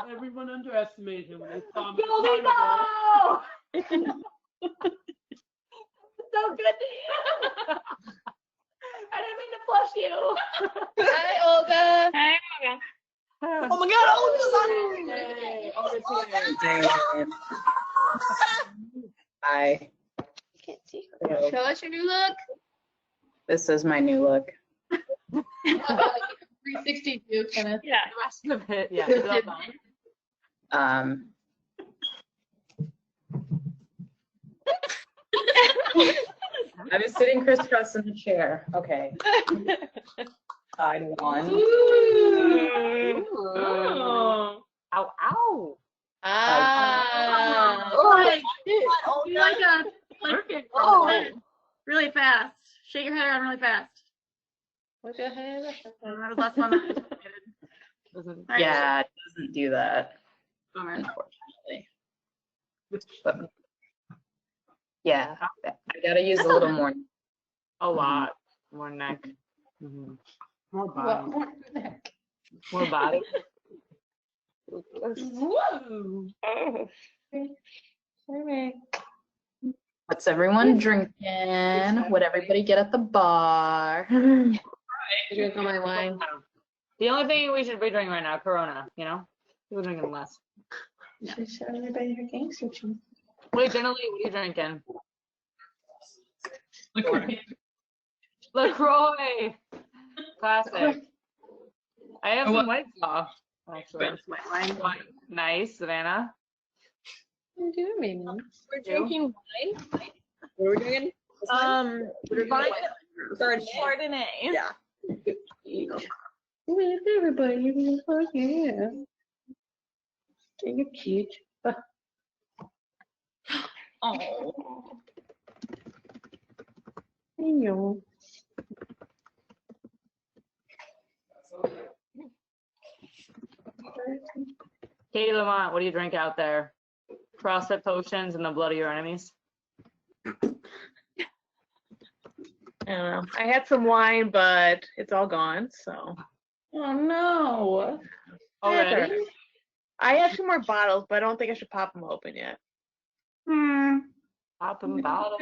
Everyone underestimated him when they saw him. Goldie, no! So good to you. I didn't mean to flush you. Hi, Olga. Hey, Olga. Oh my God! Hi. Can't see. Hello. Show us your new look. This is my new look. 360 view, Kenneth. Yeah. The rest of it, yeah. I was sitting crisscross in the chair. Okay. Side one. Ooh. Ow, ow. Ah. Oh, you like a really fast. Shake your head around really fast. Look ahead. That was less fun than I anticipated. Right. Yeah, it doesn't do that, Bummer. unfortunately. But, yeah, I gotta use a little more. A lot more neck. Mhm. More What body. more neck? More body. Whoa. Oh. Okay. What's everyone drinking? What everybody get at the bar? Drink all my wine. The only thing we should be drinking right now, Corona, you know? People drinking less. Should show everybody her gangster cheese. Wait, generally, what are you drinking? LaCroix. LaCroix! Classic. I have Oh, some White Claw, actually. White wine. Nice, Savannah. You do, maybe. We're drinking wine. What are we drinking? Wine. Chardonnay. Yeah. With everybody, oh yeah. You're cute. Oh. I know. Katie Lamont, what do you drink out there? CrossFit potions and the blood of your enemies? I don't know. I had some wine, but it's all gone, so. Oh no. Already? I have 2 more bottles, but I don't think I should pop them open yet. Pop them bottles.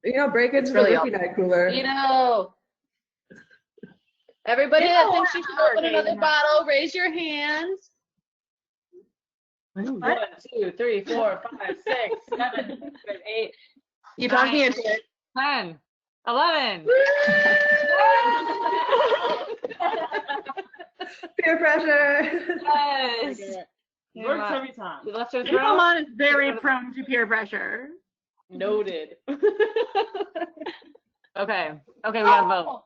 You know, break into really the Wiki Night cooler. You know. Everybody that thinks you should open another bottle, raise your hands. 1, 2, 3, 4, 5, 6, 7, 8. You talked me into it. 10, 11. Peer pressure. Yes. Works every time. You left your Come throat? on, is very prone to peer pressure. Noted. Okay. Okay, we gotta vote.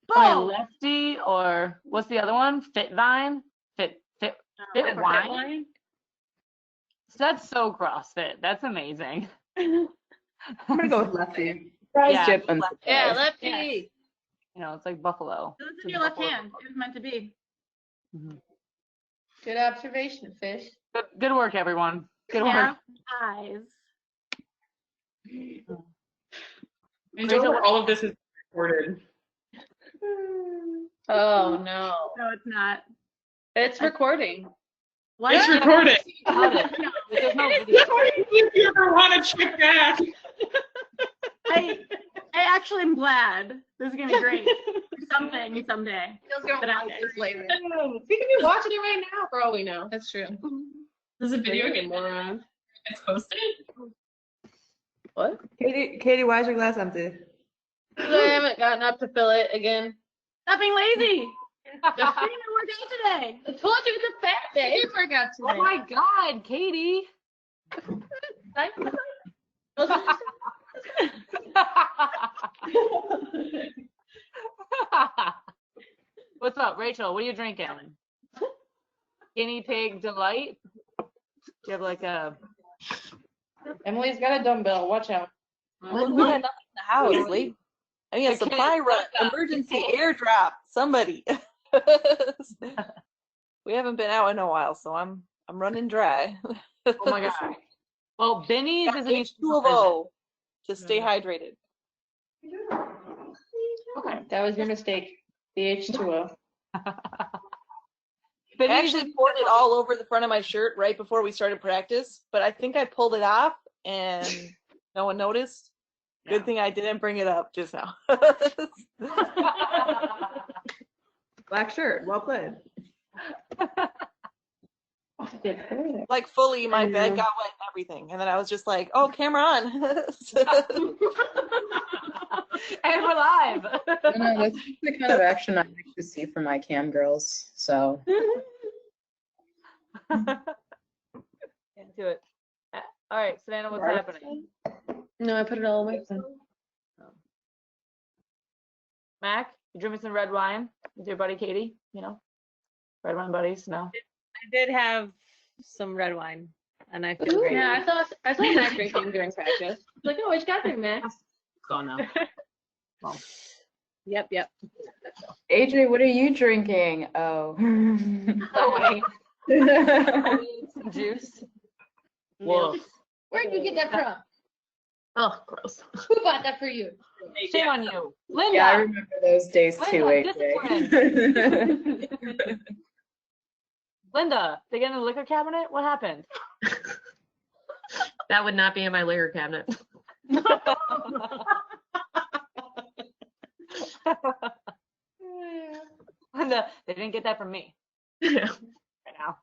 Okay, Lefty or what's the other one? Fitvine? Fit wine? That's so CrossFit. That's amazing. I'm gonna go with Lefty. Yeah, Yeah, Lefty. Yes. You know, it's like buffalo. It was in your left hand. It was meant to be. Good observation, Fish. Good work, everyone. Good work. Yeah. Eyes. And over all of this is recorded. Oh no. No, it's not. It's recording. What? It's recorded. There's no video. If you ever want to check that. I actually am glad. This is gonna be great. Something someday. Feels gonna But I- watch this later. We could be watching it right now for all we know. That's true. There's a video game moron. It's posted. What? Katie, why is your glass empty? I haven't gotten up to fill it again. Stop being lazy. I didn't work out today. I told you it's a fat day. I did work out today. Oh my God, Katie. What's up, Rachel? What are you drinking? Guinea Pig Delight? Do you have like a... Emily's got a dumbbell. Watch out. We got nothing in the house. Leave. I need a supply run, emergency airdrop, somebody. We haven't been out in a while, so I'm running dry. Oh my god. Well, Benny's is an H2O to stay hydrated. Okay, that was your mistake. The H2O. I actually poured it all over the front of my shirt right before we started practice, but I think I pulled it off and no one noticed. Good thing I didn't bring it up just now. Black shirt, well played. Like fully, my bed got wet and everything, and then I was just like, "Oh, camera on!" And we're live. No, that's the kind of action I like to see from my cam girls. So. Into it. All right, Savannah, what's happening? No, I put it all away. Mac, you drinking some red wine with your buddy Katie? You know, red wine buddies. No. I did have some red wine, and I feel great. Yeah, I saw Mac drinking during practice. Like, oh, what you got there, Mac? Go now. Yep. AJ, what are you drinking? Oh. Oh, Some juice. Whoa. Where'd you get that from? Oh, gross. Who bought that for you? Shame on you, Linda. Yeah, I remember those days too, AJ. Linda, they get in the liquor cabinet? What happened? That would not be in my liquor cabinet. Linda, they didn't get that from me. Right now.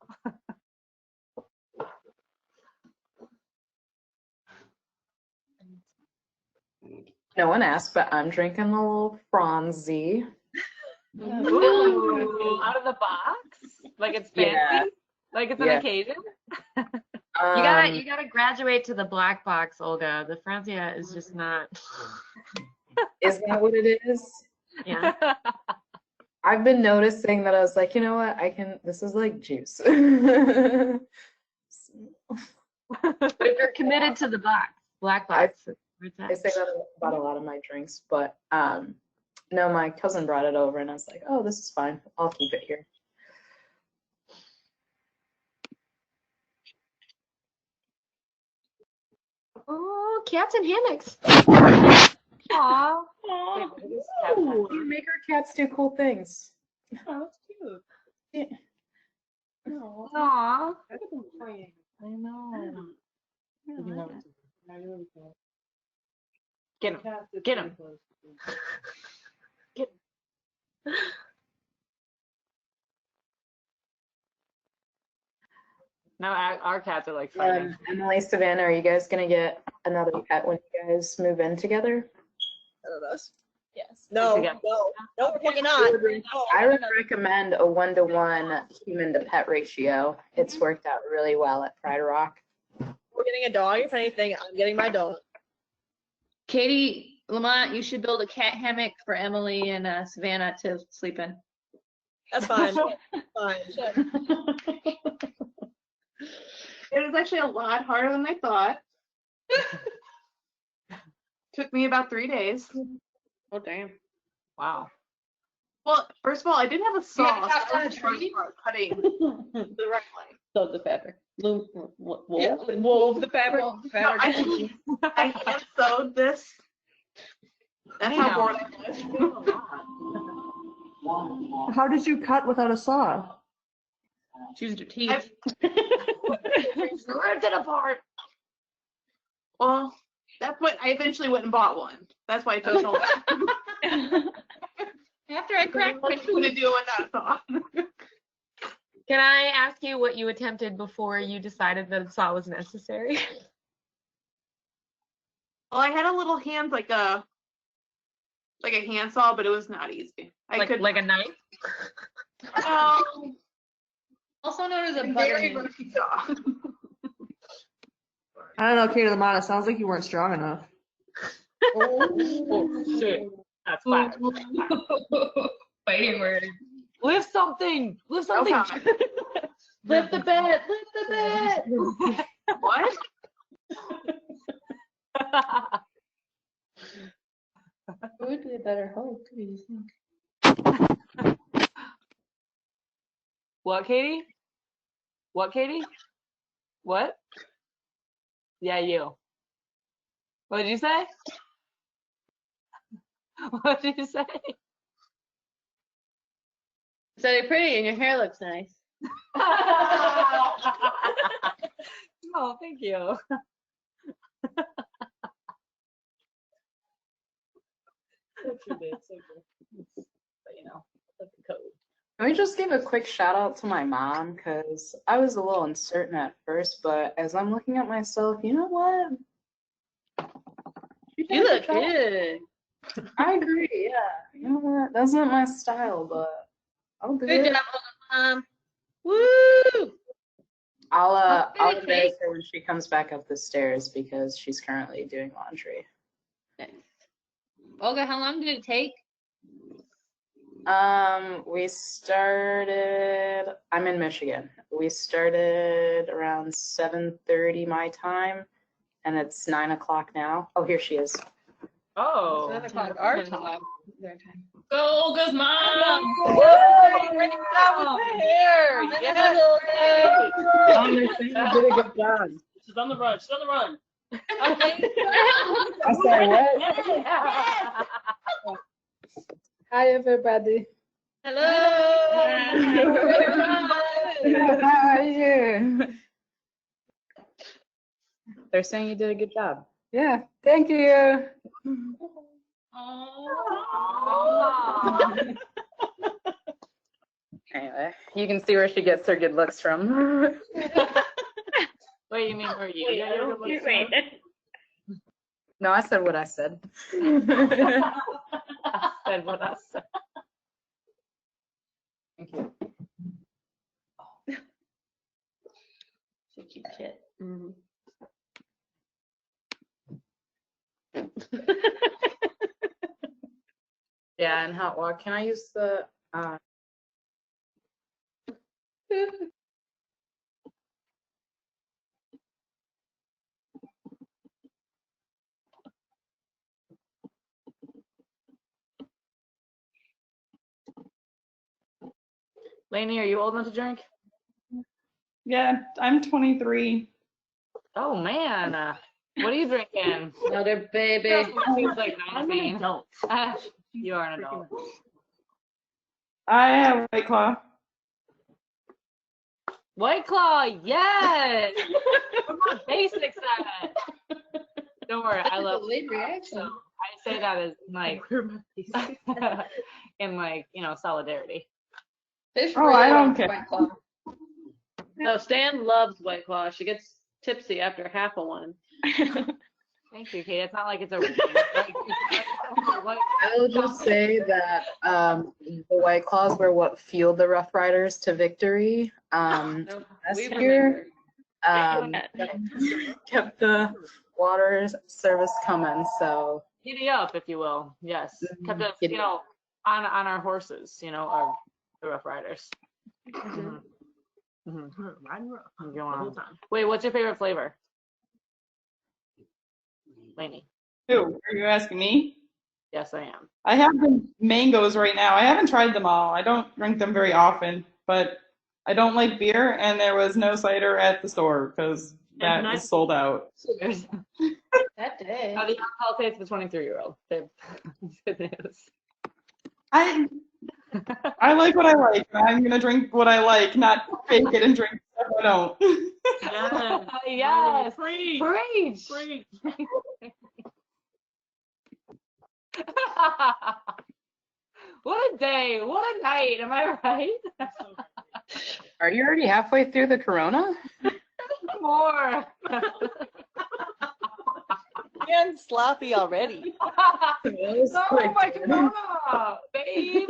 No one asked, but I'm drinking a little Franzi. Ooh, out of the box? Like it's fancy? Yeah. Like it's an Yeah. occasion? You gotta graduate to the black box, Olga. The Francia is just not. Is that what it is? Yeah. I've been noticing that I was like, you know what? This is like juice. If But you're committed to the black box. I say that about a lot of my drinks, but no, my cousin brought it over and I was like, oh, this is fine. I'll keep it here. Oh, cats and hammocks. Aww. You make our cats do cool things. Oh, that's cute. Yeah. Aww. I know. Get him. Get him. Get him. No, our cats are like fighting. Emily, Savannah, are you guys gonna get another pet when you guys move in together? Yes. No, we're fucking not. I would recommend a 1-to-1 human to pet ratio. It's worked out really well at Pride Rock. We're getting a dog. If anything, I'm getting my dog. Katie Lamont, you should build a cat hammock for Emily and Savannah to sleep in. That's fine. Fine. It was actually a lot harder than I thought. Took me about 3 days. Oh, damn. Wow. Well, first of all, I didn't have a saw. Yeah, So I was cutting the right way. So the fabric. Wove the fabric. No, I hand sewed this. That's how bored I was. How did you cut without a saw? She used her teeth. Ripped it apart. Well, that's what I eventually went and bought one. That's why it took so long. After I cracked What you gonna do without a saw? Can I ask you what you attempted before you decided that a saw was necessary? Well, I had a little hand like a handsaw, but it was not easy. Like a knife? Also known as a very butter. rusty saw. I don't know, Katie Lamont, it sounds like you weren't strong enough. Oh, shit. That's fine. Fighting word. Lift something. Lift something. Lift the bed. Lift the bed. What? Who did Probably a better Hulk. What do you think? What, Katie? What, Katie? What? Yeah, you. What did you say? What did you say? So you're pretty and your hair looks nice. Oh, thank you. So true. But you know, that's the code. Can we just give a quick shout out to my mom? Because I was a little uncertain at first, but as I'm looking at myself, you know what? You look good. I agree, yeah. You know what? That's not my style, but I'll do Good it. job, Mom. Woo! I'll Pretty embarrass cake. her when she comes back up the stairs because she's currently doing laundry. Olga, how long did it take? We started, I'm in Michigan. We started around 7:30 my time, and it's 9 o'clock now. Oh, here she is. Oh. 7 o'clock our time. Go, Olga's mom! Great job with the hair! Yes! You did a good job. She's on the run. She's on the run. I'm sorry, what? Hi, everybody. Hello! How are you? They're saying you did a good job. Yeah, thank you. Anyway, you can see where she gets her good looks from. Wait, you mean where you get your good looks from? No, I said what I said. I said what I said. Thank you. She's a cute kid. Yeah, and hot water. Can I use the Lainey, are you old enough to drink? Yeah, I'm 23. Oh man, what are you drinking? Another baby. Seems like I'm 19. an adult. You are an adult. I have White Claw. White Claw, yes. What about basics at? Don't worry, I love Late reaction. So I say that as like in like, you know, solidarity. Fish Oh, I don't likes care. White Claw. No, Stan loves White Claw. She gets tipsy after half of one. Thank you, Kate. It's not like it's a like, I will just say that the White Claws were what fueled the Rough Riders to victory No, last we year. remember. Kept the water service coming, so giddy up, if you will. Yes, kept us, Giddy you know, on our horses. You know, our the Rough Riders. Riding rough Go the on. whole time. Wait, what's your favorite flavor? Lainey. Who? Are you asking me? Yes, I am. I have the mangoes right now. I haven't tried them all. I don't drink them very often, but I don't like beer, and there was no cider at the store because that And was sold out. That day. How the alcohol tastes for 23-year-old. Good news. I like what I like. I'm gonna drink what I like, not fake it and drink stuff I don't. Yes. Preach. Preach. Preach. What a day. What a night. Am I right? are you already halfway through the Corona? More. And sloppy already. Oh my God, babe.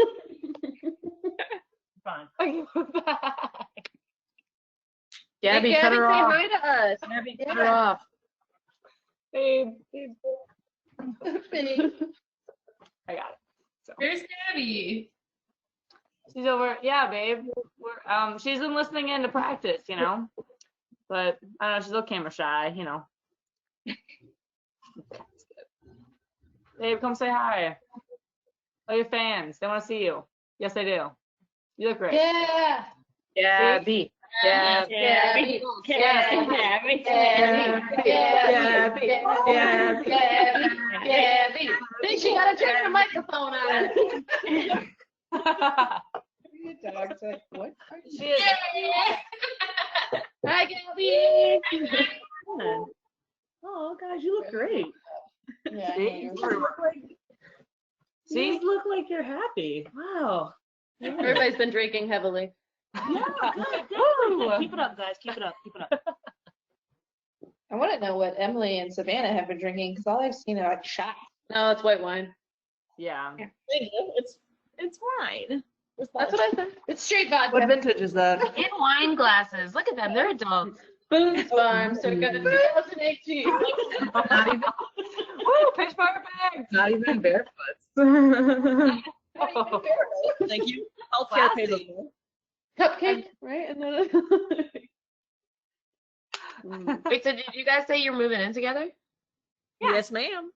Fine. Gabby, Hey, cut Gabby, her say off. hi to us. Gabby, cut her off. Babe. Finny. I got it. So. Where's Gabby? She's over. Yeah, babe. She's been listening in to practice, you know. But I don't know. She's a little camera shy, you know. Babe, come say hi. Oh, your fans. They want to see you. Yes, they do. You look great. Yeah. Gabby. Yeah. Gabby. Gabby. Think she gotta turn her microphone on. Dog's like, what? Hi, Gabby. Oh gosh, you look great. Yeah. You look like, you just look like you're happy. Wow. Everybody's been drinking heavily. Yeah, good. Keep it up, guys. Keep it up. Keep it up. I want to know what Emily and Savannah have been drinking because all I've seen are like shots. No, it's white wine. Yeah. It's wine. That's what I said. It's straight vodka. What vintage is that? In wine glasses. Look at them. They're adults. Boone's Farm, circa 2018. Not even, Woo, pitch fire bags. not even barefoot. Thank you. Healthcare pays us more. Cupcake, right? And then Wait, so did you guys say you're moving in together? Yes, ma'am.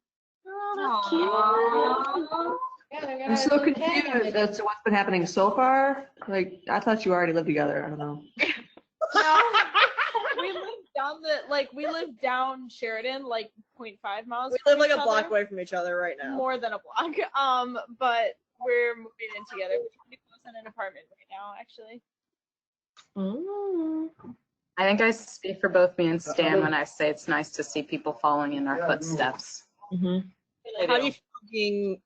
I'm so confused as to what's been happening so far. Like, I thought you already lived together. I don't know. No, we live down Sheridan, like 0.5 miles. We live like a block away from each other right now. More than a block. But we're moving in together. We're trying to close on an apartment right now, actually. I think I speak for both me and Stan when I say it's nice to see people following in our footsteps. How do you feel being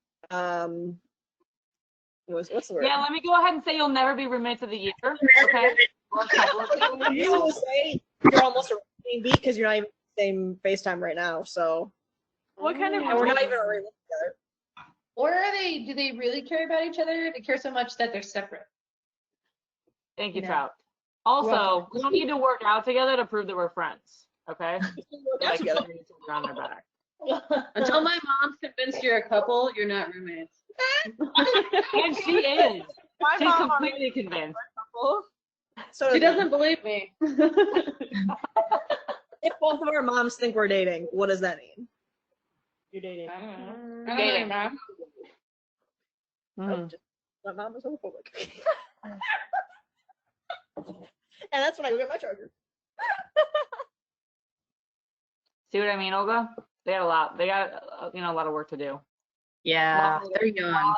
what's the word? Yeah, let me go ahead and say you'll never be roommates of the year. Okay. You will say you're almost a rooming beat because you're not even in the same FaceTime right now. So What kind of? and we're not even already living together. Or are they? Do they really care about each other? They care so much that they're separate. Thank you, No. Trout. Also, we don't need to work out together to prove that we're friends. Okay. Out together. On their back. until my mom's convinced you're a couple, you're not roommates. And she is. My She's mom completely convinced. So She doesn't believe me. If both of our moms think we're dating, what does that mean? You're dating. I don't know your mom. My mom is homophobic. And that's when I go get my charger. See what I mean, Olga? They got a lot. They got a lot of work to do. Yeah, they're young.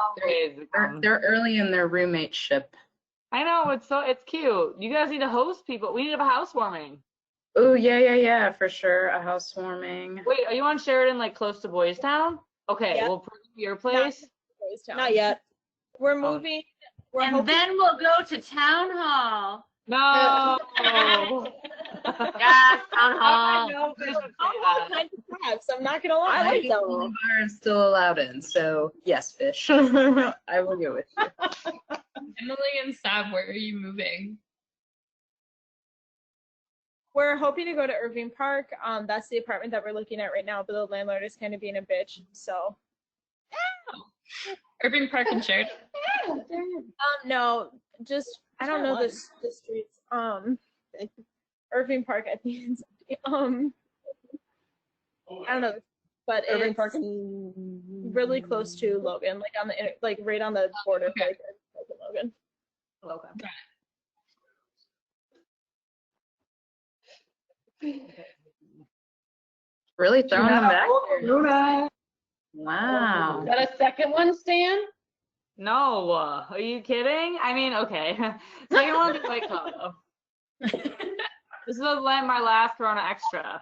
They're early in their roommateship. I know, it's cute. You guys need to host people. We need to have a housewarming. Oh, yeah, for sure. A housewarming. Wait, are you on Sheridan, like close to Boys Town? Okay, Yeah. we'll put your place. Not yet. We're moving. And then we'll go to town hall. No. Yes, town hall. So I'm not gonna lie. I like that one. Bar is still allowed in, so yes, Fish. I will go with you. Emily and Sav, where are you moving? We're hoping to go to Irving Park. That's the apartment that we're looking at right now, but the landlord is kind of being a bitch. So. Irving Park and Sheridan? No, just I don't know the streets. Irving Park, I think it's I don't know, but Irving it's Park and really close to Logan, like on the like right on the border, like Logan. Okay. Really throwing them back there. Wow. Is that a second one, Stan? No, are you kidding? I mean, okay. Second one's a White Claw, though. This is my last Corona Extra.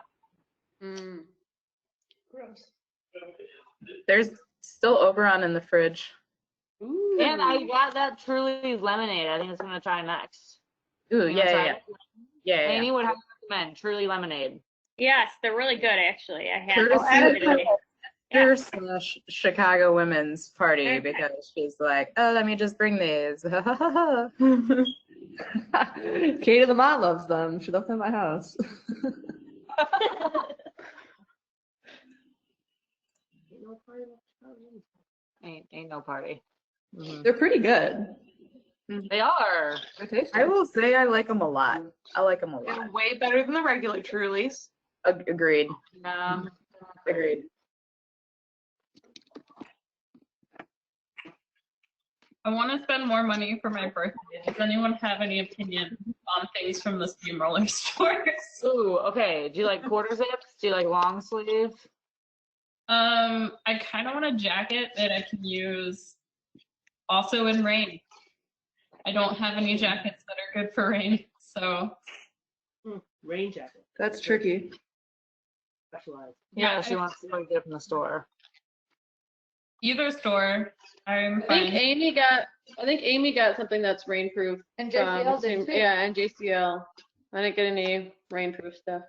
Gross. There's still Oberon in the fridge. Ooh. And I got that Truly lemonade. I think it's gonna try next. Ooh, You wanna try yeah. it? Yeah. Amy would have to recommend Truly lemonade. Yes, they're really good, actually. I had Courtesy slash Chicago Women's Party because she's like, oh, let me just bring these. Katie the mom loves them. She left them at my house. Ain't no party. They're pretty good. They are. They're tasty. I will say I like them a lot. I like them a lot. They're way better than the regular Trulies. Agreed. Um, Agreed. I want to spend more money for my birthday. Does anyone have any opinion on things from the steamroller stores? Ooh, okay. Do you like quarter zips? Do you like long sleeve? I kind of want a jacket that I can use also in rain. I don't have any jackets that are good for rain, so. Rain jacket. That's tricky. Specialized. Yeah, she wants to go get it from the store. Either store, I'm I fine. think Amy got something that's rainproof. And from JCL did too. Yeah, and JCL. I didn't get any rainproof stuff.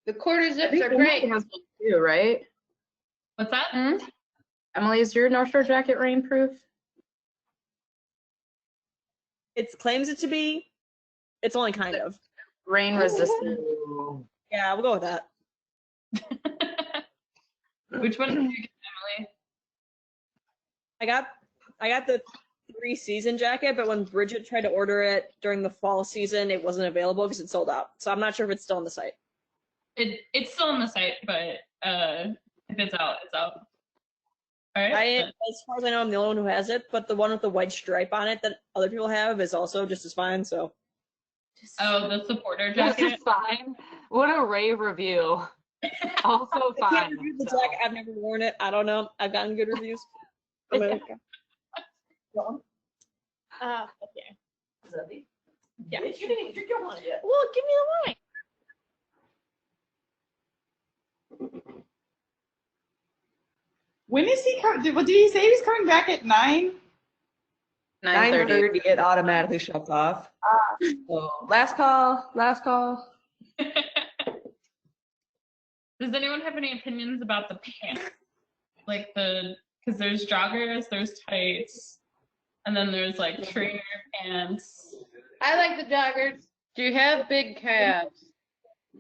The quarter I zips think are Emily great. has one too, right? What's that? Emily, is your North Shore jacket rainproof? It claims it to be. It's only kind of. Rain resistant. Yeah, we'll go with that. Which one did you get, Emily? I got the 3-season jacket, but when Bridget tried to order it during the fall season, it wasn't available because it sold out. So I'm not sure if it's still on the site. It's still on the site, but if it's out, it's out. All right. As far as I know, I'm the only one who has it, but the one with the white stripe on it that other people have is also just as fine. So. Oh, the supporter Just jacket. as fine. What a rave review. Also I fine. can't review the jacket. I've never worn it. I don't know. I've gotten good reviews. Okay. Okay. Yeah. You didn't even drink your wine yet. Well, give me the wine. When is he coming? Did he say he's coming back at 9? 9:30, it automatically shuts off. So, last call. Does anyone have any opinions about the pants? Like because there's joggers, there's tights, and then there's like trainer pants. I like the joggers. Do you have big calves?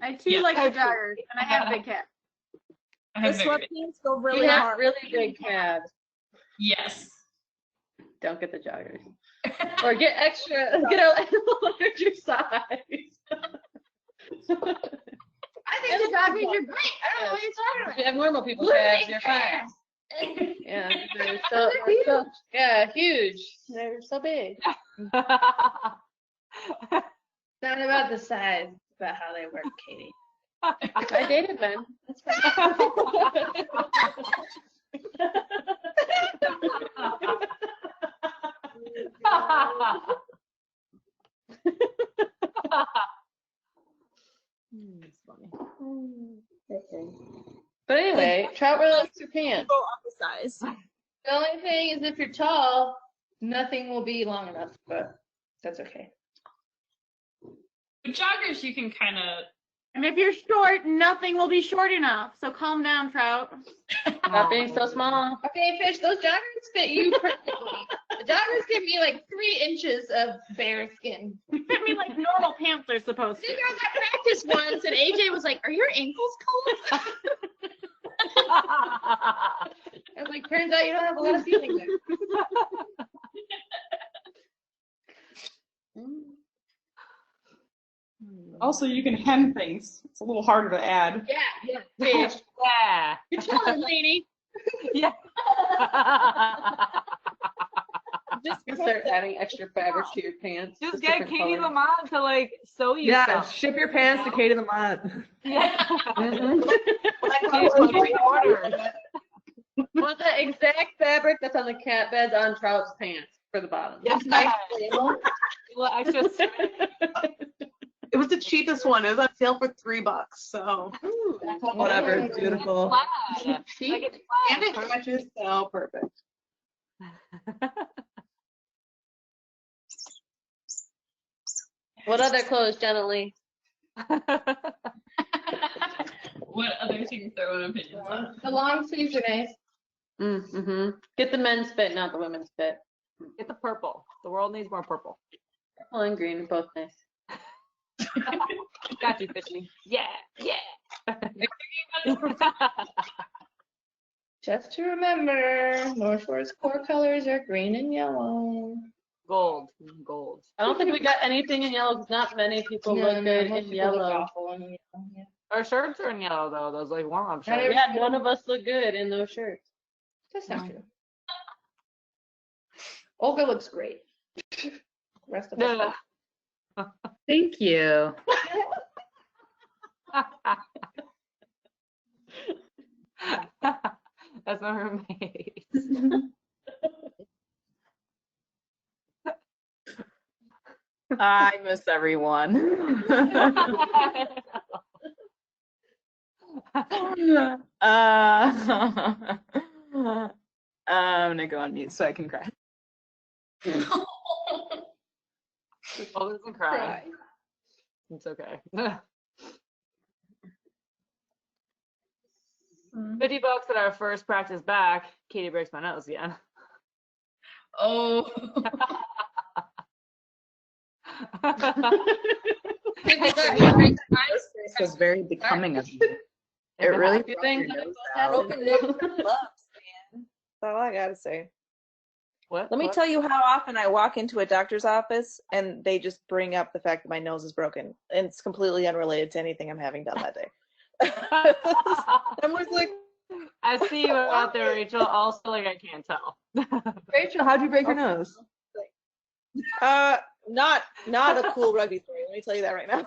I too like the joggers, and I have big calves. I The have very sweatpants go really You have hard. really big calves. Yes. Don't get the joggers. Or get a larger size. I think the joggers are great. I don't know what you're talking about. If you have normal people's Look calves, at you're their fine. Yeah, they're They're so yeah, huge. They're so big. It's not about the size, it's about how they work, Katie. I dated men. That's It's funny. But anyway, Trout really likes your pants. Go up the size. The only thing is if you're tall, nothing will be long enough, but that's okay. With joggers, you can kind of. And if you're short, nothing will be short enough. So calm down, Trout. Stop being so small. Okay, Fish, those joggers fit you perfectly. The joggers give me like 3 inches of bare skin. Fit me like normal pants are supposed I to. think I was at practice once and AJ was like, "Are your ankles cold?" I was like, "Turns out you don't have a lot of feeling there." Also, you can hem things. It's a little harder to add. Yeah, Fish. Yeah. You're telling, lady. Yeah. Just start adding extra fabric to your pants. Just get different Katie colors. Lamont to like sew you Yeah, stuff. ship your pants to Katie Lamont. Yeah. Want the exact fabric that's on the cat beds on Trout's pants for the bottom. Yes. Nice. Well, extra. It was the cheapest one. It was on sale for $3. So Whatever, it's beautiful. Flat. cheap. Like it's And it flat. stretches so perfect. What other clothes, gently? What other things throw in opinions on? The long sleeves are nice. Mm-hmm. Get the men's fit, not the women's fit. Get the purple. The world needs more purple. Purple and green, both nice. Got you, Fishy. Yeah, yeah. Just to remember, North Shore's core colors are green and yellow. Gold. I don't think we got anything in yellow because not many people look good most in people yellow. look awful in yellow, yeah. Our shirts are in yellow though. Those like warm-up Yeah, shirts. none of us look good in those shirts. That's not true. Olga looks great. Rest of us. Thank you. That's my roommate. I miss everyone. I'm gonna go on mute so I can cry. Oh, doesn't cry. It's okay. $50 at our first practice back. Katie breaks my nose again. Oh. This was very becoming of you. It really You brought think your that nose both out. broken nose and lumps, man. That's all I gotta say. What? Let me tell you how often I walk into a doctor's office and they just bring up the fact that my nose is broken, and it's completely unrelated to anything I'm having done that day. I'm always like, I see you out there, Rachel. Also, like, I can't tell. Rachel, how'd you break your nose? not a cool rugby story. Let me tell you that right now.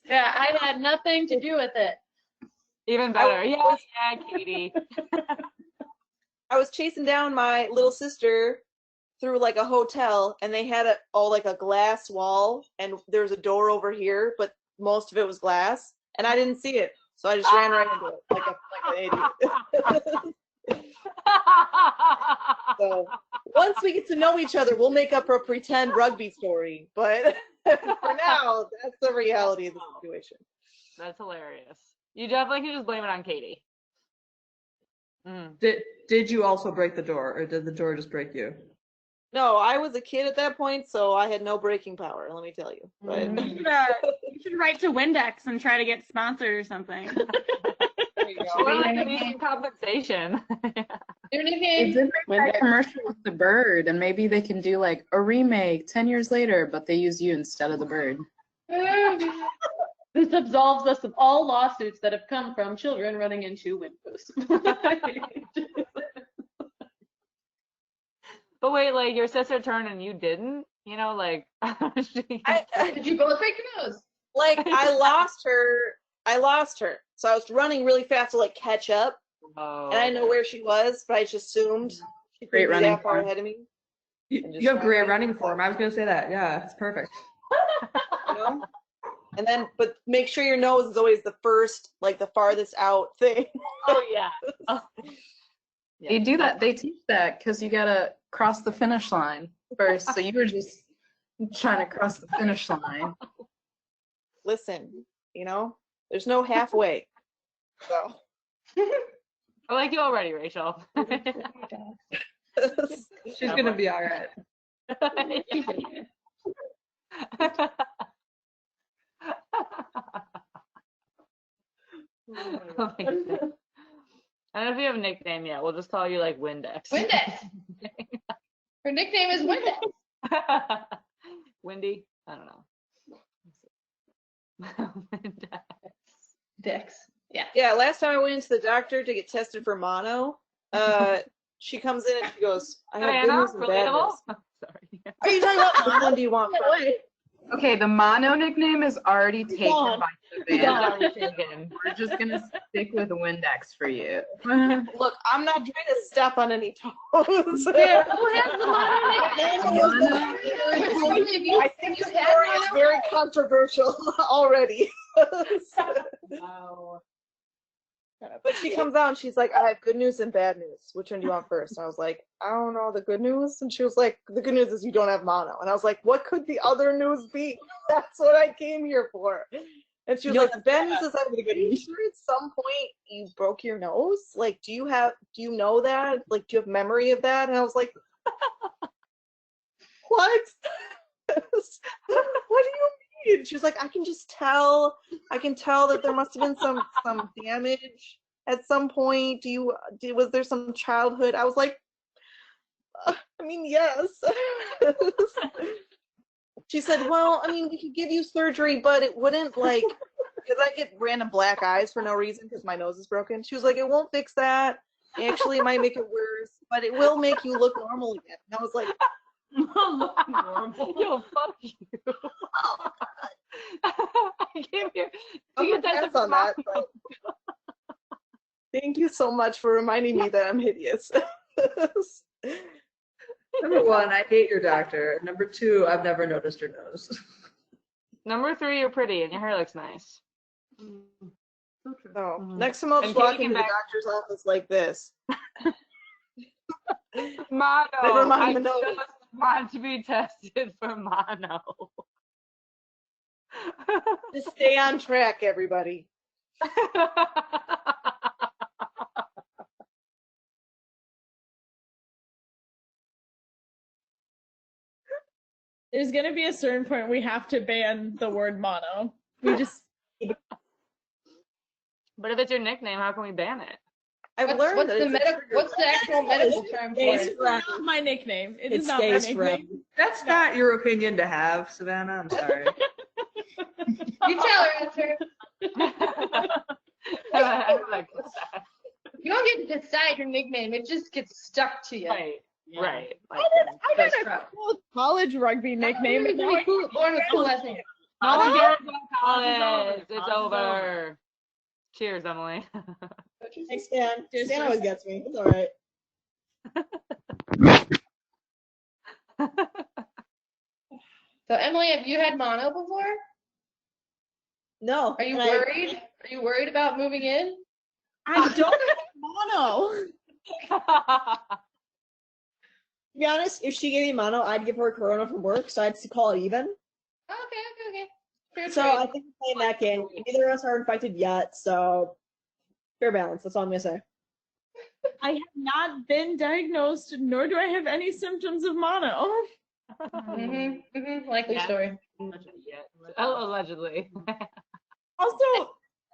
Yeah, I had nothing to do with it. Even better. Yeah, Katie. I was chasing down my little sister through like a hotel, and they had like a glass wall, and there's a door over here, but most of it was glass, and I didn't see it, so I just ran right into it like an idiot. So once we get to know each other, we'll make up a pretend rugby story, but for now, that's the reality of the situation. That's hilarious. You definitely can just blame it on Katie. Did you also break the door, or did the door just break you? No, I was a kid at that point, so I had no breaking power, let me tell you. But You should write to Windex and try to get sponsored or something. Or like a decent compensation. They did make that commercial with the bird, and maybe they can do like a remake 10 years later, but they use you instead of the bird. This absolves us of all lawsuits that have come from children running into windows. But wait, like your sister turned and you didn't? You know, like did you both break your nose? Like I lost her. So I was running really fast to like catch up. And I didn't know where she was, but I just assumed she Great couldn't be running that far form. ahead of me. You have great running form. I was gonna say that. Yeah, it's perfect. You know? And then, but make sure your nose is always the first, like the farthest out thing. Oh yeah. They do that. They teach that because you gotta cross the finish line first. So you were just trying to cross the finish line. Listen, you know, there's no halfway. So. I like you already, Rachel. She's gonna be all right. Oh my goodness. I don't know if you have a nickname yet. We'll just call you like Windex. Windex. Her nickname is Windex. Windy? I don't know. Dex. Yeah. Yeah, last time I went into the doctor to get tested for mono, she comes in and she goes, I have good news and bad news. Sorry. Are you talking about which one do you want? Okay, the mono nickname is already taken by Gone. Savannah. We're just gonna stick with Windex for you. Look, I'm not trying to step on any toes. Yeah, who has the mono nickname? I think your story is very controversial already. Wow. But she comes out and she's like, I have good news and bad news. Which one do you want first? And I was like, I don't know, the good news. And she was like, the good news is you don't have mono. And I was like, what could the other news be? That's what I came here for. And she was like, the bad news is I'm good. Are you sure at some point you broke your nose? Like, do you know that? Like, do you have memory of that? And I was like, what? What do you mean? She was like, I can tell that there must have been some damage at some point. Was there some childhood? I was like, I mean, yes. She said, well, I mean, we could give you surgery, but it wouldn't like, because I get random black eyes for no reason because my nose is broken. She was like, it won't fix that. Actually, it might make it worse, but it will make you look normal again. And I was like, look normal. Yo, fuck you. I came here to get that Pass on that, but thank you so much for reminding me that I'm hideous. Number 1, I hate your doctor. Number 2, I've never noticed your nose. Number 3, you're pretty and your hair looks nice. No. Next time I'll just walk into the doctor's office like this. Mono. Never mind I the nose. just want to be tested for mono. Just stay on track, everybody. There's gonna be a certain point we have to ban the word mono. We just. But if it's your nickname, how can we ban it? I've learned What's that the it's what's the actual medical term for It's it? not my nickname. It is It's not my gay nickname. scrub. That's not your opinion to have, Savannah. I'm sorry. You tell her, answer. You don't get to decide your nickname. It just gets stuck to you. Right. I did a cool college rugby nickname. Really, really cool. Born with cool last name. Not together to college. It's over. Cheers, Emily. Thanks, Stan. Stan always gets me. It's all right. So Emily, have you had mono before? No. Are you worried? Are you worried about moving in? I don't have mono. To be honest, if she gave me mono, I'd give her corona from work, so I'd call it even. Okay. Fair So trade. I think we're playing that game. Neither of us are infected yet, so fair balance. That's all I'm gonna say. I have not been diagnosed, nor do I have any symptoms of mono. Likely story. Allegedly. Also,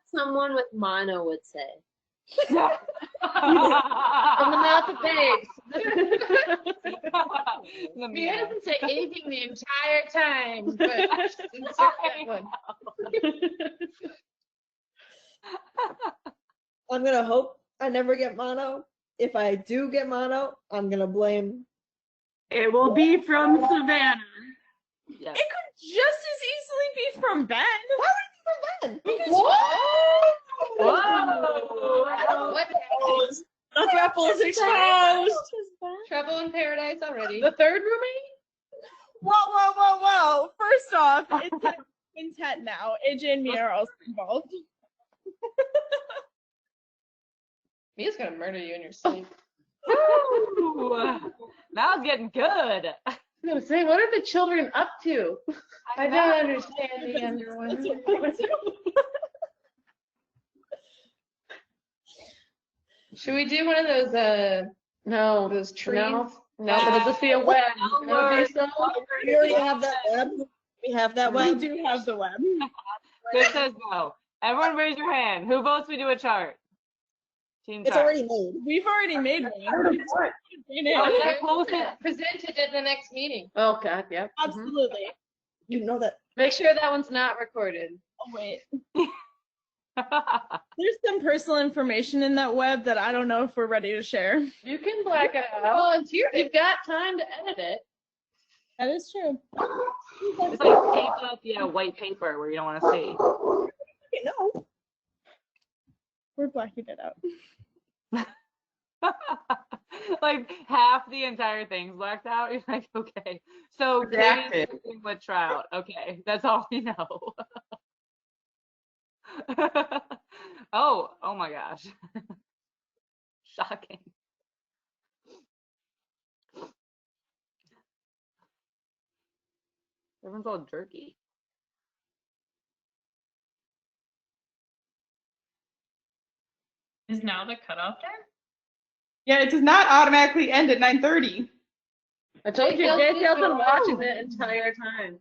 someone with mono would say. From the mouth of babes. He doesn't say anything the entire time, but insert that one. I'm gonna hope I never get mono. If I do get mono, I'm gonna blame. It will be from Savannah. Yeah. It could just as easily be from Ben. Why would it be from Ben? Whoa! What? The raffle is exposed. Trouble in paradise already. The third roommate? Whoa. First off, it's a quintet now. AJ and me are also involved. Mia's gonna murder you in your sleep. Ooh, now it's getting good. I was gonna say, what are the children up to? I don't understand the younger ones. Should we do one of those No. those trees? No, but it'll just be a web. It'll be so We already have that web. We have that We web. do have the web. This says no. Everyone raise your hand. Who votes we do a chart? Team It's chart. already made. We've already made one. Presented at the next meeting. Oh, God, yep. Absolutely. You know that. Make sure that one's not recorded. Oh, wait. There's some personal information in that web that I don't know if we're ready to share. You can black it out. Volunteer. You've got time to edit it. That is true. It's like tape up, white paper where you don't want to see. No. We're blacking it out. Like half the entire thing's blacked out. You're like, okay. So Katie's sleeping with Trout. Okay, that's all we know. Oh my gosh. Shocking. Everyone's all jerky. Is now the cutoff time? Yeah, it does not automatically end at 9:30. I told you, JTL's been watching the entire time.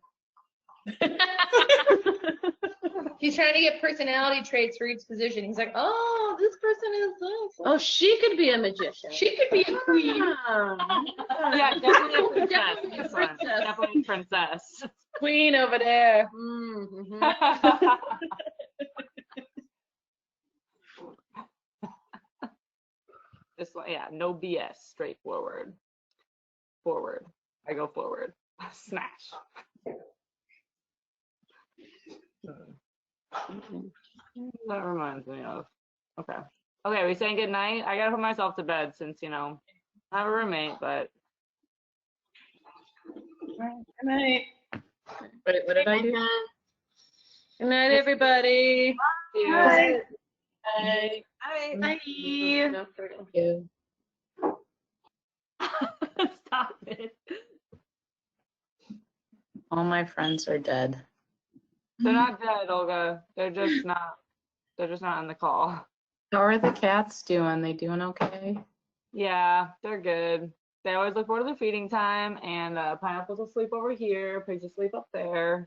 He's trying to get personality traits for each position. He's like, oh, this person is this. Oh, she could be a magician. She could be a queen. Yeah, definitely a princess. Definitely a This one. princess. Definitely a princess. Queen over there. Mm-hmm. This one, yeah, no BS, straightforward. Forward. I go forward. Snatch. That reminds me of. Okay. Okay, we saying good night. I gotta put myself to bed since, you know, I have a roommate, but. Good night. What did I do? Good night, everybody. Bye. Bye. Bye. Bye. No, Thank you. Stop it. All my friends are dead. They're not dead, Olga. They're just not on the call. How are the cats doing? They doing okay? Yeah, they're good. They always look forward to the feeding time, and Pineapple's asleep over here, Pig's asleep up there.